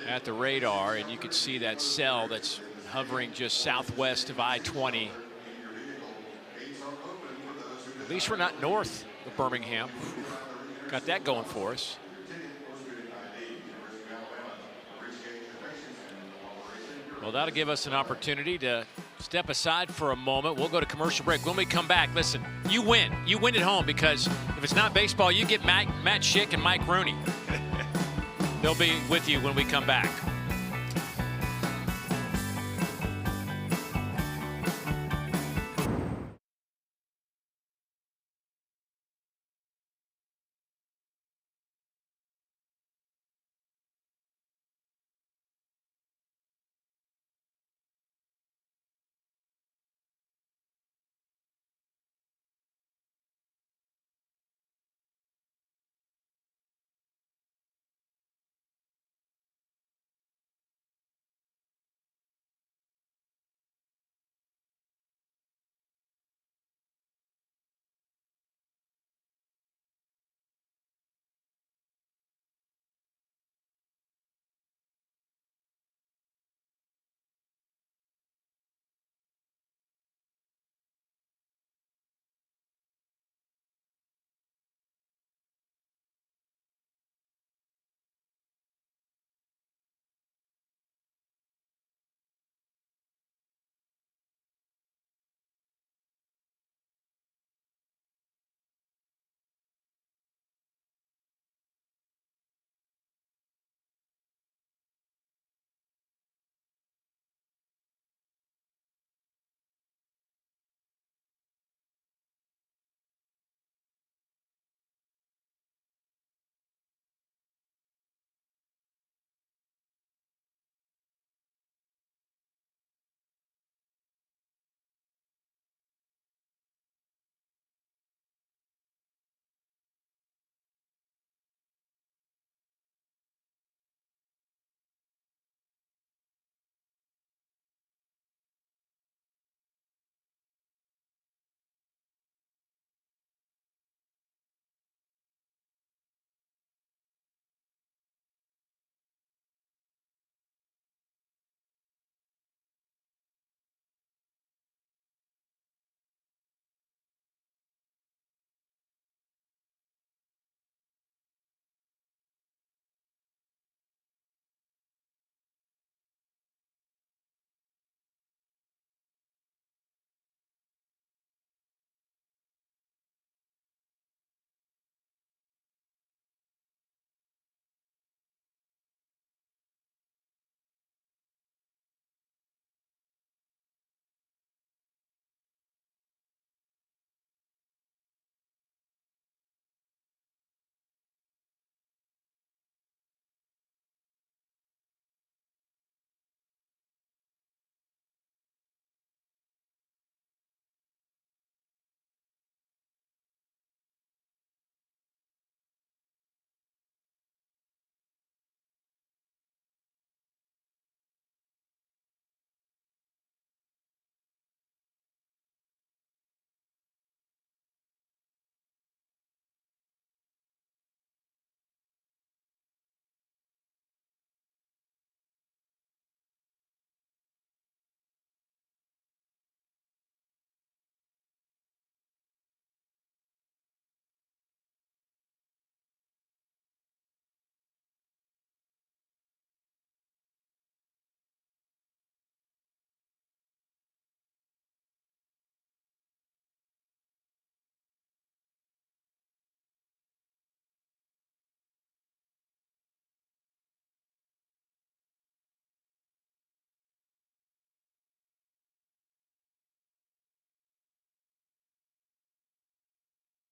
at the radar, and you can see that cell that's hovering just southwest of I-20. At least we're not north of Birmingham. Got that going for us. Well, that'll give us an opportunity to Step aside for a moment. We'll go to commercial break. When we come back, listen, you win. You win at home because if it's not baseball, you get Matt Schick and Mike Rooney. They'll be with you when we come back.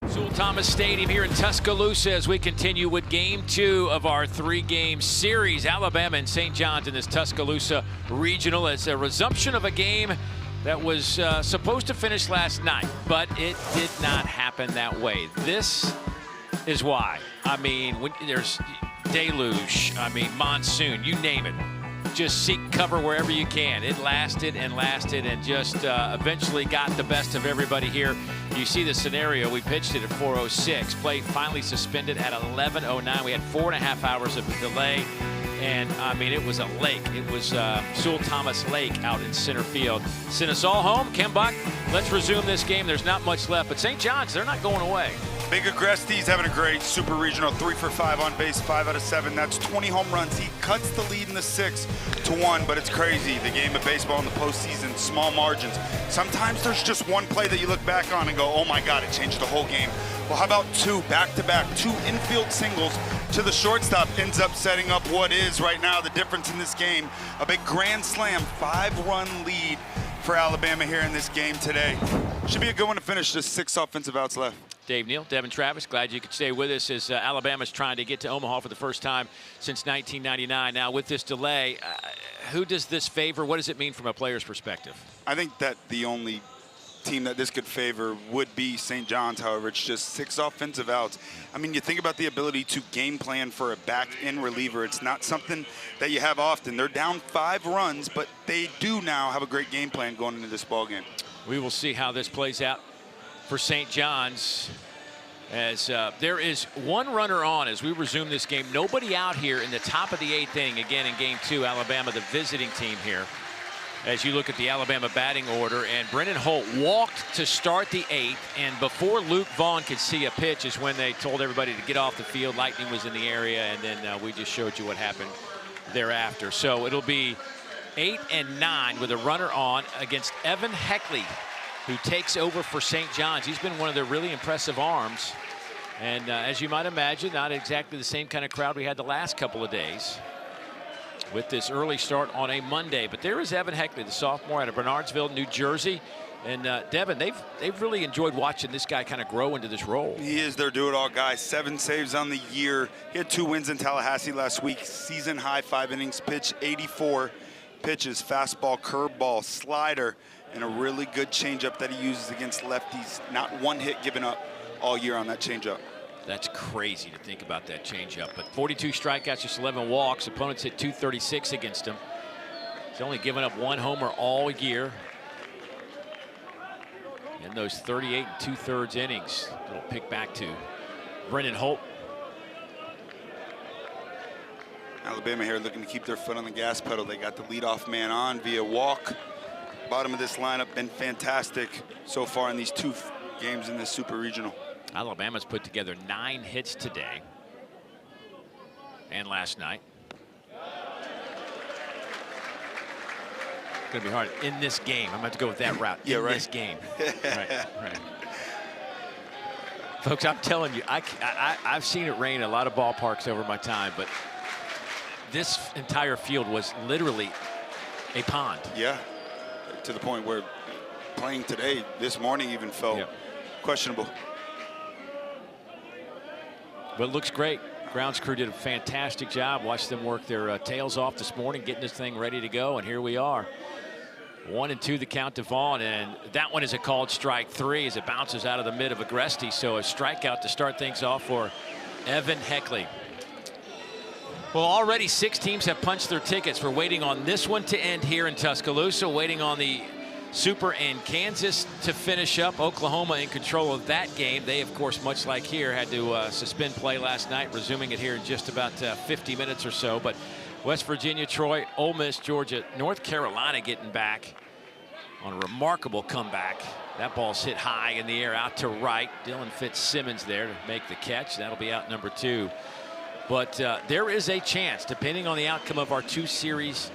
Sewell Thomas Stadium here in Tuscaloosa as we continue with Game 2 of our 3-game series. Alabama and St. John's in this Tuscaloosa Regional. It's a resumption of a game that was supposed to finish last night, but it did not happen that way. This is why. I mean, when there's deluge, I mean, monsoon, you name it. Just seek cover wherever you can. It lasted and lasted and just eventually got the best of everybody here. You see the scenario. We pitched it at 4:06. Play finally suspended at 11:09. We had 4.5 hours of delay. And, I mean, it was a lake. It was Sewell Thomas Lake out in center field. Sent us all home. Ken Buck, let's resume this game. There's not much left. But St. John's, they're not going away. Big Agreste's having a great super regional, 3 for 5 on base, 5 out of 7. That's 20 home runs. He cuts the lead in the 6-1, but it's crazy. The game of baseball in the postseason, small margins. Sometimes there's just one play that you look back on and go, oh my God, it changed the whole game. Well, how about 2 back-to-back, 2 infield singles to the shortstop, ends up setting up what is right now the difference in this game. A big grand slam, 5-run lead for Alabama here in this game today. Should be a good one to finish, just 6 offensive outs left. Dave Neal, Devin Travis, glad you could stay with us as Alabama's trying to get to Omaha for the first time since 1999. Now, with this delay, who does this favor? What does it mean from a player's perspective? I think that the only team that this could favor would be St. John's. However, it's just 6 offensive outs. I mean, you think about the ability to game plan for a back-end reliever. It's not something that you have often. They're down 5 runs, but they do now have a great game plan going into this ball game. We will see how this plays out for St. John's, as there is 1 runner on as we resume this game. Nobody out here in the top of the 8th inning. Again, in game 2, Alabama, the visiting team here. As you look at the Alabama batting order, and Brennan Holt walked to start the 8th, and before Luke Vaughn could see a pitch is when they told everybody to get off the field. Lightning was in the area, and then we just showed you what happened thereafter. So it'll be 8 and 9 with a runner on against Evan Heckley, who takes over for St. John's. He's been one of their really impressive arms. And as you might imagine, not exactly the same kind of crowd we had the last couple of days with this early start on a Monday. But there is Evan Heckley, the sophomore out of Bernardsville, New Jersey. And Devin, they've really enjoyed watching this guy kind of grow into this role. He is their do-it-all guy. 7 saves on the year. He had 2 wins in Tallahassee last week. Season high 5 innings pitch, 84 pitches, fastball, curveball, slider, and a really good changeup that he uses against lefties. Not 1 hit given up all year on that changeup. That's crazy to think about that changeup. But 42 strikeouts, just 11 walks. Opponents hit .236 against him. He's only given up 1 homer all year in those 38 2/3 innings. Little pick back to Brennan Holt. Alabama here looking to keep their foot on the gas pedal. They got the leadoff man on via walk. Bottom of this lineup been fantastic so far in these 2 games in this super regional. Alabama's put together 9 hits today and last night. It's gonna be hard in this game. I'm going to go with that route. Yeah, in right. This game. right. Folks, I'm telling you, I've seen it rain in a lot of ballparks over my time, but this entire field was literally a pond. Yeah, to the point where playing today, this morning even felt questionable. But it looks great. Grounds crew did a fantastic job. Watched them work their tails off this morning, getting this thing ready to go, and here we are. 1-2 the count to Vaughn, and that one is a called strike 3 as it bounces out of the mid of Agreste. So a strikeout to start things off for Evan Heckley. Well, already 6 teams have punched their tickets. We're waiting on this one to end here in Tuscaloosa, waiting on the Super in Kansas to finish up. Oklahoma in control of that game. They, of course, much like here, had to suspend play last night, resuming it here in just about 50 minutes or so. But West Virginia, Troy, Ole Miss, Georgia, North Carolina getting back on a remarkable comeback. That ball's hit high in the air out to right. Dylan Fitzsimmons there to make the catch. That'll be out number 2. But there is a chance, depending on the outcome of our 2 series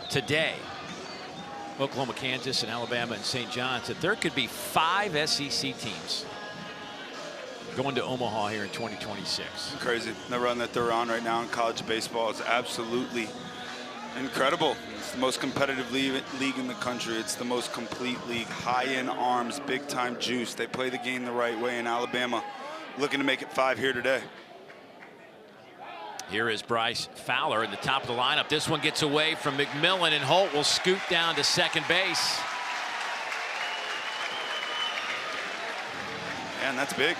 today, Oklahoma, Kansas, and Alabama and St. John's, that there could be 5 SEC teams going to Omaha here in 2026. Crazy. The run that they're on right now in college baseball is absolutely incredible. It's the most competitive league in the country. It's the most complete league. High-end arms, big-time juice. They play the game the right way in Alabama. Looking to make it 5 here today. Here is Bryce Fowler in the top of the lineup. This one gets away from McMillan, and Holt will scoot down to second base. And that's big.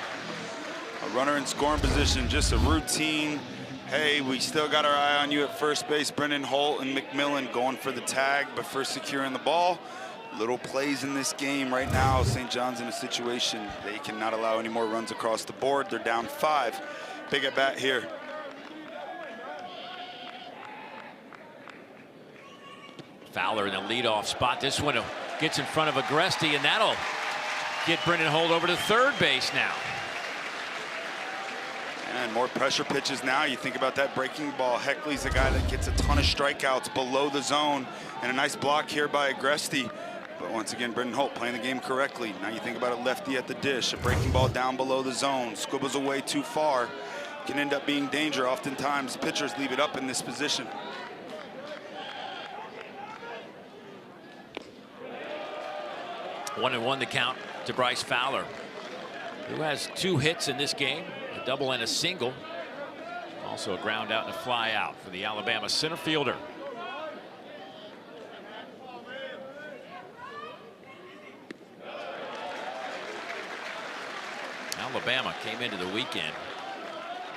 A runner in scoring position, just a routine. Hey, we still got our eye on you at first base. Brennan Holt and McMillan going for the tag, but first securing the ball. Little plays in this game right now. St. John's in a situation they cannot allow any more runs across the board. They're down 5. Big at bat here. Fowler in the leadoff spot. This one gets in front of Agreste, and that'll get Brennan Holt over to third base now. And more pressure pitches now. You think about that breaking ball. Heckley's a guy that gets a ton of strikeouts below the zone. And a nice block here by Agresti. But once again, Britton Holt playing the game correctly. Now you think about a lefty at the dish, a breaking ball down below the zone, squibbles away too far, can end up being danger. Oftentimes, pitchers leave it up in this position. One and one the count to Bryce Fowler, who has 2 hits in this game, a double and a single. Also a ground out and a fly out for the Alabama center fielder. Alabama came into the weekend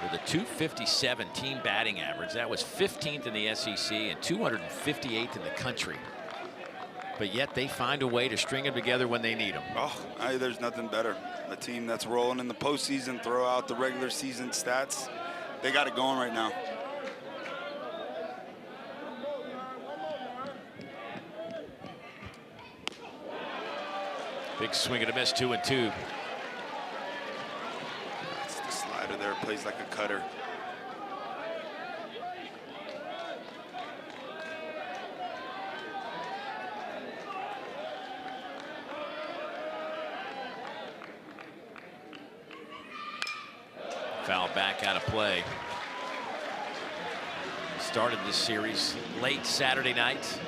with a .257 team batting average. That was 15th in the SEC and 258th in the country. But yet they find a way to string them together when they need them. Oh, there's nothing better. A team that's rolling in the postseason, throw out the regular season stats. They got it going right now. Big swing and a miss, 2-2. That's the slider there, plays like a cutter. Foul back out of play. Started this series late Saturday night.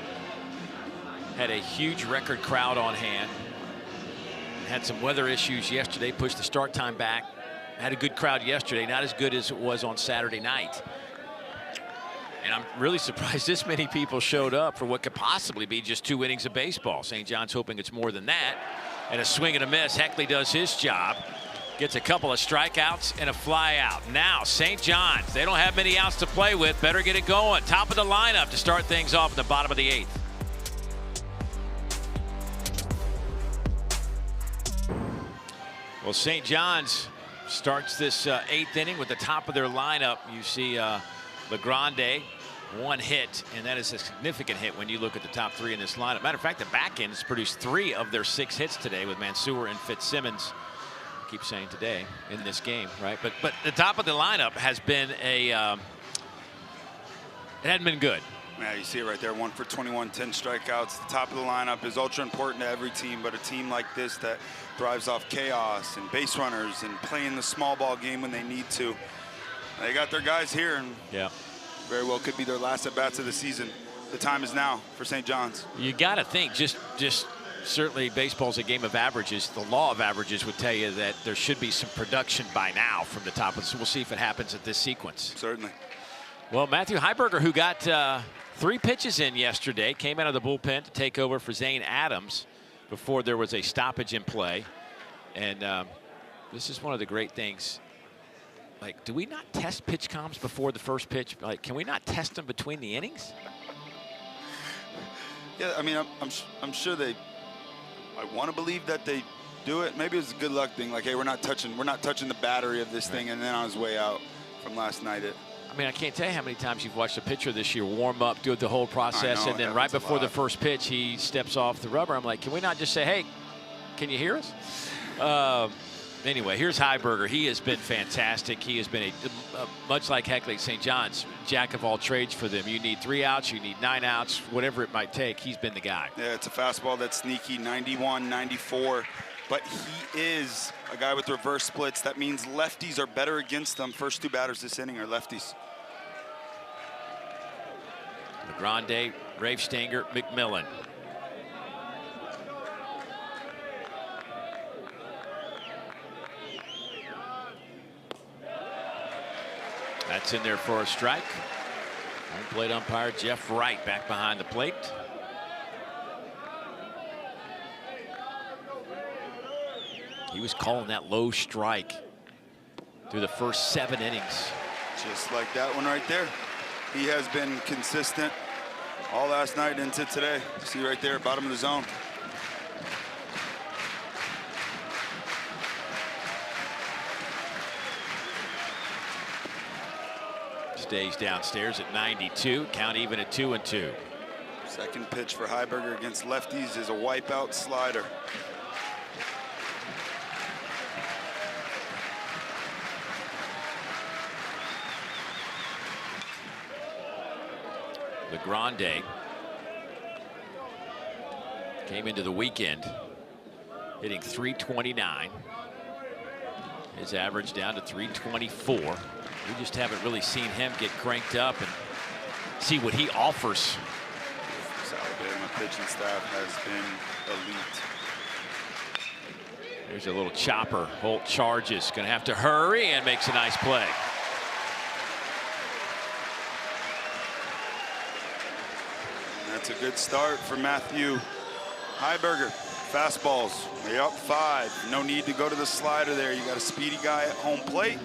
Had a huge record crowd on hand. Had some weather issues yesterday, pushed the start time back. Had a good crowd yesterday, not as good as it was on Saturday night. And I'm really surprised this many people showed up for what could possibly be just 2 innings of baseball. St. John's hoping it's more than that. And a swing and a miss. Heckley does his job. Gets a couple of strikeouts and a fly out. Now, St. John's, they don't have many outs to play with. Better get it going. Top of the lineup to start things off in the bottom of the 8th. Well, St. John's starts this 8th inning with the top of their lineup. You see LeGrande, 1 hit, and that is a significant hit when you look at the top 3 in this lineup. Matter of fact, the back end has produced 3 of their 6 hits today with Mansour and Fitzsimmons. Keep saying today in this game, right? But the top of the lineup has been it hadn't been good. Yeah, you see it right there, 1 for 21, 10 strikeouts. The top of the lineup is ultra important to every team, but a team like this that thrives off chaos and base runners and playing the small ball game when they need to. They got their guys here, and yeah, very well could be their last at-bats of the season. The time is now for St. John's. You got to think, just certainly baseball's a game of averages. The law of averages would tell you that there should be some production by now from the top. So we'll see if it happens at this sequence. Certainly. Well, Matthew Heiberger, who got 3 pitches in yesterday, came out of the bullpen to take over for Zane Adams before there was a stoppage in play. And this is one of the great things. Like, do we not test pitch comms before the first pitch? Like, can we not test them between the innings? Yeah, I mean, I'm sure they. I want to believe that they do it. Maybe it's a good luck thing. Like, hey, we're not touching the battery of this thing, and then on his way out from last night. I mean, I can't tell you how many times you've watched a pitcher this year warm up, do the whole process, and then right before the first pitch, he steps off the rubber. I'm like, can we not just say, hey, can you hear us? Anyway, here's Heiberger. He has been fantastic. He has been much like Heckley St. John's, jack of all trades for them. You need 3 outs, you need 9 outs, whatever it might take. He's been the guy. Yeah, it's a fastball that's sneaky, 91, 94. But he is a guy with reverse splits. That means lefties are better against them. First 2 batters this inning are lefties. LeGrande, Rafe Stanger, McMillan. That's in there for a strike. Home plate umpire Jeff Wright back behind the plate. He was calling that low strike through the first 7 innings. Just like that one right there. He has been consistent all last night into today. See right there, bottom of the zone. Stays downstairs at 92. Count even at 2-2. Second pitch for Heiberger against lefties is a wipeout slider. LeGrande came into the weekend hitting .329. His average down to .324. We just haven't really seen him get cranked up and see what he offers. This Alabama pitching staff has been elite. There's a little chopper. Holt charges. Going to have to hurry and makes a nice play. And that's a good start for Matthew Heiberger. Fastballs, you're up 5. No need to go to the slider there. You got a speedy guy at home plate.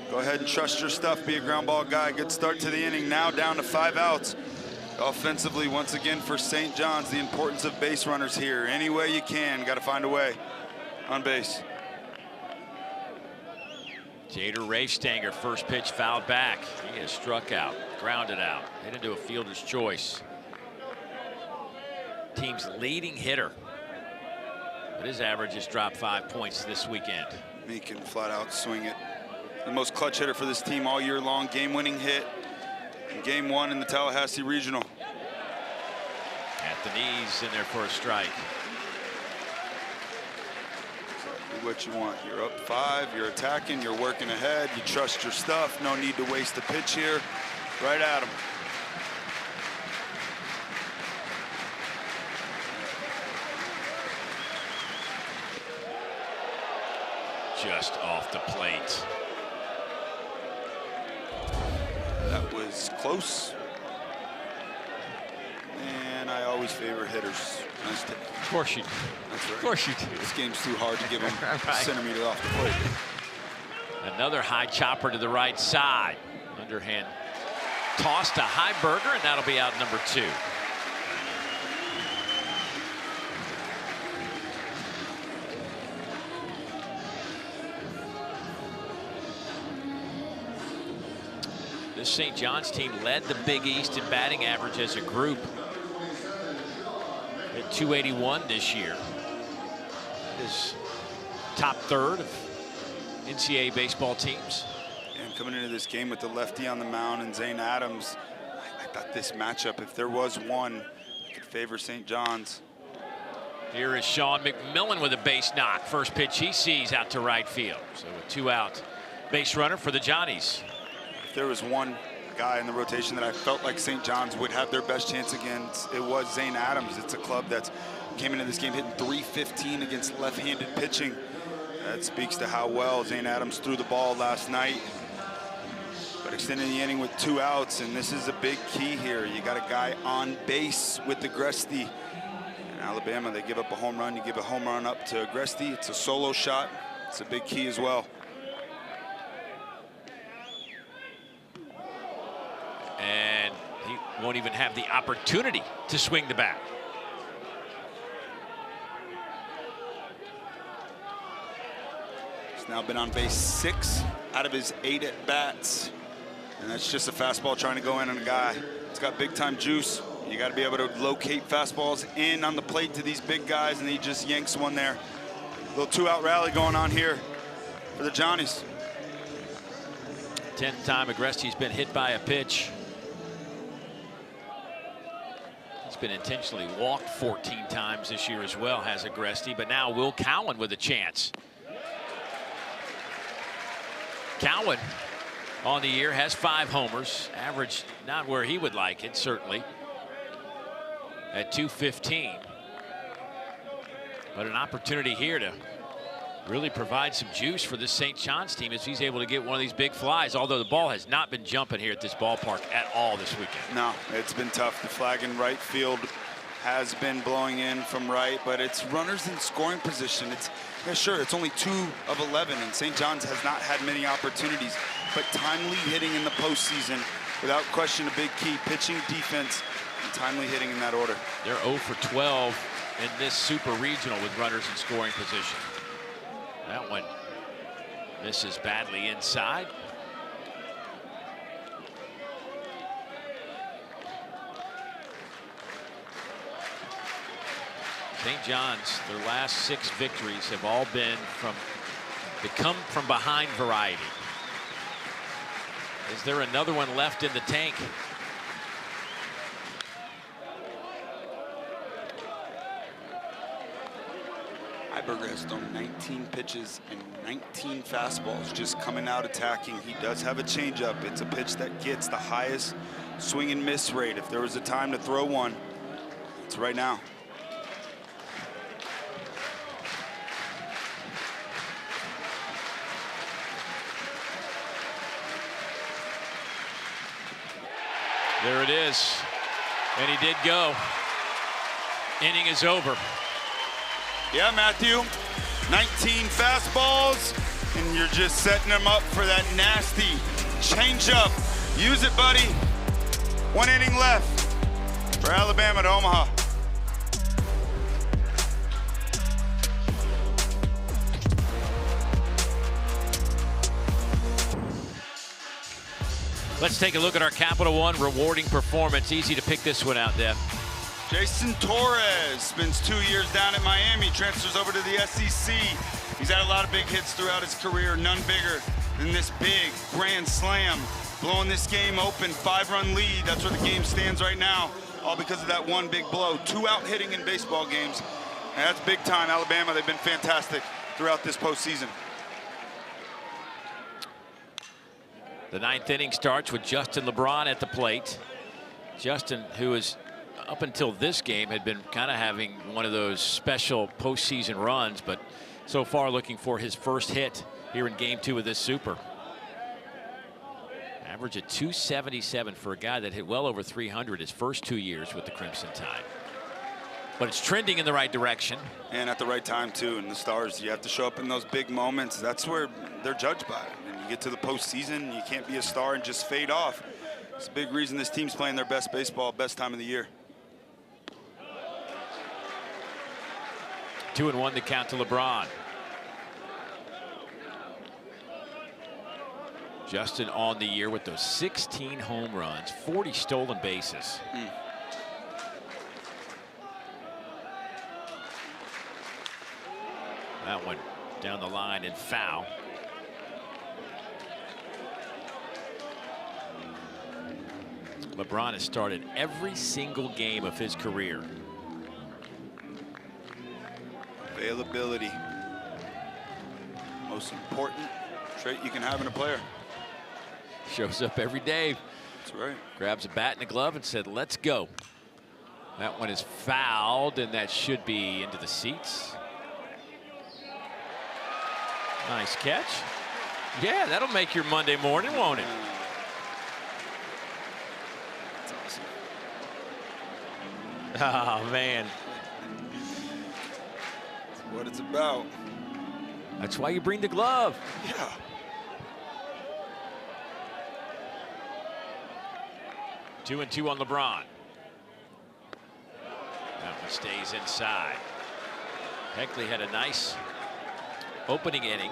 Go ahead and trust your stuff. Be a ground ball guy. Good start to the inning. Now down to 5 outs. Offensively, once again for St. John's, the importance of base runners here. Any way you can, got to find a way on base. Jader Rafstanger, first pitch fouled back. He is struck out, grounded out, hit into a fielder's choice. Team's leading hitter. But his average has dropped 5 points this weekend. He can flat out swing it. The most clutch hitter for this team all year long. Game-winning hit in Game 1 in the Tallahassee Regional. At the knees, in there for a strike. Exactly what you want. You're up 5, you're attacking, you're working ahead, you trust your stuff. No need to waste a pitch here. Right at him. Just off the plate. That was close. And I always favor hitters. Nice take. Of course you do. That's right. Of course you do. This game's too hard to give him a centimeter off the plate. Another high chopper to the right side. Underhand toss to Heiberger, and that'll be out number 2. This St. John's team led the Big East in batting average as a group at .281 this year. It is top third of NCAA baseball teams. And coming into this game with the lefty on the mound and Zane Adams, I thought this matchup, if there was one, could favor St. John's. Here is Sean McMillan with a base knock. First pitch he sees out to right field. So a 2-out base runner for the Johnnies. If there was one guy in the rotation that I felt like St. John's would have their best chance against, it was Zane Adams. It's a club that came into this game hitting .315 against left-handed pitching. That speaks to how well Zane Adams threw the ball last night. But extending the inning with 2 outs, and this is a big key here. You got a guy on base with Agresti. In Alabama, they give up a home run. You give a home run up to Agresti. It's a solo shot. It's a big key as well. And he won't even have the opportunity to swing the bat. He's now been on base 6 out of his 8 at-bats. And that's just a fastball trying to go in on a guy. It's got big-time juice. You got to be able to locate fastballs in on the plate to these big guys, and he just yanks one there. Little 2-out rally going on here for the Johnnies. 10th time Agresti's been hit by a pitch. He's been intentionally walked 14 times this year as well, has Agresti, but now Will Cowan with a chance. Cowan on the year has 5 homers, average not where he would like it, certainly, at .215. But an opportunity here to really provide some juice for this St. John's team as he's able to get one of these big flies, although the ball has not been jumping here at this ballpark at all this weekend. No, it's been tough. The flag in right field has been blowing in from right, but it's runners in scoring position. It's, yeah, sure, it's only 2 of 11, and St. John's has not had many opportunities, but timely hitting in the postseason, without question, a big key. Pitching, defense, and timely hitting in that order. They're 0 for 12 in this super regional with runners in scoring position. That one misses badly inside. St. John's, their last 6 victories have all been from the come from behind variety. Is there another one left in the tank? Musburger has thrown 19 pitches and 19 fastballs just coming out attacking. He does have a changeup. It's a pitch that gets the highest swing and miss rate. If there was a time to throw one, it's right now. There it is. And he did go. Inning is over. Yeah, Matthew, 19 fastballs, and you're just setting them up for that nasty changeup. Use it, buddy. 1 inning left for Alabama to Omaha. Let's take a look at our Capital One rewarding performance. Easy to pick this one out, Deb. Jason Torres spends 2 years down at Miami, transfers over to the SEC. He's had a lot of big hits throughout his career, none bigger than this big grand slam, blowing this game open, 5-run lead. That's where the game stands right now, all because of that one big blow. 2 out hitting in baseball games, and that's big time. Alabama, they've been fantastic throughout this postseason. The 9th inning starts with Justin LeBron at the plate. Justin, who is up until this game had been kind of having one of those special postseason runs, but so far looking for his first hit here in game 2 of this Super. Average at 277 for a guy that hit well over 300 his first 2 years with the Crimson Tide. But it's trending in the right direction. And at the right time, too. And the Stars, you have to show up in those big moments. That's where they're judged by. And you get to the postseason, you can't be a star and just fade off. It's a big reason this team's playing their best baseball, best time of the year. 2-1 the count to LeBron. Justin on the year with those 16 home runs, 40 stolen bases. That one down the line and foul. LeBron has started every single game of his career. Availability. Most important trait you can have in a player. Shows up every day. That's right. Grabs a bat and a glove and said, let's go. That one is fouled, and that should be into the seats. Nice catch. Yeah, that'll make your Monday morning, won't it? That's awesome. Oh, man. That's what it's about. That's why you bring the glove. Yeah. 2-2 on LeBron. That one stays inside. Heckley had a nice opening inning.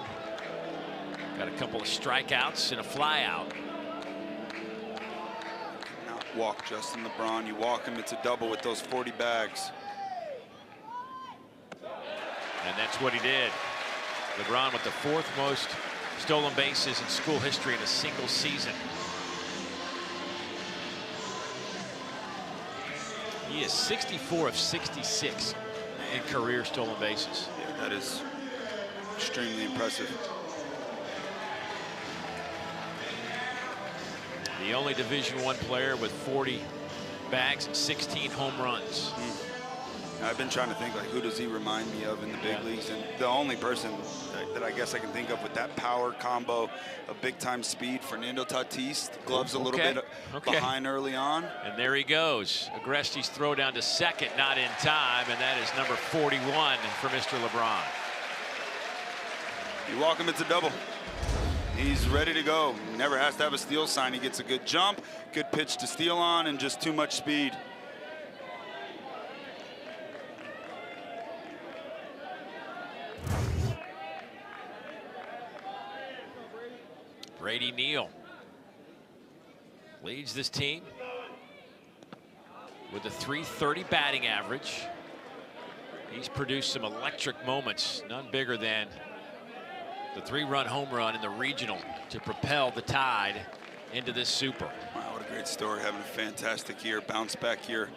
Got a couple of strikeouts and a flyout. Not walk Justin LeBron. You walk him, it's a double with those 40 bags. And that's what he did. LeBron with the 4th most stolen bases in school history in a single season. He is 64 of 66 in career stolen bases. Yeah, that is extremely impressive. The only Division I player with 40 bags and 16 home runs. I've been trying to think, like, who does he remind me of in the big leagues? And the only person that I guess I can think of with that power combo of big-time speed, Fernando Tatis. The gloves a little bit behind early on. And there he goes. Agresti's throw down to second, not in time, and that is number 41 for Mr. LeBron. You walk him, it's a double. He's ready to go. Never has to have a steal sign. He gets a good jump, good pitch to steal on, and just too much speed. Brady Neal leads this team with a .330 batting average. He's produced some electric moments, none bigger than the 3-run home run in the regional to propel the Tide into this Super. Wow, what a great story. Having a fantastic year, bounce back year.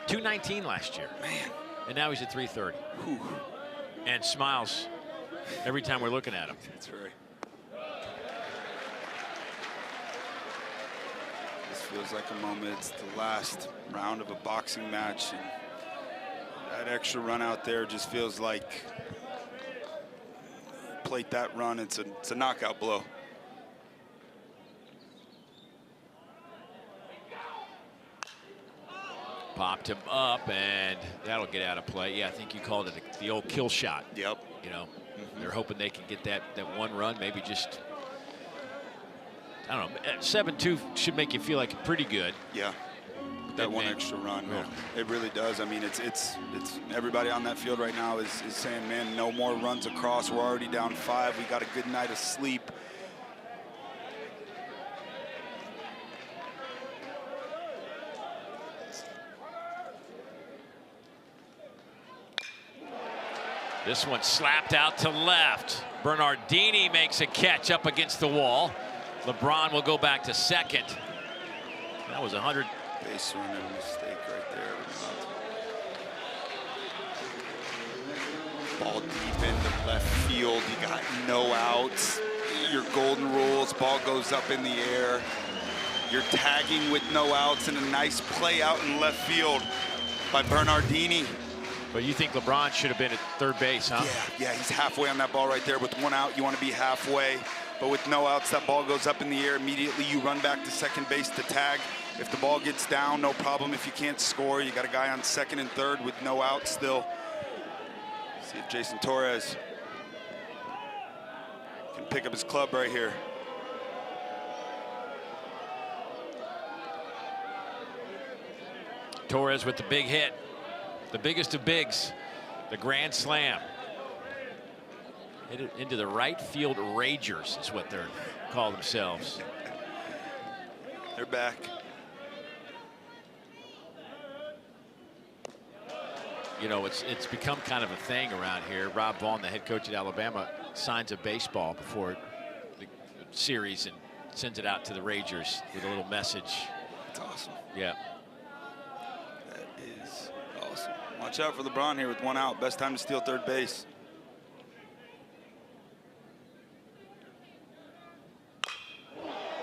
219 last year. Man, and now he's at 330. And smiles every time we're looking at him. That's right. This feels like a moment. It's the last round of a boxing match, and that extra run out there just feels like plate that run. It's a knockout blow. Popped him up, and that'll get out of play. Yeah, I think you called it the old kill shot. Yep. You know, they're hoping they can get that one run, maybe just, I don't know, 7-2 should make you feel like pretty good. Yeah. That one extra run, man. It really does. I mean, it's everybody on that field right now is saying, man, no more runs across. We're already down 5. We got a good night of sleep. This one slapped out to left. Bernardini makes a catch up against the wall. LeBron will go back to second. That was 100. Base running mistake right there. Ball deep into left field. You got no outs. Your golden rules. Ball goes up in the air. You're tagging with no outs, and a nice play out in left field by Bernardini. But you think LeBron should have been at third base, huh? Yeah, he's halfway on that ball right there. With one out, you want to be halfway. But with no outs, that ball goes up in the air. Immediately, you run back to second base to tag. If the ball gets down, no problem. If you can't score, you got a guy on second and third with no outs still. See if Jason Torres can pick up his club right here. Torres with the big hit. The biggest of bigs, the grand slam. Hit it into the right field Ragers is what they're call themselves. They're back. You know, it's become kind of a thing around here. Rob Vaughn, the head coach at Alabama, signs a baseball before the series and sends it out to the Ragers with a little message. That's awesome. Yeah. That is awesome. Watch out for LeBron here with one out. Best time to steal third base.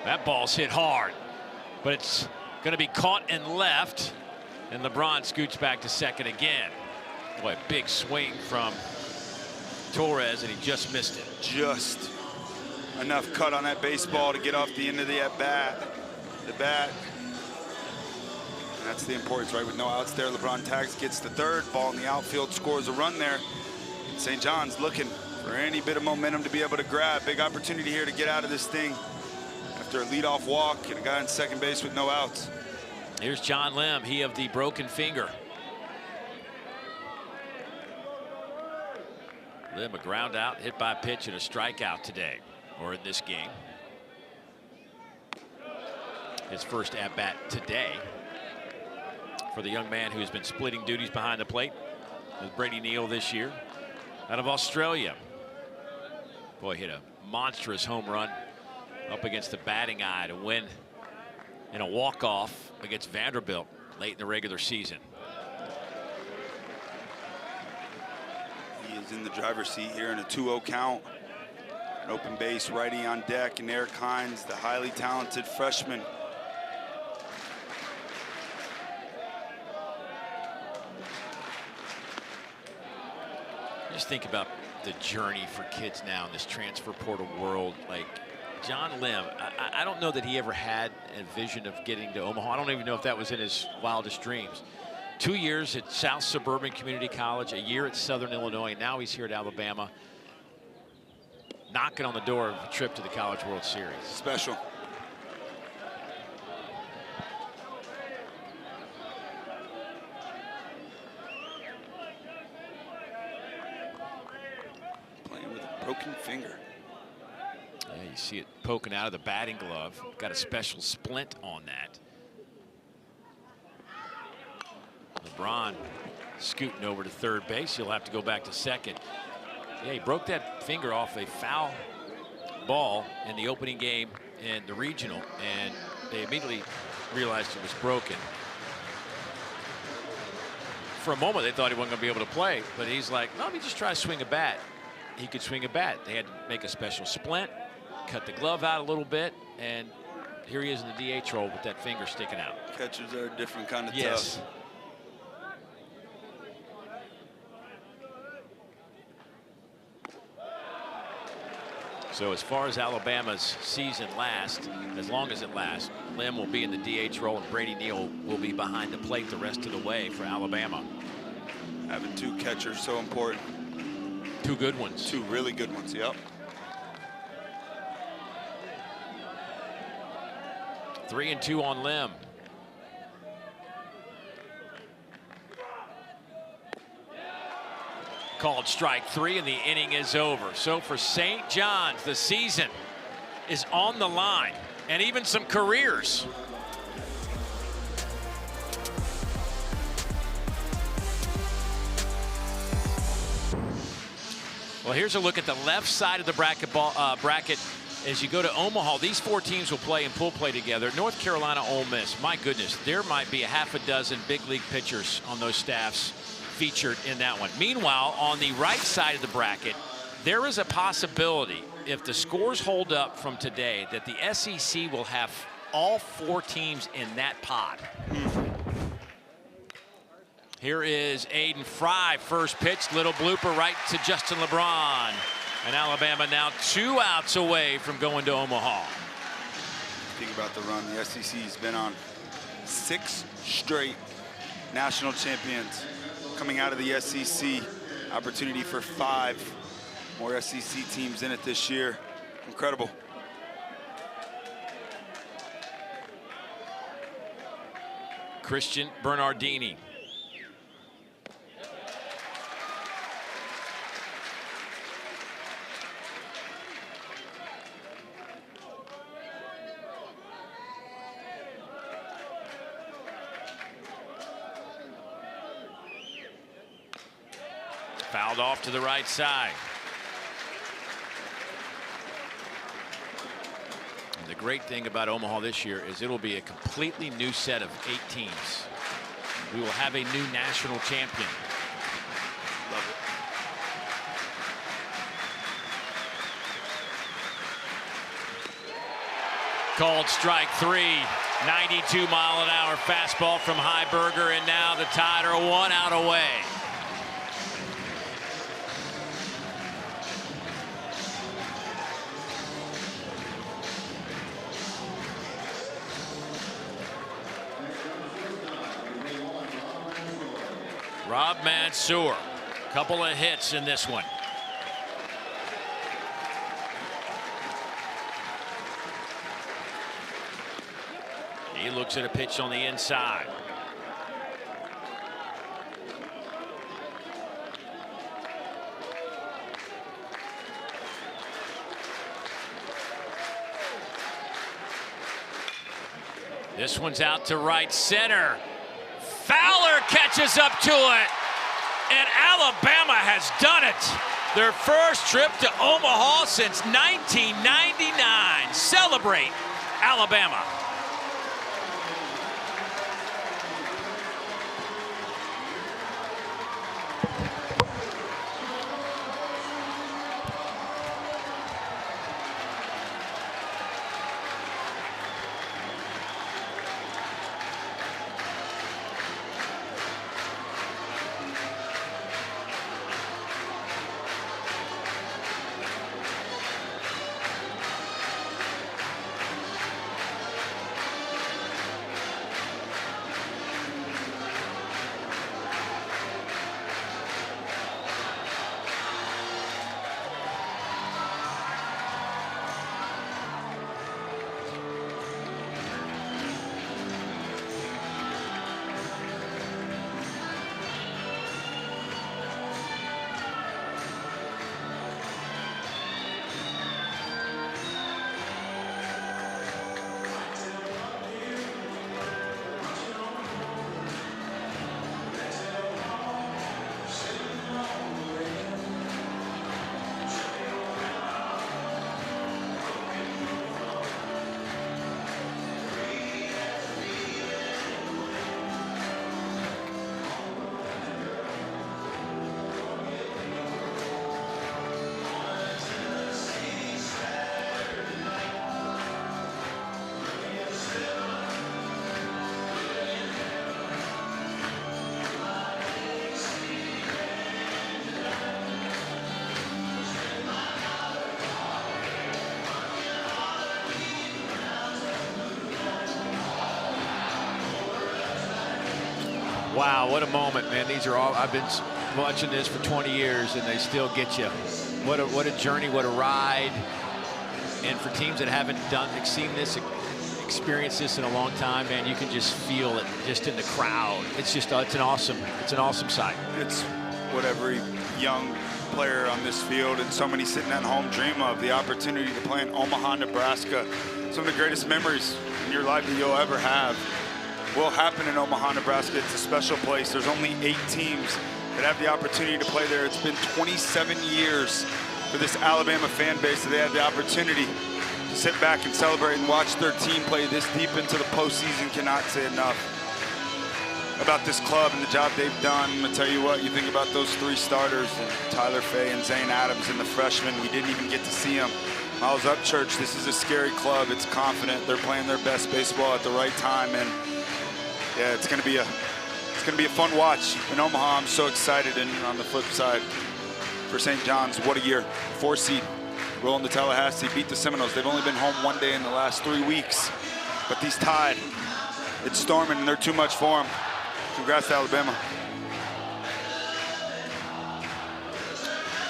That ball's hit hard, but it's going to be caught and left, and LeBron scoots back to second again. Boy, big swing from Torres, and he just missed it. Just enough cut on that baseball to get off the end of the at-bat. The bat. And that's the importance, right? With no outs there, LeBron tags, gets the third. Ball in the outfield, scores a run there. St. John's looking for any bit of momentum to be able to grab. Big opportunity here to get out of this thing after a leadoff walk and a guy on second base with no outs. Here's John Lim, he of the broken finger. Lim, a ground out, hit by pitch, and a strikeout today, or in this game. His first at-bat today for the young man who's been splitting duties behind the plate with Brady Neal this year out of Australia. Boy, hit a monstrous home run up against the batting eye to win in a walk-off against Vanderbilt late in the regular season. He is in the driver's seat here in a 2-0 count. An open base righty on deck, and Eric Hines, the highly talented freshman. Just think about the journey for kids now in this transfer portal world. Like John Lim, I don't know that he ever had a vision of getting to Omaha. I don't even know if that was in his wildest dreams. 2 years at South Suburban Community College, a year at Southern Illinois, and now he's here at Alabama, knocking on the door of a trip to the College World Series. Special. Playing with a broken finger. Yeah, you see it poking out of the batting glove. Got a special splint on that. LeBron scooting over to third base. He'll have to go back to second. Yeah, he broke that finger off a foul ball in the opening game in the regional, and they immediately realized it was broken. for a moment they thought he wasn't going to be able to play, but he's like, no, let me just try to swing a bat. He could swing a bat. They had to make a special splint, cut the glove out a little bit, and here he is in the DH role with that finger sticking out. Catchers are a different kind of yes. tough. So as far as Alabama's season lasts, as long as it lasts, Lim will be in the DH role and Brady Neal will be behind the plate the rest of the way for Alabama. Having two catchers so important. Two good ones. Two really good ones, yep. 3-2 on Lim. Called strike 3 and the inning is over. So for St. John's, the season is on the line, and even some careers. Well, here's a look at the left side of the bracket. As you go to Omaha, these 4 teams will play in pool play together. North Carolina, Ole Miss. My goodness, there might be a half a dozen big league pitchers on those staffs featured in that one. Meanwhile, on the right side of the bracket, there is a possibility, if the scores hold up from today, that the SEC will have all 4 teams in that pod. Here is Aiden Fry, first pitch, little blooper right to Justin LeBron. And Alabama now 2 outs away from going to Omaha. Think about the run. The SEC has been on 6 straight national champions coming out of the SEC. Opportunity for 5 more SEC teams in it this year. Incredible. Christian Bernardini. Fouled off to the right side. And the great thing about Omaha this year is it'll be a completely new set of 8 teams. We will have a new national champion. Love it. Called strike 3. 92-mile-an-hour fastball from Heiberger, and now the Tide are 1 out away. Rob Mansour, couple of hits in this one. He looks at a pitch on the inside. This one's out to right center. Fowler catches up to it, and Alabama has done it. Their first trip to Omaha since 1999. Celebrate, Alabama. Wow, what a moment, man. These are all, I've been watching this for 20 years and they still get you. What a journey, what a ride. And for teams that haven't seen this, experienced this in a long time, man, you can just feel it just in the crowd. It's just, it's an awesome sight. It's what every young player on this field and so many sitting at home dream of, the opportunity to play in Omaha, Nebraska. Some of the greatest memories in your life that you'll ever have will happen in Omaha, Nebraska. It's a special place. There's only 8 teams that have the opportunity to play there. It's been 27 years for this Alabama fan base that they had the opportunity to sit back and celebrate and watch their team play this deep into the postseason. Cannot say enough about this club and the job they've done. I'm gonna tell you what, you think about those 3 starters, and Tyler Fay and Zane Adams and the freshmen. We didn't even get to see them. Miles Upchurch, this is a scary club. It's confident. They're playing their best baseball at the right time, and yeah, it's gonna be a fun watch in Omaha. I'm so excited. And on the flip side, for St. John's, what a year. 4 seed, rolling to Tallahassee, beat the Seminoles. They've only been home 1 day in the last 3 weeks, but these Tide, it's storming and they're too much for them. Congrats to Alabama.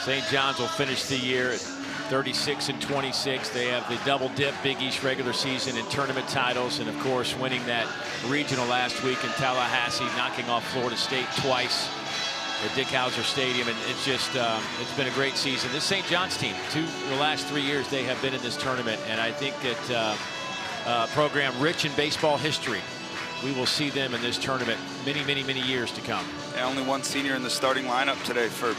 St. John's will finish the year at 36-26. They have the double dip Big East regular season and tournament titles, and of course winning that regional last week in Tallahassee, knocking off Florida State twice at Dick Howser Stadium. And it's just it's been a great season. This St. John's team, the last 3 years they have been in this tournament, and I think that program rich in baseball history. We will see them in this tournament many years to come. Yeah, only 1 senior in the starting lineup today for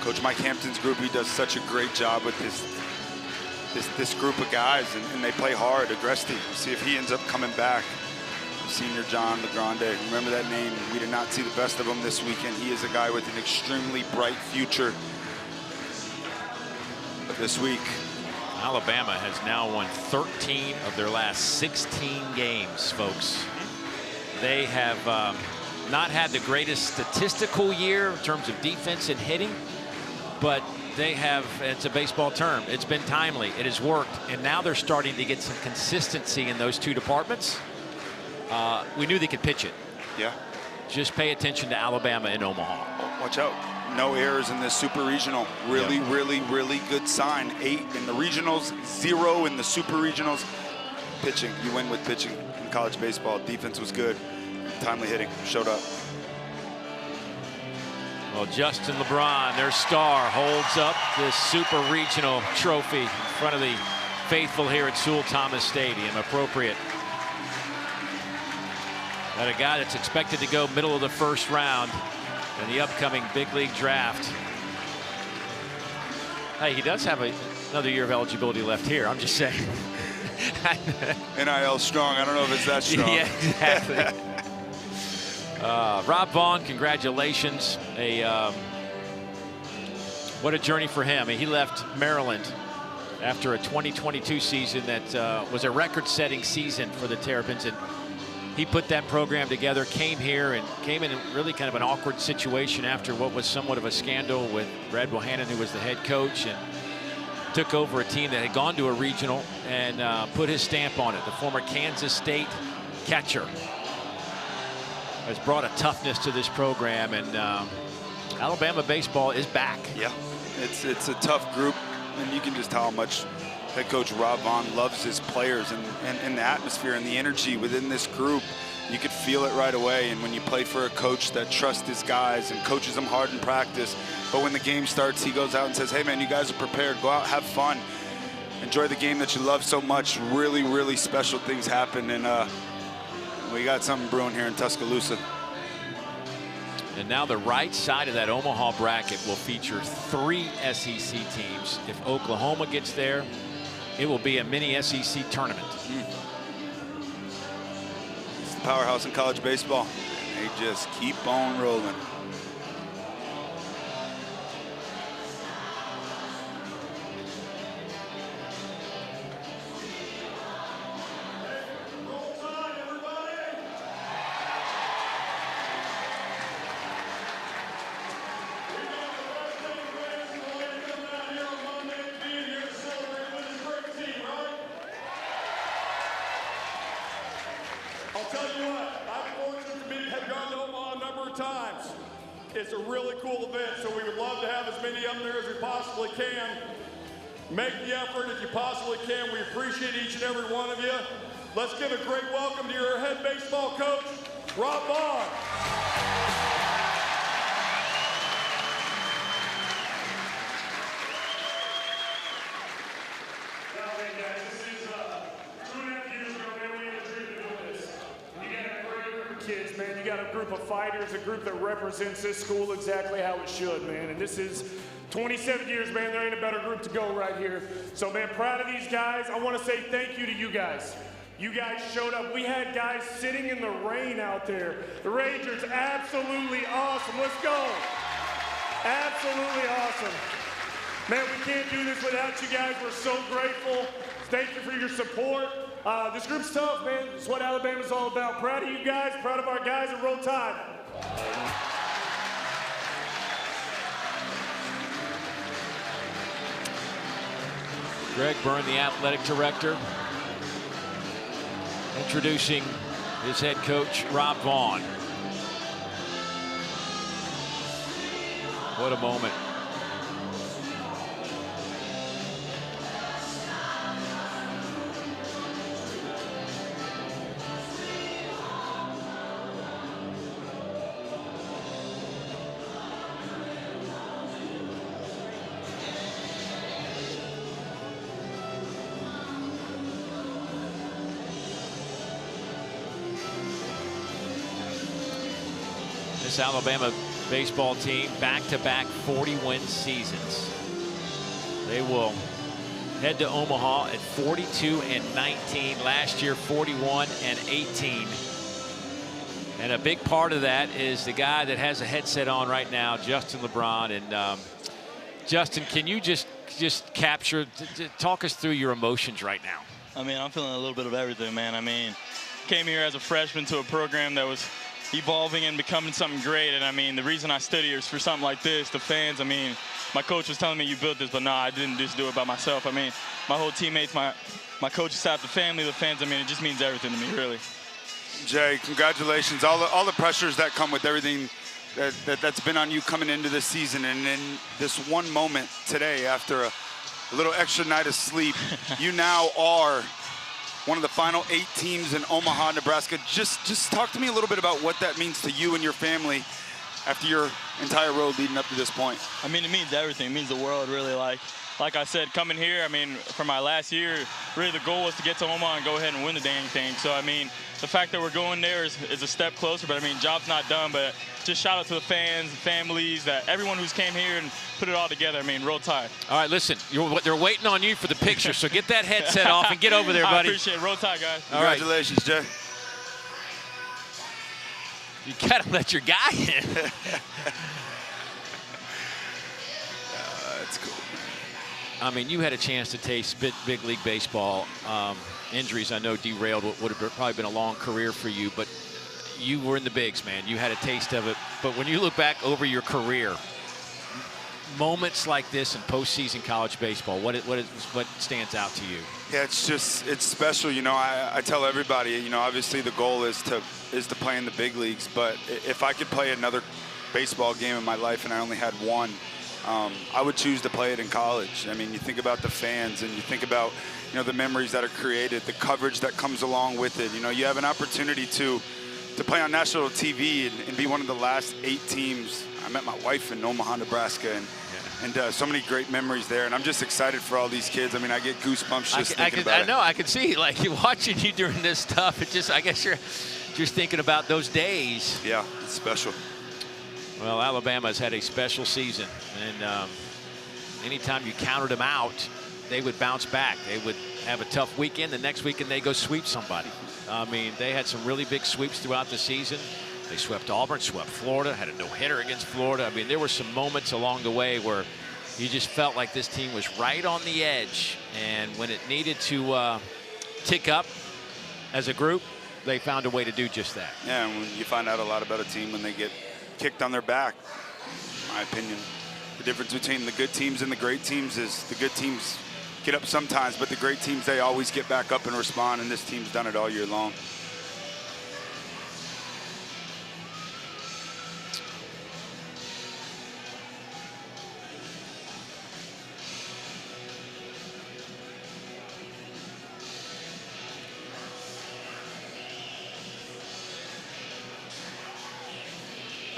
Coach Mike Hampton's group. He does such a great job with this group of guys, and they play hard. Agresti, we'll see if he ends up coming back. Senior John LeGrande, remember that name. We did not see the best of him this weekend. He is a guy with an extremely bright future. But this week, Alabama has now won 13 of their last 16 games, folks. They have not had the greatest statistical year in terms of defense and hitting, but they have, it's a baseball term, it's been timely, it has worked, and now they're starting to get some consistency in those 2 departments. We knew they could pitch it. yeah. Just pay attention to Alabama in Omaha. Watch out. No errors in this super regional. Really good sign. 8 in the regionals, 0 in the super regionals. Pitching, you win with pitching in college baseball. Defense was good. Timely hitting, showed up. Well, Justin LeBron, their star, holds up this super regional trophy in front of the faithful here at Sewell Thomas Stadium. Appropriate. Got a guy that's expected to go middle of the 1st round in the upcoming big league draft. Hey, he does have another year of eligibility left here. I'm just saying. NIL strong. I don't know if it's that strong. Yeah, exactly. Rob Vaughn, congratulations. What a journey for him. He left Maryland after a 2022 season that was a record-setting season for the Terrapins, and he put that program together, came here, and came in really kind of an awkward situation after what was somewhat of a scandal with Brad Bohannon, who was the head coach, and took over a team that had gone to a regional and put his stamp on it. The former Kansas State catcher has brought a toughness to this program, and Alabama baseball is back. Yeah, it's a tough group, and you can just tell how much head coach Rob Vaughn loves his players, and the atmosphere and the energy within this group. You could feel it right away. And when you play for a coach that trusts his guys and coaches them hard in practice, but when the game starts, he goes out and says, hey man, you guys are prepared, go out, have fun, enjoy the game that you love so much. Really special things happen, and we got something brewing here in Tuscaloosa. And now the right side of that Omaha bracket will feature 3 SEC teams. If Oklahoma gets there, it will be a mini SEC tournament. It's the powerhouse in college baseball. They just keep on rolling. I'll tell you what, I'm fortunate to be head guard to Omaha. a really cool event, so we would love to have as many up there as we possibly can. Make the effort if you possibly can. We appreciate each and every one of you. Let's give a great welcome to your head baseball coach, Rob Vaughn. Kids, man, you got a group of fighters, a group that represents this school exactly how it should, man. And this is 27 years, man. There ain't a better group to go right here. So, man, proud of these guys. I want to say thank you to you guys. You guys showed up. We had guys sitting in the rain out there. The Rangers, absolutely awesome. Let's go. Absolutely awesome. Man, we can't do this without you guys. We're so grateful. Thank you for your support. This group's tough, man. It's what Alabama's all about. Proud of you guys, proud of our guys, and Roll Tide. Greg Byrne, the athletic director, introducing his head coach, Rob Vaughn. What a moment. This Alabama baseball team, back-to-back 40-win seasons. They will head to Omaha at 42-19. Last year, 41-18. And a big part of that is the guy that has a headset on right now, Justin LeBron. And Justin, can you just capture, talk us through your emotions right now? I mean, I'm feeling a little bit of everything, man. I mean, came here as a freshman to a program that was evolving and becoming something great. And I mean, the reason I stood here is for something like this. The fans, I mean, my coach was telling me you built this, but no, I didn't just do it by myself. I mean, my whole teammates, my coaching staff, the family, the fans, I mean, it just means everything to me, really. Jay, congratulations. All the pressures that come with everything that's been on you coming into this season, and in this one moment today after a little extra night of sleep, you now are one of the final 8 teams in Omaha, Nebraska. Just talk to me a little bit about what that means to you and your family after your entire road leading up to this point. I mean, it means everything. It means the world, really. Like I said, coming here, I mean, for my last year, really the goal was to get to Omaha and go ahead and win the dang thing. So, I mean, the fact that we're going there is a step closer. But, I mean, job's not done. But just shout out to the fans, the families, everyone who's came here and put it all together. I mean, Roll Tide. All right, listen, they're waiting on you for the picture, so get that headset off and get over there, buddy. I appreciate it. Roll Tide, guys. Congratulations, Jay. You got to let your guy in. That's cool. I mean, you had a chance to taste big league baseball. Injuries, I know, derailed what would have probably been a long career for you, but you were in the bigs, man. You had a taste of it. But when you look back over your career, moments like this in postseason college baseball, what stands out to you? Yeah, it's special. You know, I tell everybody, you know, obviously the goal is to play in the big leagues, but if I could play another baseball game in my life and I only had one, I would choose to play it in college. I mean, you think about the fans and you think about, you know, the memories that are created, the coverage that comes along with it. You know, you have an opportunity to play on national TV and be one of the last 8 teams. I met my wife in Omaha, Nebraska, and so many great memories there. And I'm just excited for all these kids. I mean, I get goosebumps just thinking about it. I know, I can see, like, watching you during this stuff. It just, I guess you're just thinking about those days. Yeah, it's special. Well, Alabama's had a special season, and anytime you counted them out, they would bounce back. They would have a tough weekend. The next weekend, they go sweep somebody. I mean, they had some really big sweeps throughout the season. They swept Auburn, swept Florida, had a no-hitter against Florida. I mean, there were some moments along the way where you just felt like this team was right on the edge. And when it needed to tick up as a group, they found a way to do just that. Yeah, and when you find out a lot about a team when they get kicked on their back, in my opinion. The difference between the good teams and the great teams is the good teams get up sometimes, but the great teams, they always get back up and respond, and this team's done it all year long.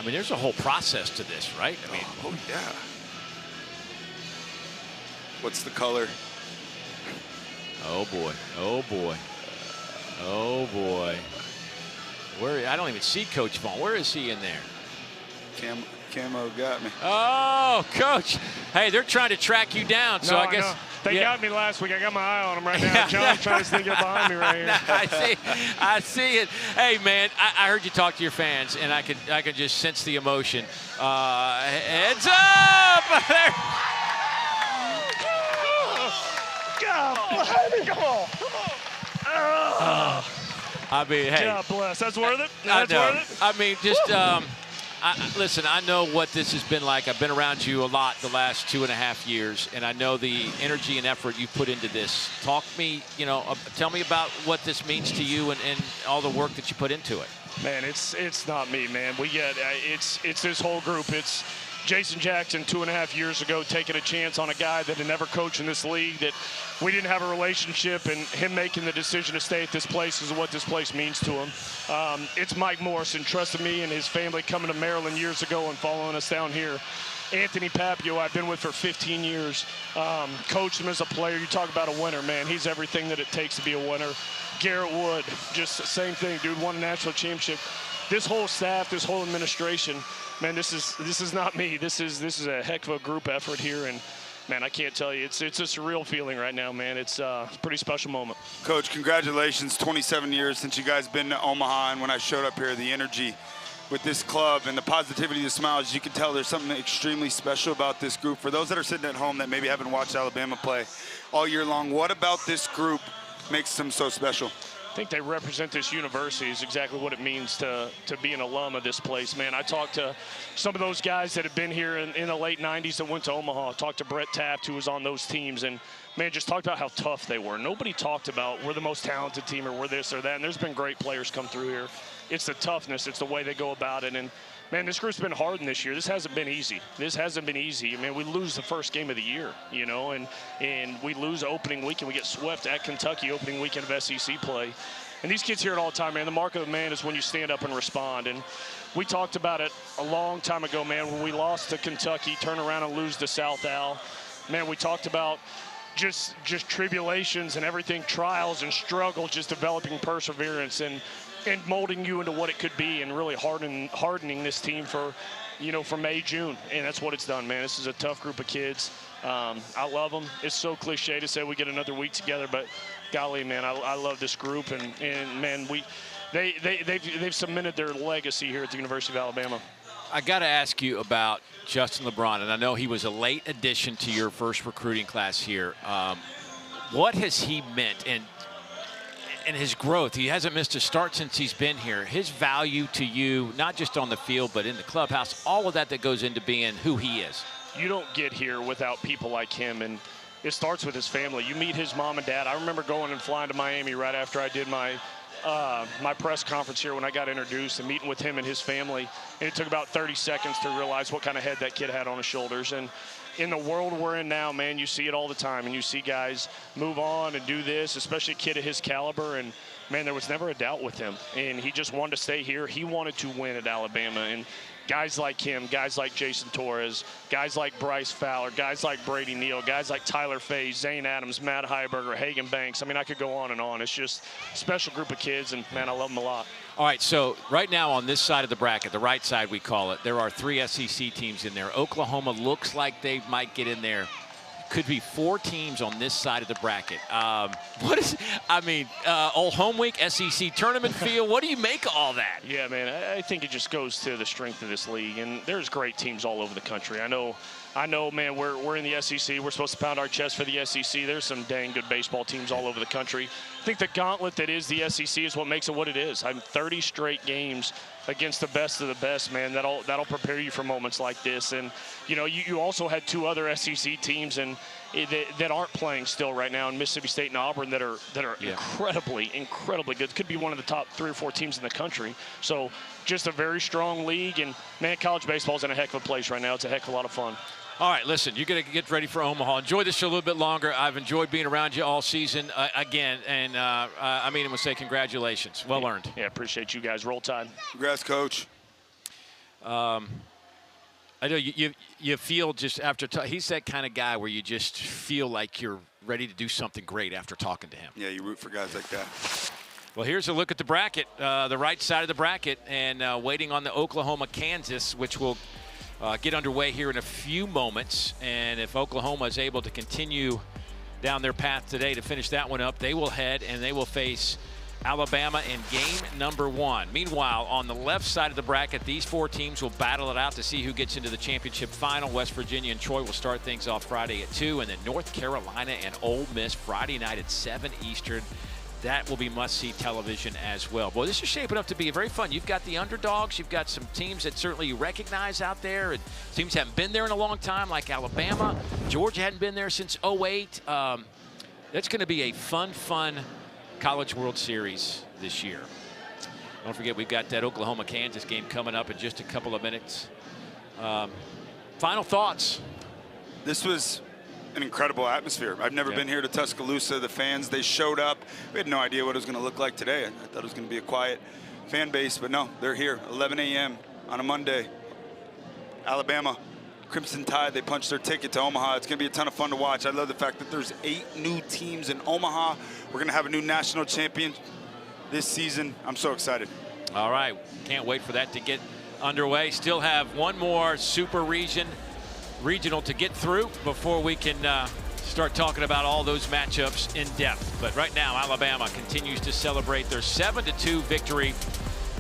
mean, there's a whole process to this, right? I mean, oh yeah. What's the color? Oh boy, oh boy, oh boy. Where, I don't even see Coach Vaughn. Where is he in there? Camo got me. Oh, Coach. Hey, they're trying to track you down, so No, I guess. They got me last week. I got my eye on them right now. John's trying to sneak up behind me right here. I see it. Hey, man, I heard you talk to your fans, and I could just sense the emotion. Heads up! God, come on. I mean, hey. God bless. That's worth it. That's worth it. I mean, just listen, I know what this has been like. I've been around you a lot the last 2.5 years, and I know the energy and effort you put into this. Tell me about what this means to you and all the work that you put into it. Man, it's not me, man. We get it's this whole group. It's Jason Jackson 2.5 years ago taking a chance on a guy that had never coached in this league, that we didn't have a relationship, and him making the decision to stay at this place is what this place means to him. It's Mike Morrison trusted me and his family coming to Maryland years ago and following us down here. Anthony Papio, I've been with for 15 years. Coached him as a player. You talk about a winner, man. He's everything that it takes to be a winner. Garrett Wood, just the same thing, dude. Won a national championship. This whole staff, this whole administration, man, this is not me. This is a heck of a group effort here, and man, I can't tell you, it's a surreal feeling right now, man. It's a pretty special moment. Coach, congratulations. 27 years since you guys been to Omaha, and when I showed up here, the energy with this club and the positivity, the smiles, you can tell there's something extremely special about this group. For those that are sitting at home that maybe haven't watched Alabama play all year long, what about this group makes them so special? I think they represent this university is exactly what it means to be an alum of this place, man. I talked to some of those guys that have been here in the late 90s that went to Omaha. I talked to Brett Taft, who was on those teams, and, man, just talked about how tough they were. Nobody talked about we're the most talented team or we're this or that, and there's been great players come through here. It's the toughness. It's the way they go about it, and, man, this group's been hardened this year. This hasn't been easy. This hasn't been easy. I mean, we lose the first game of the year, you know, and we lose opening weekend. We get swept at Kentucky opening weekend of SEC play. And these kids hear it all the time, man. The mark of the man is when you stand up and respond. And we talked about it a long time ago, man, when we lost to Kentucky, turn around and lose to South Al. Man, we talked about just tribulations and everything, trials and struggles, just developing perseverance and molding you into what it could be, and really hardening this team for May, June. And that's what it's done, man. This is a tough group of kids. I love them. It's so cliche to say we get another week together, but golly, man, I love this group, and man, they've cemented their legacy here at the University of Alabama. I got to ask you about Justin LeBron, and I know he was a late addition to your first recruiting class here. What has he meant in his growth? He hasn't missed a start since he's been here. His value to you, not just on the field, but in the clubhouse, all of that goes into being who he is. You don't get here without people like him, and it starts with his family. You meet his mom and dad. I remember going and flying to Miami right after I did my press conference here when I got introduced, and meeting with him and his family. And it took about 30 seconds to realize what kind of head that kid had on his shoulders. And in the world we're in now, man, you see it all the time. And you see guys move on and do this, especially a kid of his caliber. And, man, there was never a doubt with him. And he just wanted to stay here. He wanted to win at Alabama. And guys like him, guys like Jason Torres, guys like Bryce Fowler, guys like Brady Neal, guys like Tyler Faye, Zane Adams, Matt Heiberger, Hagan Banks. I mean, I could go on and on. It's just a special group of kids, and, man, I love them a lot. All right, so right now on this side of the bracket, the right side we call it, there are 3 SEC teams in there. Oklahoma looks like they might get in there. Could be 4 teams on this side of the bracket. Old home week, SEC tournament feel. What do you make of all that? Yeah, man, I think it just goes to the strength of this league, and there's great teams all over the country. I know, man, we're in the SEC. We're supposed to pound our chest for the SEC. There's some dang good baseball teams all over the country. I think the gauntlet that is the SEC is what makes it what it is. 30 straight games against the best of the best, man. That'll prepare you for moments like this. And, you also had 2 other SEC teams that aren't playing still right now in Mississippi State and Auburn that are incredibly good. Could be one of the top 3 or 4 teams in the country. So just a very strong league. And, man, college baseball's in a heck of a place right now. It's a heck of a lot of fun. All right, listen, you're going to get ready for Omaha. Enjoy this show a little bit longer. I've enjoyed being around you all season again, and I would say congratulations. Well earned. Yeah, appreciate you guys. Roll Tide. Congrats, Coach. I know you feel just after he's that kind of guy where you just feel like you're ready to do something great after talking to him. Yeah, you root for guys like that. Well, here's a look at the bracket, the right side of the bracket, and waiting on the Oklahoma-Kansas, which will get underway here in a few moments. And if Oklahoma is able to continue down their path today to finish that one up, they will head and they will face Alabama in game number 1. Meanwhile, on the left side of the bracket, these 4 teams will battle it out to see who gets into the championship final. West Virginia and Troy will start things off Friday at 2, and then North Carolina and Ole Miss Friday night at 7 Eastern. That will be must-see television as well. Boy, this is shaping up to be very fun. You've got the underdogs. You've got some teams that certainly you recognize out there, and teams haven't been there in a long time, like Alabama. Georgia hadn't been there since 2008. That's going to be a fun College World Series this year. Don't forget, we've got that Oklahoma-Kansas game coming up in just a couple of minutes. Final thoughts? This was an incredible atmosphere. I've never been here to Tuscaloosa. The fans, they showed up. We had no idea what it was going to look like today. I thought it was going to be a quiet fan base, but no, they're here. 11 a.m. on a Monday. Alabama, Crimson Tide, they punched their ticket to Omaha. It's going to be a ton of fun to watch. I love the fact that there's 8 new teams in Omaha. We're going to have a new national champion this season. I'm so excited. All right. Can't wait for that to get underway. Still have one more super regional to get through before we can start talking about all those matchups in depth. But right now, Alabama continues to celebrate their 7-2 victory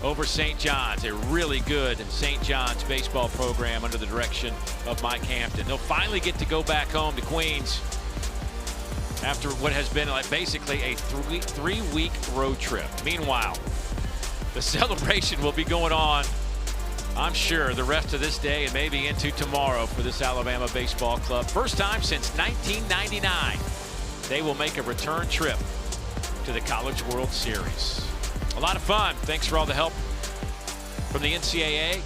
over St. John's, a really good St. John's baseball program under the direction of Mike Hampton. They'll finally get to go back home to Queens after what has been like basically a three-week road trip. Meanwhile, the celebration will be going on, I'm sure, the rest of this day and maybe into tomorrow for this Alabama baseball club. First time since 1999, they will make a return trip to the College World Series. A lot of fun. Thanks for all the help from the NCAA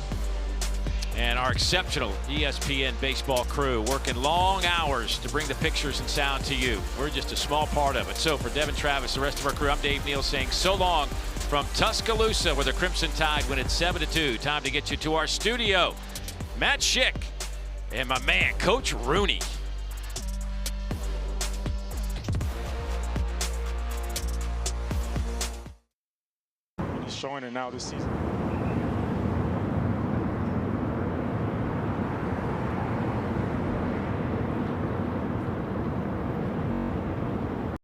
and our exceptional ESPN baseball crew, working long hours to bring the pictures and sound to you. We're just a small part of it. So for Devin Travis, the rest of our crew, I'm Dave Neal saying so long from Tuscaloosa, where the Crimson Tide win at 7-2. Time to get you to our studio. Matt Schick and my man, Coach Rooney. He's showing it now this season.